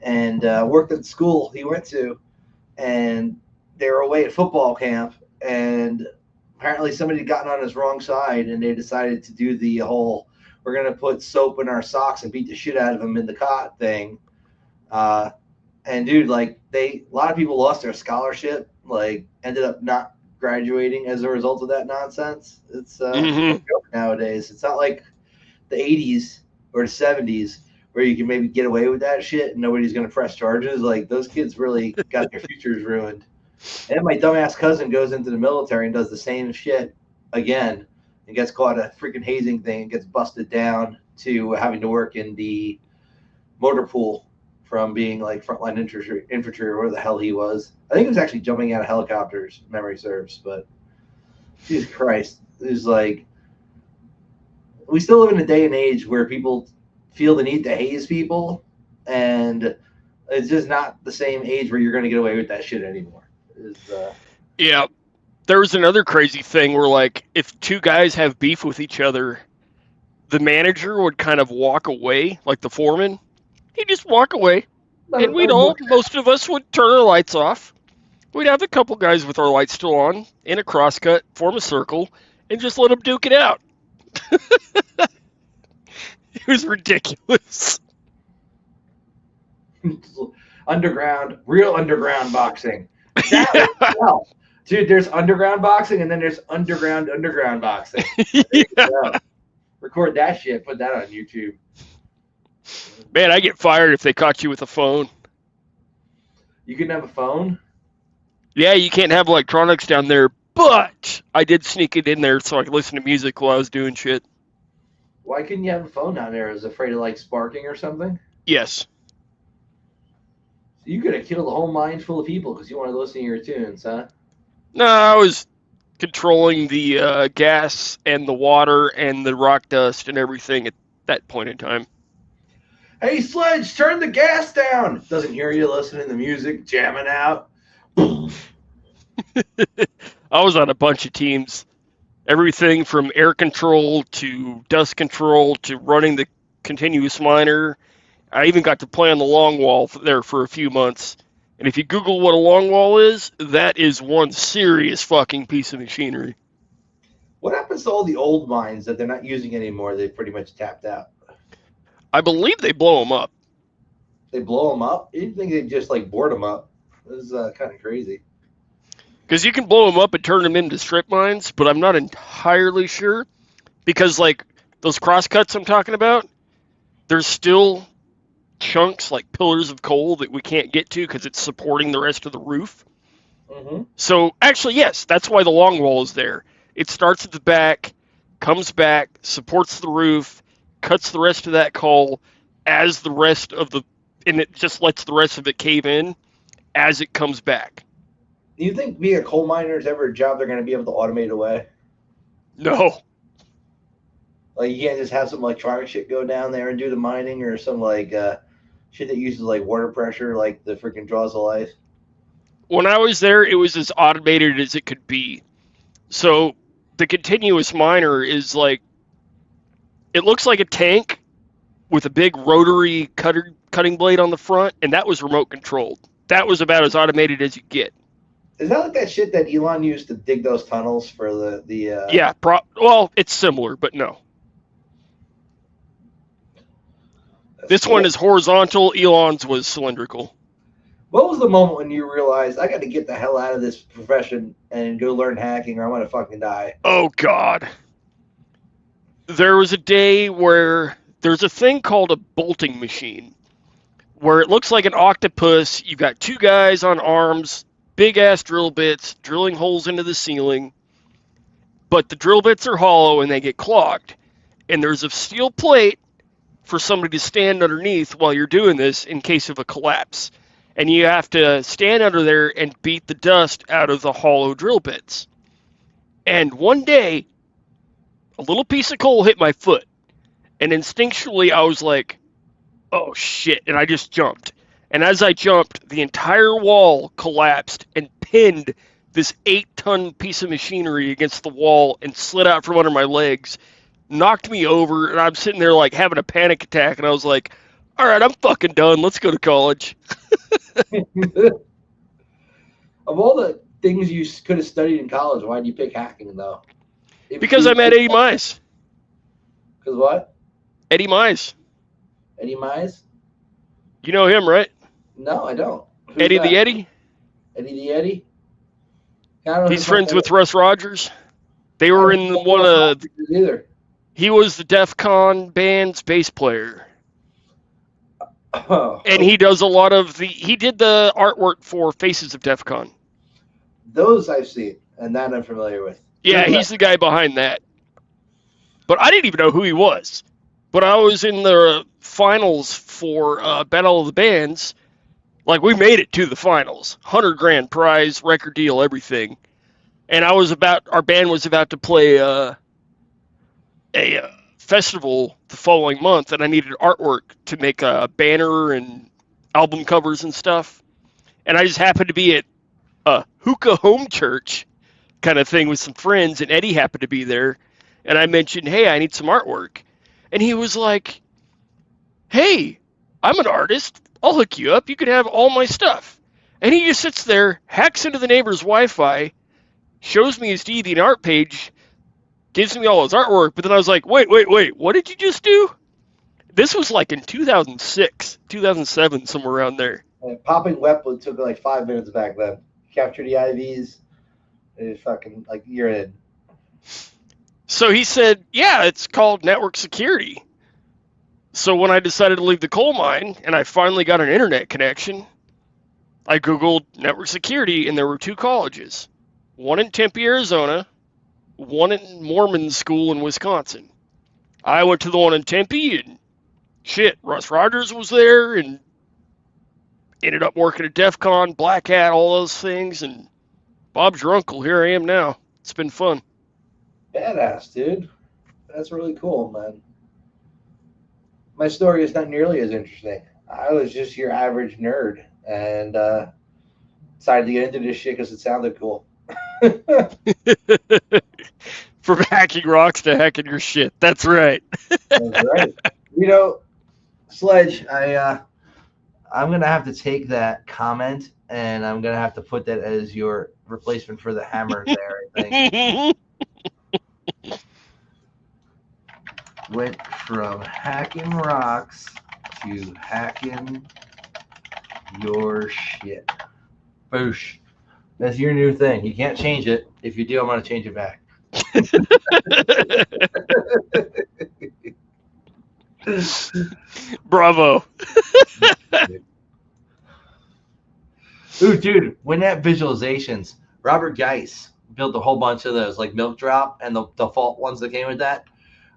and worked at the school he went to, and they were away at football camp, and apparently somebody had gotten on his wrong side, and they decided to do the whole "we're gonna put soap in our socks and beat the shit out of him in the cot" thing. And dude, like a lot of people lost their scholarship, like ended up not graduating as a result of that nonsense. It's a joke nowadays. It's not like the 80s or the 70s where you can maybe get away with that shit and nobody's going to press charges. Like, those kids really got their futures ruined. And my dumbass cousin goes into the military and does the same shit again and gets caught a freaking hazing thing and gets busted down to having to work in the motor pool from being like frontline infantry or whatever the hell he was. I think he was actually jumping out of helicopters, if memory serves, but Jesus Christ. It was like, we still live in a day and age where people feel the need to haze people, and it's just not the same age where you're going to get away with that shit anymore. Yeah. There was another crazy thing where, like, if two guys have beef with each other, the manager would kind of walk away, like the foreman. He'd just walk away, and most of us would turn our lights off. We'd have a couple guys with our lights still on, in a crosscut, form a circle, and just let them duke it out. It was ridiculous. Real underground boxing. Well, dude, there's underground boxing, and then there's underground boxing. Yeah. Record that shit, put that on YouTube. Man, I get fired if they caught you with a phone. You can have a phone? Yeah, you can't have electronics down there, but I did sneak it in there so I could listen to music while I was doing shit. Why couldn't you have a phone down there? I was afraid of like sparking or something? Yes. You could have killed a whole mine full of people because you wanted to listen to your tunes, huh? No, I was controlling the gas and the water and the rock dust and everything at that point in time. Hey, Sledge, turn the gas down. Doesn't hear you listening to music, jamming out. I was on a bunch of teams. Everything from air control to dust control to running the continuous miner. I even got to play on the long wall there for a few months. And if you Google what a long wall is, that is one serious fucking piece of machinery. What happens to all the old mines that they're not using anymore? They pretty much tapped out. I believe they blow them up. They blow them up? You'd think they just like board them up. This is kind of crazy. Because you can blow them up and turn them into strip mines, but I'm not entirely sure. Because, like, those crosscuts I'm talking about, there's still chunks, like pillars of coal, that we can't get to because it's supporting the rest of the roof. Mm-hmm. So, actually, yes, that's why the long wall is there. It starts at the back, comes back, supports the roof, cuts the rest of that coal as the rest of the... and it just lets the rest of it cave in as it comes back. Do you think being a coal miner is ever a job they're going to be able to automate away? No. Like, you can't just have some electronic shit go down there and do the mining, or some like shit that uses like water pressure, like the freaking Jaws of Life? When I was there, it was as automated as it could be. So the continuous miner is like, it looks like a tank with a big rotary cutting blade on the front, and that was remote controlled. That was about as automated as you get. Is that like that shit that Elon used to dig those tunnels for the Yeah, well, it's similar, but no. This one is horizontal. Elon's was cylindrical. What was the moment when you realized, I got to get the hell out of this profession and go learn hacking, or I'm going to fucking die? Oh, God. There was a day where there's a thing called a bolting machine, where it looks like an octopus. You've got two guys on arms, big-ass drill bits, drilling holes into the ceiling, but the drill bits are hollow and they get clogged. and there's a steel plate for somebody to stand underneath while you're doing this in case of a collapse. And you have to stand under there and beat the dust out of the hollow drill bits. And one day, a little piece of coal hit my foot. And instinctually, I was like, oh shit. And I just jumped. And as I jumped, the entire wall collapsed and pinned this 8-ton piece of machinery against the wall and slid out from under my legs, knocked me over, and I'm sitting there like having a panic attack. And I was like, all right, I'm fucking done. Let's go to college. Of all the things you could have studied in college, why did you pick hacking, though? Because I met Eddie Mize. Because what? Eddie Mize. Eddie Mize? You know him, right? No, I don't. Who's Eddie that? the Eddie? Eddie the Eddie? I don't know He's who friends that with is. Russ Rogers. They were I in don't one know of... either. He was the DEF CON band's bass player. Oh, And he does a lot of the... He did the artwork for Faces of DEF CON. those I've seen, and that I'm familiar with. Yeah, he's the guy behind that. But I didn't even know who he was. But I was in the finals for Battle of the Bands. Like, we made it to the finals. $100,000 prize, record deal, everything. And our band was about to play a festival the following month, and I needed artwork to make a banner and album covers and stuff. And I just happened to be at a hookah home church kind of thing with some friends, and Eddie happened to be there. And I mentioned, hey, I need some artwork. And he was like, hey, I'm an artist. I'll hook you up. You can have all my stuff. And he just sits there, hacks into the neighbor's Wi-Fi, shows me his DeviantArt page, gives me all his artwork. But then I was like, wait, what did you just do? This was like in 2006, 2007, somewhere around there. And popping weapon took like 5 minutes back then. Capture the IVs. It's fucking like you're in. So he said, yeah, it's called network security. So when I decided to leave the coal mine and I finally got an internet connection, I Googled network security, and there were 2 colleges. One in Tempe, Arizona, one in Mormon school in Wisconsin. I went to the one in Tempe, and shit, Russ Rogers was there, and ended up working at DEF CON, Black Hat, all those things, and Bob's your uncle. Here I am now. It's been fun. Badass, dude. That's really cool, man. My story is not nearly as interesting. I was just your average nerd and decided to get into this shit because it sounded cool. From hacking rocks to hacking your shit. That's right. That's right. You know, Sledge, I'm gonna have to take that comment and I'm gonna have to put that as your replacement for the hammer there, I think. Went from hacking rocks to hacking your shit. Boosh. That's your new thing. You can't change it. If you do, I'm going to change it back. Bravo. Ooh, dude, WinApp visualizations. Robert Geis built a whole bunch of those, like Milk Drop and the default ones that came with that.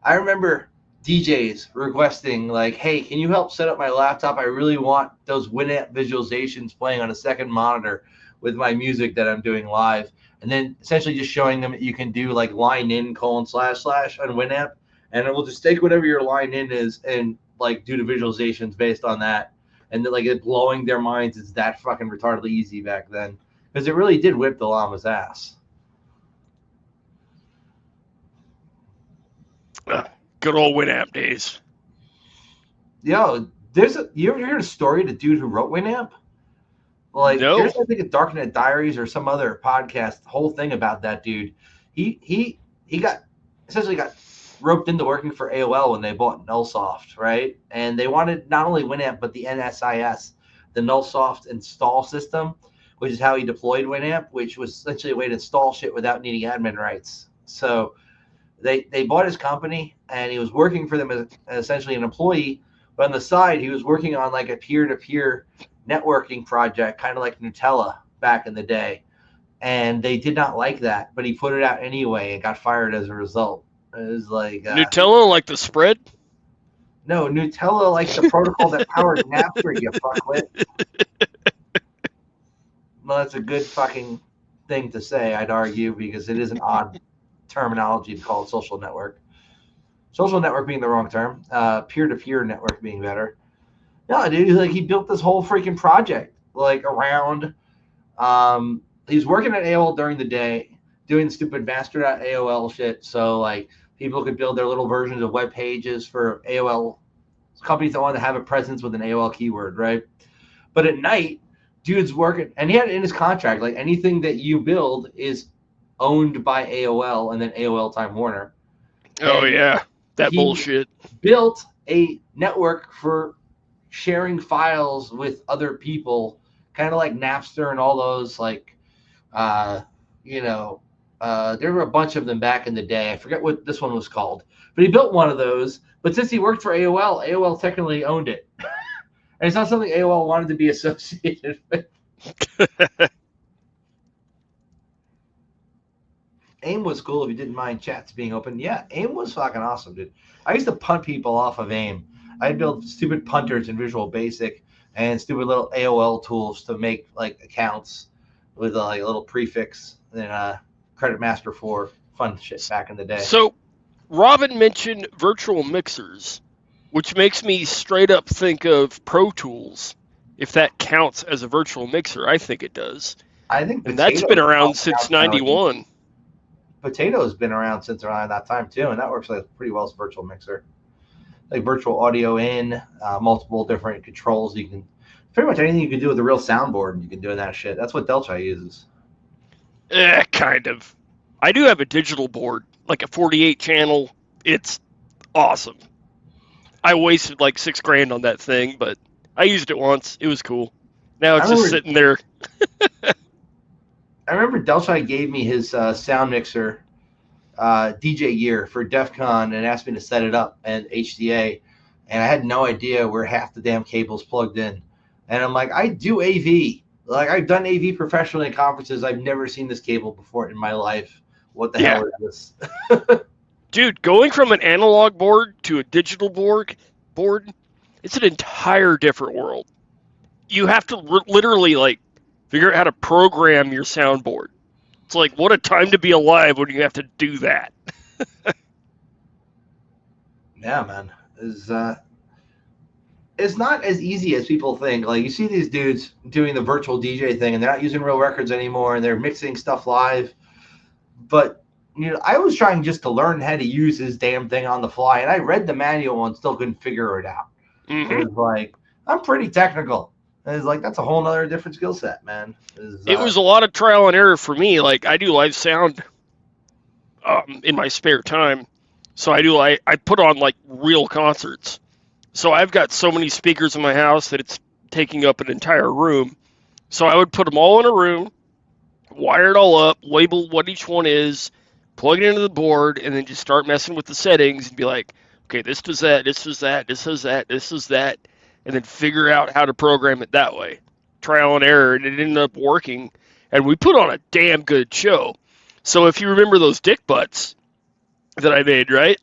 I remember DJs requesting, like, hey, can you help set up my laptop? I really want those WinApp visualizations playing on a second monitor with my music that I'm doing live. And then essentially just showing them that you can do like line in : / on WinApp. And it will just take whatever your line in is and like do the visualizations based on that. And then like it blowing their minds. It's that fucking retardedly easy back then. Because it really did whip the llama's ass. Good old WinApp days. Yo, you ever heard a story of the dude who wrote WinApp? Like, No. There's I think a Darknet Diaries or some other podcast, the whole thing about that dude. He got roped into working for AOL when they bought Nullsoft, right? And they wanted not only WinApp but the NSIS, the Nullsoft install system, which is how he deployed WinApp, which was essentially a way to install shit without needing admin rights. So they bought his company, and he was working for them as essentially an employee. But on the side, he was working on like a peer-to-peer networking project, kind of like Nutella back in the day. And they did not like that, but he put it out anyway and got fired as a result. Is like Nutella, like the spread? no Nutella, like the protocol that powered Napster. You fuckwit. Well, that's a good fucking thing to say, I'd argue, because it is an odd terminology to call it social network. Social network being the wrong term. Peer-to-peer network being better. No, dude, like he built this whole freaking project like around. He was working at AOL during the day, doing stupid master.aol shit. So like people could build their little versions of web pages for AOL companies that wanted to have a presence with an AOL keyword, right? But at night, dude's working, and he had it in his contract, like anything that you build is owned by AOL and then AOL Time Warner. Oh, And yeah. That he bullshit. built a network for sharing files with other people, kind of like Napster and all those, like, there were a bunch of them back in the day. I forget what this one was called, but he built one of those. But since he worked for AOL technically owned it. And it's not something AOL wanted to be associated with. AIM was cool if you didn't mind chats being open. Yeah, AIM was fucking awesome, dude. I used to punt people off of AIM. I'd build stupid punters in Visual Basic and stupid little AOL tools to make like accounts with like a little prefix and Credit Master 4 fun shit back in the day. So, Robin mentioned virtual mixers, which makes me straight up think of Pro Tools, if that counts as a virtual mixer. I think it does. I think And that's been around since 91. Potato has been around since around that time too, and that works like pretty well as a virtual mixer. Like virtual audio in, multiple different controls. You can pretty much anything you can do with a real soundboard, you can do that shit. That's what Delta uses. Kind of. I do have a digital board, like a 48 channel. It's awesome. I wasted like $6,000 on that thing, but I used it once. It was cool. Now it's just sitting there. I remember Delta gave me his sound mixer, DJ Gear for DEF CON, and asked me to set it up at HDA, and I had no idea where half the damn cable's plugged in. And I'm like, I do AV. Like, I've done AV professionally at conferences. I've never seen this cable before in my life. What the hell is this? Dude, going from an analog board to a digital board, it's an entire different world. You have to literally, like, figure out how to program your soundboard. It's like, what a time to be alive when you have to do that. Yeah, man. It's not as easy as people think. Like, you see these dudes doing the virtual DJ thing, and they're not using real records anymore, and they're mixing stuff live. But, I was trying just to learn how to use this damn thing on the fly, and I read the manual and still couldn't figure it out. Mm-hmm. It was like, I'm pretty technical. And it's like, that's a whole nother different skill set, man. It was a lot of trial and error for me. Like, I do live sound in my spare time. So I put on, like, real concerts. So I've got so many speakers in my house that it's taking up an entire room. So I would put them all in a room, wire it all up, label what each one is, plug it into the board, and then just start messing with the settings and be like, okay, this does that, this does that, this does that, this does that, and then figure out how to program it that way. Trial and error, and it ended up working. And we put on a damn good show. So if you remember those dick butts that I made, right?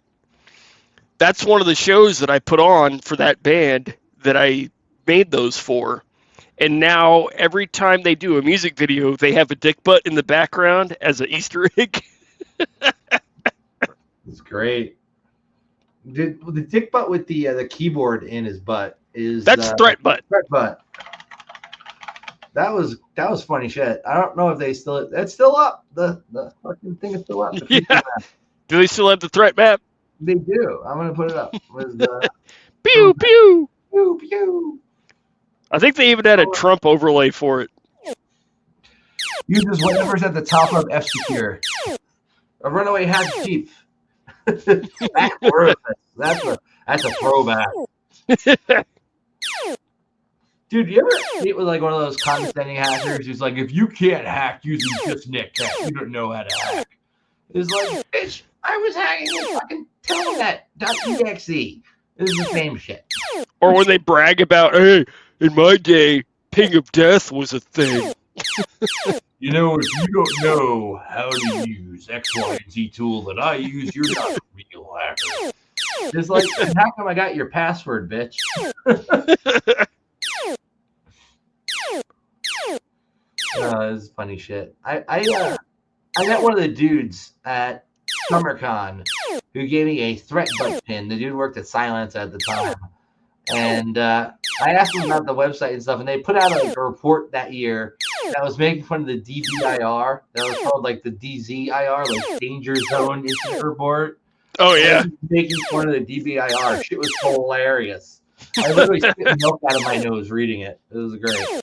That's one of the shows that I put on for that band that I made those for. And now every time they do a music video, they have a dick butt in the background as an Easter egg. It's great. The dick butt with the keyboard in his butt is that's threat butt. Threat butt. That was funny shit. I don't know if they still. It's still up. The fucking thing is still up. Yeah. Do they still have the threat map? They do. I'm gonna put it up. With, pew pew pew pew. I think they even had a Trump overlay for it. Uses whatever's at the top of F-Secure. A runaway hat chief. That's a throwback. Dude, you ever meet with like one of those condescending hackers who's like, if you can't hack using just NetCat, you don't know how to hack. It's like, bitch, I was hacking with fucking telnet.exe. This is the same shit. Or when they brag about, hey, in my day, ping of death was a thing. You know, if you don't know how to use X, Y, and Z tool that I use, you're not a real hacker. It's like, how come I got your password, bitch? This is funny shit. I met one of the dudes at SummerCon who gave me a threat butt pin. The dude worked at Silence at the time. And I asked them about the website and stuff, and they put out a report that year that was making fun of the DBIR. That was called like the DZIR, like Danger Zone Incident Report. Oh yeah, making fun of the DBIR. Shit was hilarious. I literally spit milk out of my nose reading it. It was great.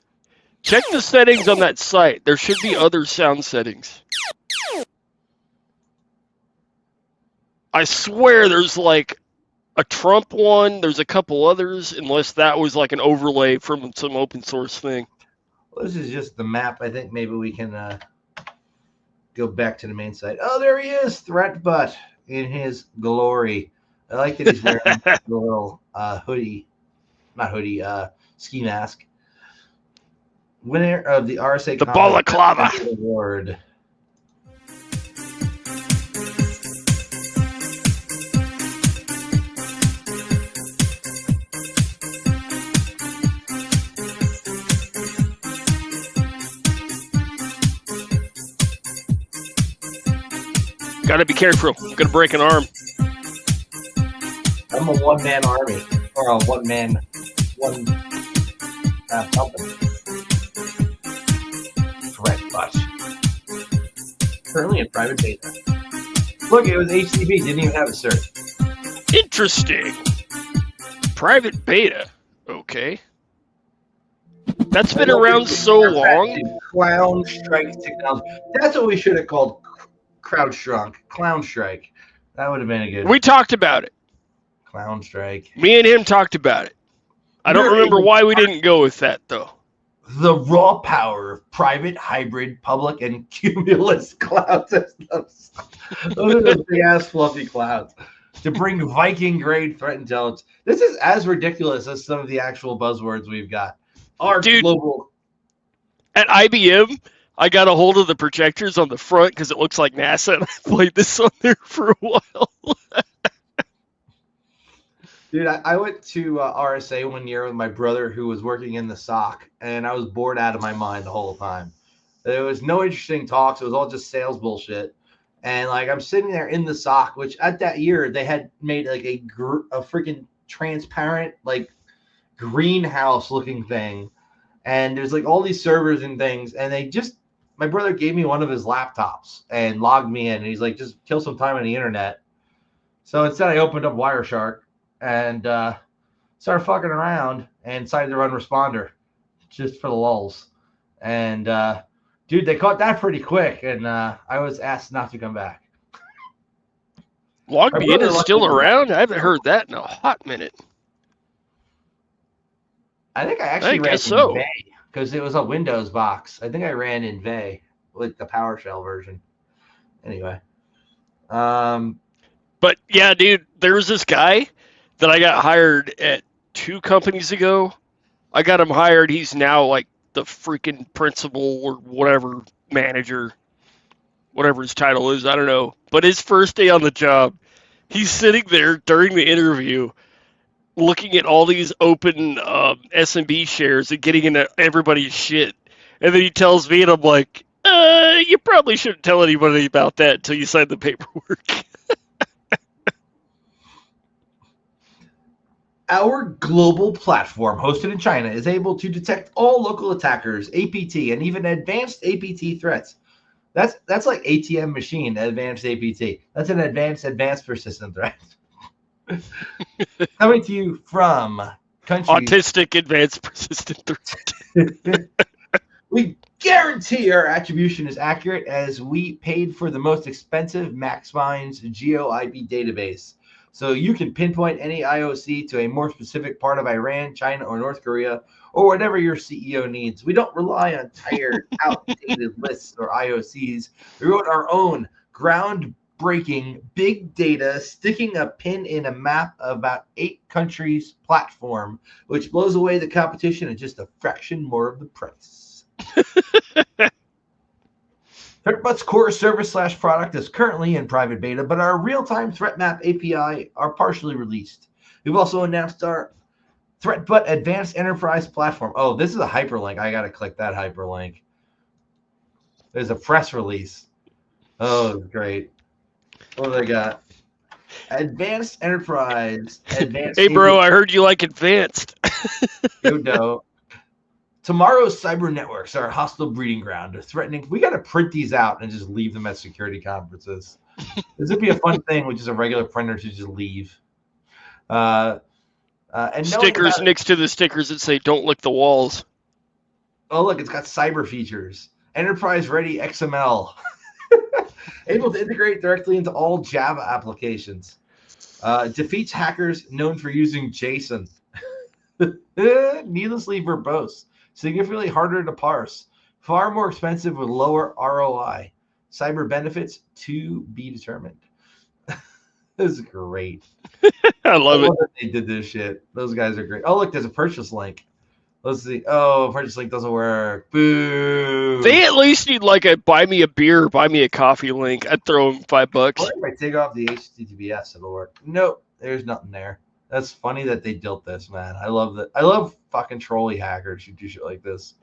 check the settings on that site. There should be other sound settings. I swear there's like a Trump one. There's a couple others, unless that was like an overlay from some open source thing. Well, this is just the map. I think maybe we can go back to the main site. Oh, there he is, Threat Butt in his glory. I like that he's wearing the little ski mask. Winner of the RSA The balaclava award. Gotta be careful. Gonna break an arm. I'm a one-man army, or a one-man company. Threat Butt. Currently in private beta. Look, it was HTTP. Didn't even have a cert. Interesting. Private beta. Okay. That's been around so long. Clown Strike technology. That's what we should have called CrowdStrike. Clown Strike. That would have been a good We talked about it. Clown Strike. Me and him talked about it. I don't remember why we didn't go with that, though. The raw power of private, hybrid, public, and cumulus cloud systems. Those are those big-ass fluffy clouds. To bring Viking-grade threat intelligence. This is as ridiculous as some of the actual buzzwords we've got. Our Dude, global... At IBM, I got a hold of the projectors on the front because it looks like NASA, and I played this on there for a while. Dude, I went to RSA one year with my brother who was working in the SOC, and I was bored out of my mind the whole time. There was no interesting talks. It was all just sales bullshit. And, like, I'm sitting there in the SOC, which at that year, they had made, like, a freaking transparent, like, greenhouse-looking thing. And there's, like, all these servers and things, and my brother gave me one of his laptops and logged me in. And he's like, just kill some time on the internet. So instead, I opened up Wireshark and started fucking around and decided to run Responder just for the lulls. And, dude, they caught that pretty quick, and I was asked not to come back. LogMeIn is still around? I haven't heard that in a hot minute. I think I actually ran in VE because it was a Windows box. I think I ran in VE with the PowerShell version. Anyway. But, yeah, dude, there was this guy that I got hired at 2 companies ago. I got him hired. He's now like the freaking principal or whatever manager, whatever his title is. I don't know. But his first day on the job, he's sitting there during the interview looking at all these open SMB shares and getting into everybody's shit. And then he tells me, and I'm like, you probably shouldn't tell anybody about that until you sign the paperwork. Our global platform, hosted in China, is able to detect all local attackers, APT, and even advanced APT threats. That's like ATM machine, advanced APT. That's an advanced persistent threat. Coming to you from countries... Autistic advanced persistent threat. We guarantee our attribution is accurate as we paid for the most expensive MaxMinds GeoIP database. So you can pinpoint any IOC to a more specific part of Iran, China, or North Korea, or whatever your CEO needs. We don't rely on tired, outdated lists or IOCs. We wrote our own groundbreaking big data, sticking a pin in a map of about 8 countries platform, which blows away the competition at just a fraction more of the price. ThreatBot's core service/product is currently in private beta, but our real-time threat map API are partially released. We've also announced our ThreatBot Advanced Enterprise Platform. Oh, this is a hyperlink. I got to click that hyperlink. There's a press release. Oh, great. What do they got? Advanced Enterprise. Advanced Hey, bro, I heard you like advanced. You know. Tomorrow's cyber networks are a hostile breeding ground. Threatening. We got to print these out and just leave them at security conferences. This would be a fun thing, which is a regular printer to just leave. And Stickers next to the stickers that say "Don't lick the walls." Oh, look, it's got cyber features. Enterprise ready XML. Able to integrate directly into all Java applications. Defeats hackers known for using JSON. Needlessly verbose. Significantly harder to parse. Far more expensive with lower ROI. Cyber benefits to be determined. This is great. I love it. That they did this shit. Those guys are great. Oh, look, there's a purchase link. Let's see. Oh, purchase link doesn't work. Boo. They at least need like a buy me a beer, buy me a coffee link. I'd throw them $5. What if I take off the HTTPS? It'll work. Nope, there's nothing there. That's funny that they built this, man. I love that. I love fucking trolly hackers who do shit like this.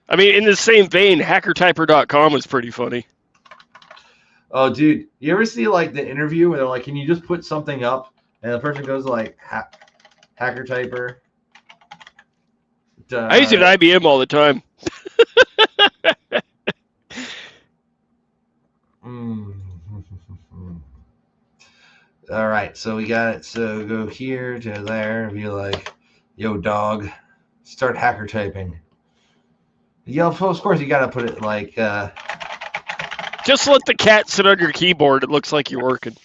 I mean, in the same vein, hackertyper.com is pretty funny. Oh, dude, you ever see like the interview where they're like, "Can you just put something up?" And the person goes like, "Hacker typer." I use it at IBM all the time. All right, so we got it. So go here to there and be like, "Yo, dog, start hacker typing." Yeah, of course you got to put it like. Just let the cat sit on your keyboard. It looks like you're working.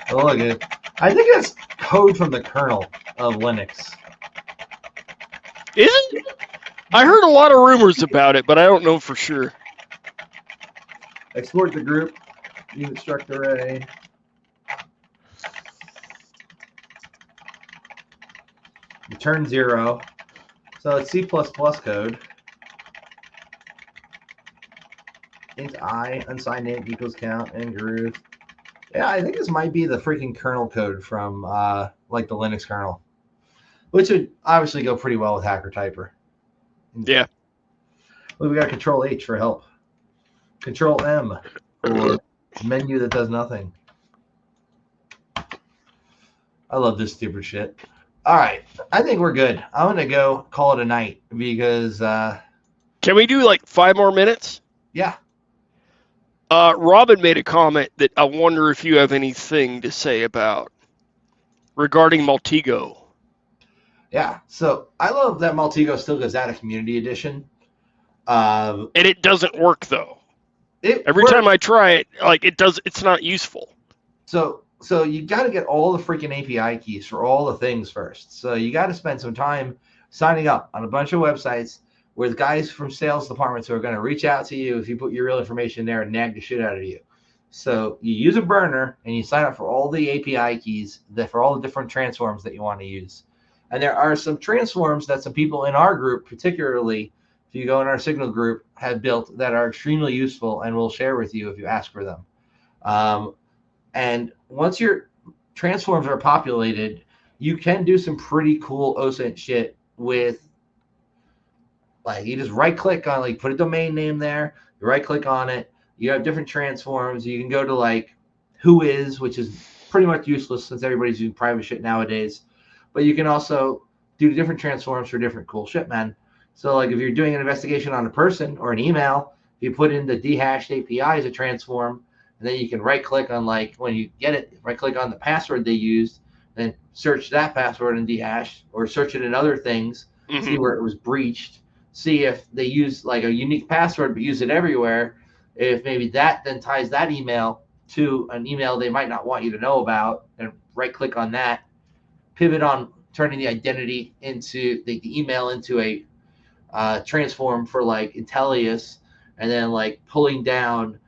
Oh, look at it. I think that's code from the kernel of Linux. Isn't it? I heard a lot of rumors about it, but I don't know for sure. Export the group. Unit struct array. Return 0. So it's C++ code. Int I, unsigned int equals count, and group. Yeah, I think this might be the freaking kernel code from like the Linux kernel, which would obviously go pretty well with Hacker Typer. Yeah. Well, we got Control H for help. Control M for menu that does nothing. I love this stupid shit. All right, I think we're good. I'm gonna go call it a night because. Can we do like 5 more minutes? Yeah. Robin made a comment that I wonder if you have anything to say about regarding Maltego. Yeah, so I love that Maltego still goes out of Community Edition. And it doesn't work though. Every works. time I try it, like it's not useful. So you got to get all the freaking API keys for all the things first. So you got to spend some time signing up on a bunch of websites with guys from sales departments who are going to reach out to you if you put your real information there and nag the shit out of you. So you use a burner and you sign up for all the API keys for all the different transforms that you want to use. And there are some transforms that some people in our group, particularly if you go in our Signal group, have built that are extremely useful and we'll share with you if you ask for them. And once your transforms are populated, you can do some pretty cool OSINT shit with, like, you just right click on, like, put a domain name there, you right click on it, you have different transforms. You can go to like Whois, which is pretty much useless since everybody's doing private shit nowadays. But you can also do different transforms for different cool shit, man. So like if you're doing an investigation on a person or an email, if you put in the dehashed API as a transform, and then you can right click on, like, when you get it, right click on the password they used, then search that password in dehash, or search it in other things, see where it was breached, see if they use like a unique password but use it everywhere. If maybe that then ties that email to an email they might not want you to know about, and right click on that, pivot on turning the identity into the email into a transform for like Intellius, and then like pulling down,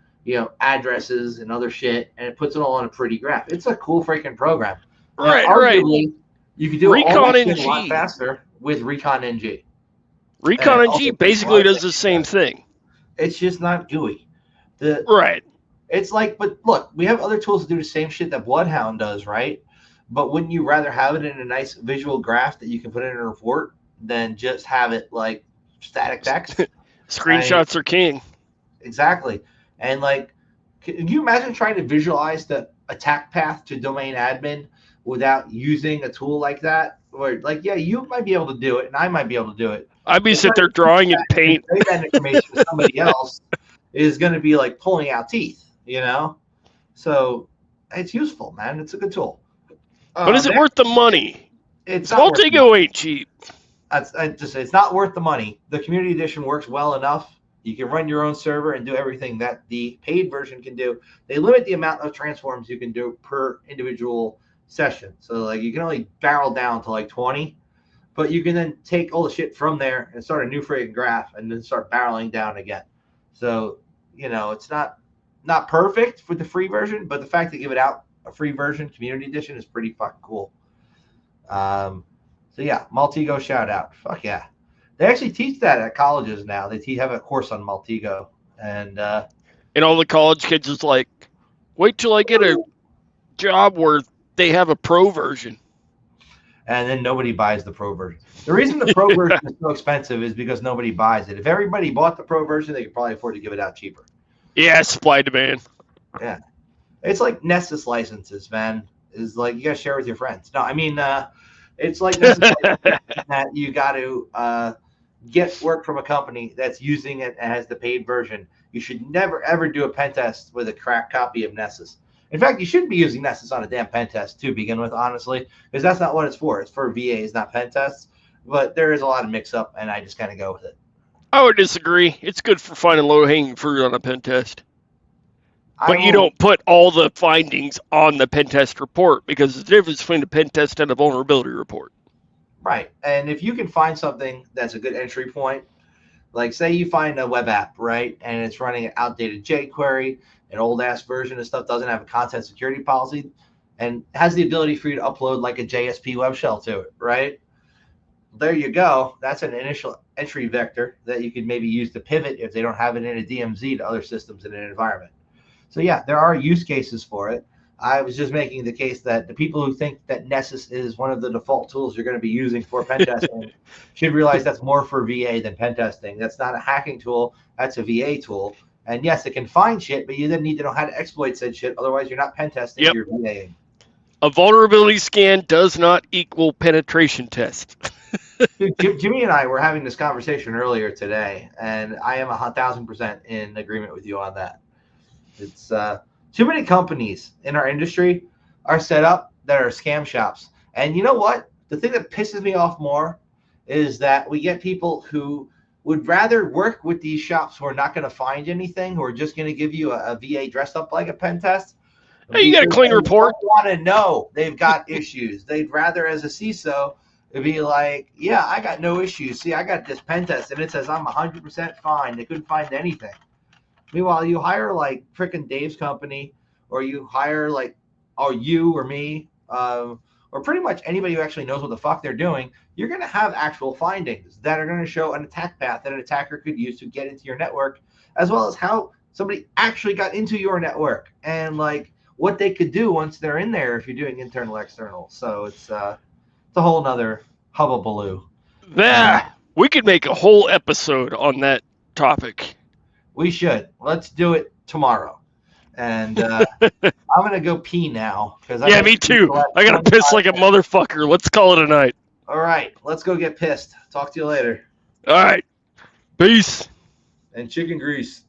addresses and other shit, and it puts it all on a pretty graph. It's a cool freaking program. Right, arguably, you could do all that shit a lot ReconNG. faster with ReconNG. Recon And NG also, basically does the same thing. It's just not GUI. Right. It's like, but look, we have other tools to do the same shit that Bloodhound does, right? But wouldn't you rather have it in a nice visual graph that you can put in a report than just have it like static text? Screenshots are king. Exactly. And like, can you imagine trying to visualize the attack path to domain admin without using a tool like that? Or like, yeah, you might be able to do it, and I might be able to do it. I'd be sitting there drawing in paint. Say that information to somebody else is going to be like pulling out teeth, you know? So it's useful, man. It's a good tool. But is it worth the money? It's not worth the money. Maltego ain't cheap. It's not worth the money. The community edition works well enough. You can run your own server and do everything that the paid version can do. They limit the amount of transforms you can do per individual session. So like you can only barrel down to like 20, but you can then take all the shit from there and start a new friggin' graph and then start barreling down again. So, you know, it's not perfect for the free version, but the fact they give it out a free version, community edition, is pretty fucking cool. So yeah, Maltego shout out. Fuck yeah. They actually teach that at colleges now. They have a course on Maltego, and all the college kids is like, wait till I get a job where they have a pro version. And then nobody buys the pro version. The reason the pro version is so expensive is because nobody buys it. If everybody bought the pro version, they could probably afford to give it out cheaper. Yeah, supply demand. Yeah, it's like Nessus licenses, man. Is like you gotta share with your friends. No, I mean it's like Nessus that you got to get work from a company that's using it and has the paid version. You should never ever do a pen test with a cracked copy of Nessus. In fact, you shouldn't be using Nessus on a damn pen test to begin with, honestly, because that's not what it's for. It's for VAs, not pen tests. But there is a lot of mix-up, and I just kind of go with it. I would disagree. It's good for finding low-hanging fruit on a pen test. But you don't put all the findings on the pen test report, because there's a difference between a pen test and a vulnerability report. Right. And if you can find something that's a good entry point, like say you find a web app, right, and it's running an outdated jQuery, an old-ass version of stuff, doesn't have a content security policy, and has the ability for you to upload like a JSP web shell to it, right? There you go. That's an initial entry vector that you could maybe use to pivot if they don't have it in a DMZ to other systems in an environment. So yeah, there are use cases for it. I was just making the case that the people who think that Nessus is one of the default tools you're going to be using for pen testing should realize that's more for VA than pen testing. That's not a hacking tool. That's a VA tool. And yes, it can find shit, but you then need to know how to exploit said shit. Otherwise, you're not pen testing, you're VAing. A vulnerability scan does not equal penetration test. Dude, Jimmy and I were having this conversation earlier today, and I am 1,000% in agreement with you on that. It's too many companies in our industry are set up that are scam shops. And you know what? The thing that pisses me off more is that we get people who would rather work with these shops who are not going to find anything, who are just going to give you a VA dressed up like a pen test. Hey, you got a clean report. They want to know they've got issues. They'd rather, as a CISO, be like, yeah, I got no issues. See, I got this pen test, and it says I'm 100% fine. They couldn't find anything. Meanwhile, you hire like frickin' Dave's company, or you hire like, you or me, or pretty much anybody who actually knows what the fuck they're doing, you're going to have actual findings that are going to show an attack path that an attacker could use to get into your network, as well as how somebody actually got into your network and like what they could do once they're in there if you're doing internal, external. So it's a whole nother hubbubaloo. We could make a whole episode on that topic. We should. Let's do it tomorrow. And I'm going to go pee now. Yeah, me too. I got to piss like a motherfucker. Let's call it a night. All right. Let's go get pissed. Talk to you later. All right. Peace. And chicken grease.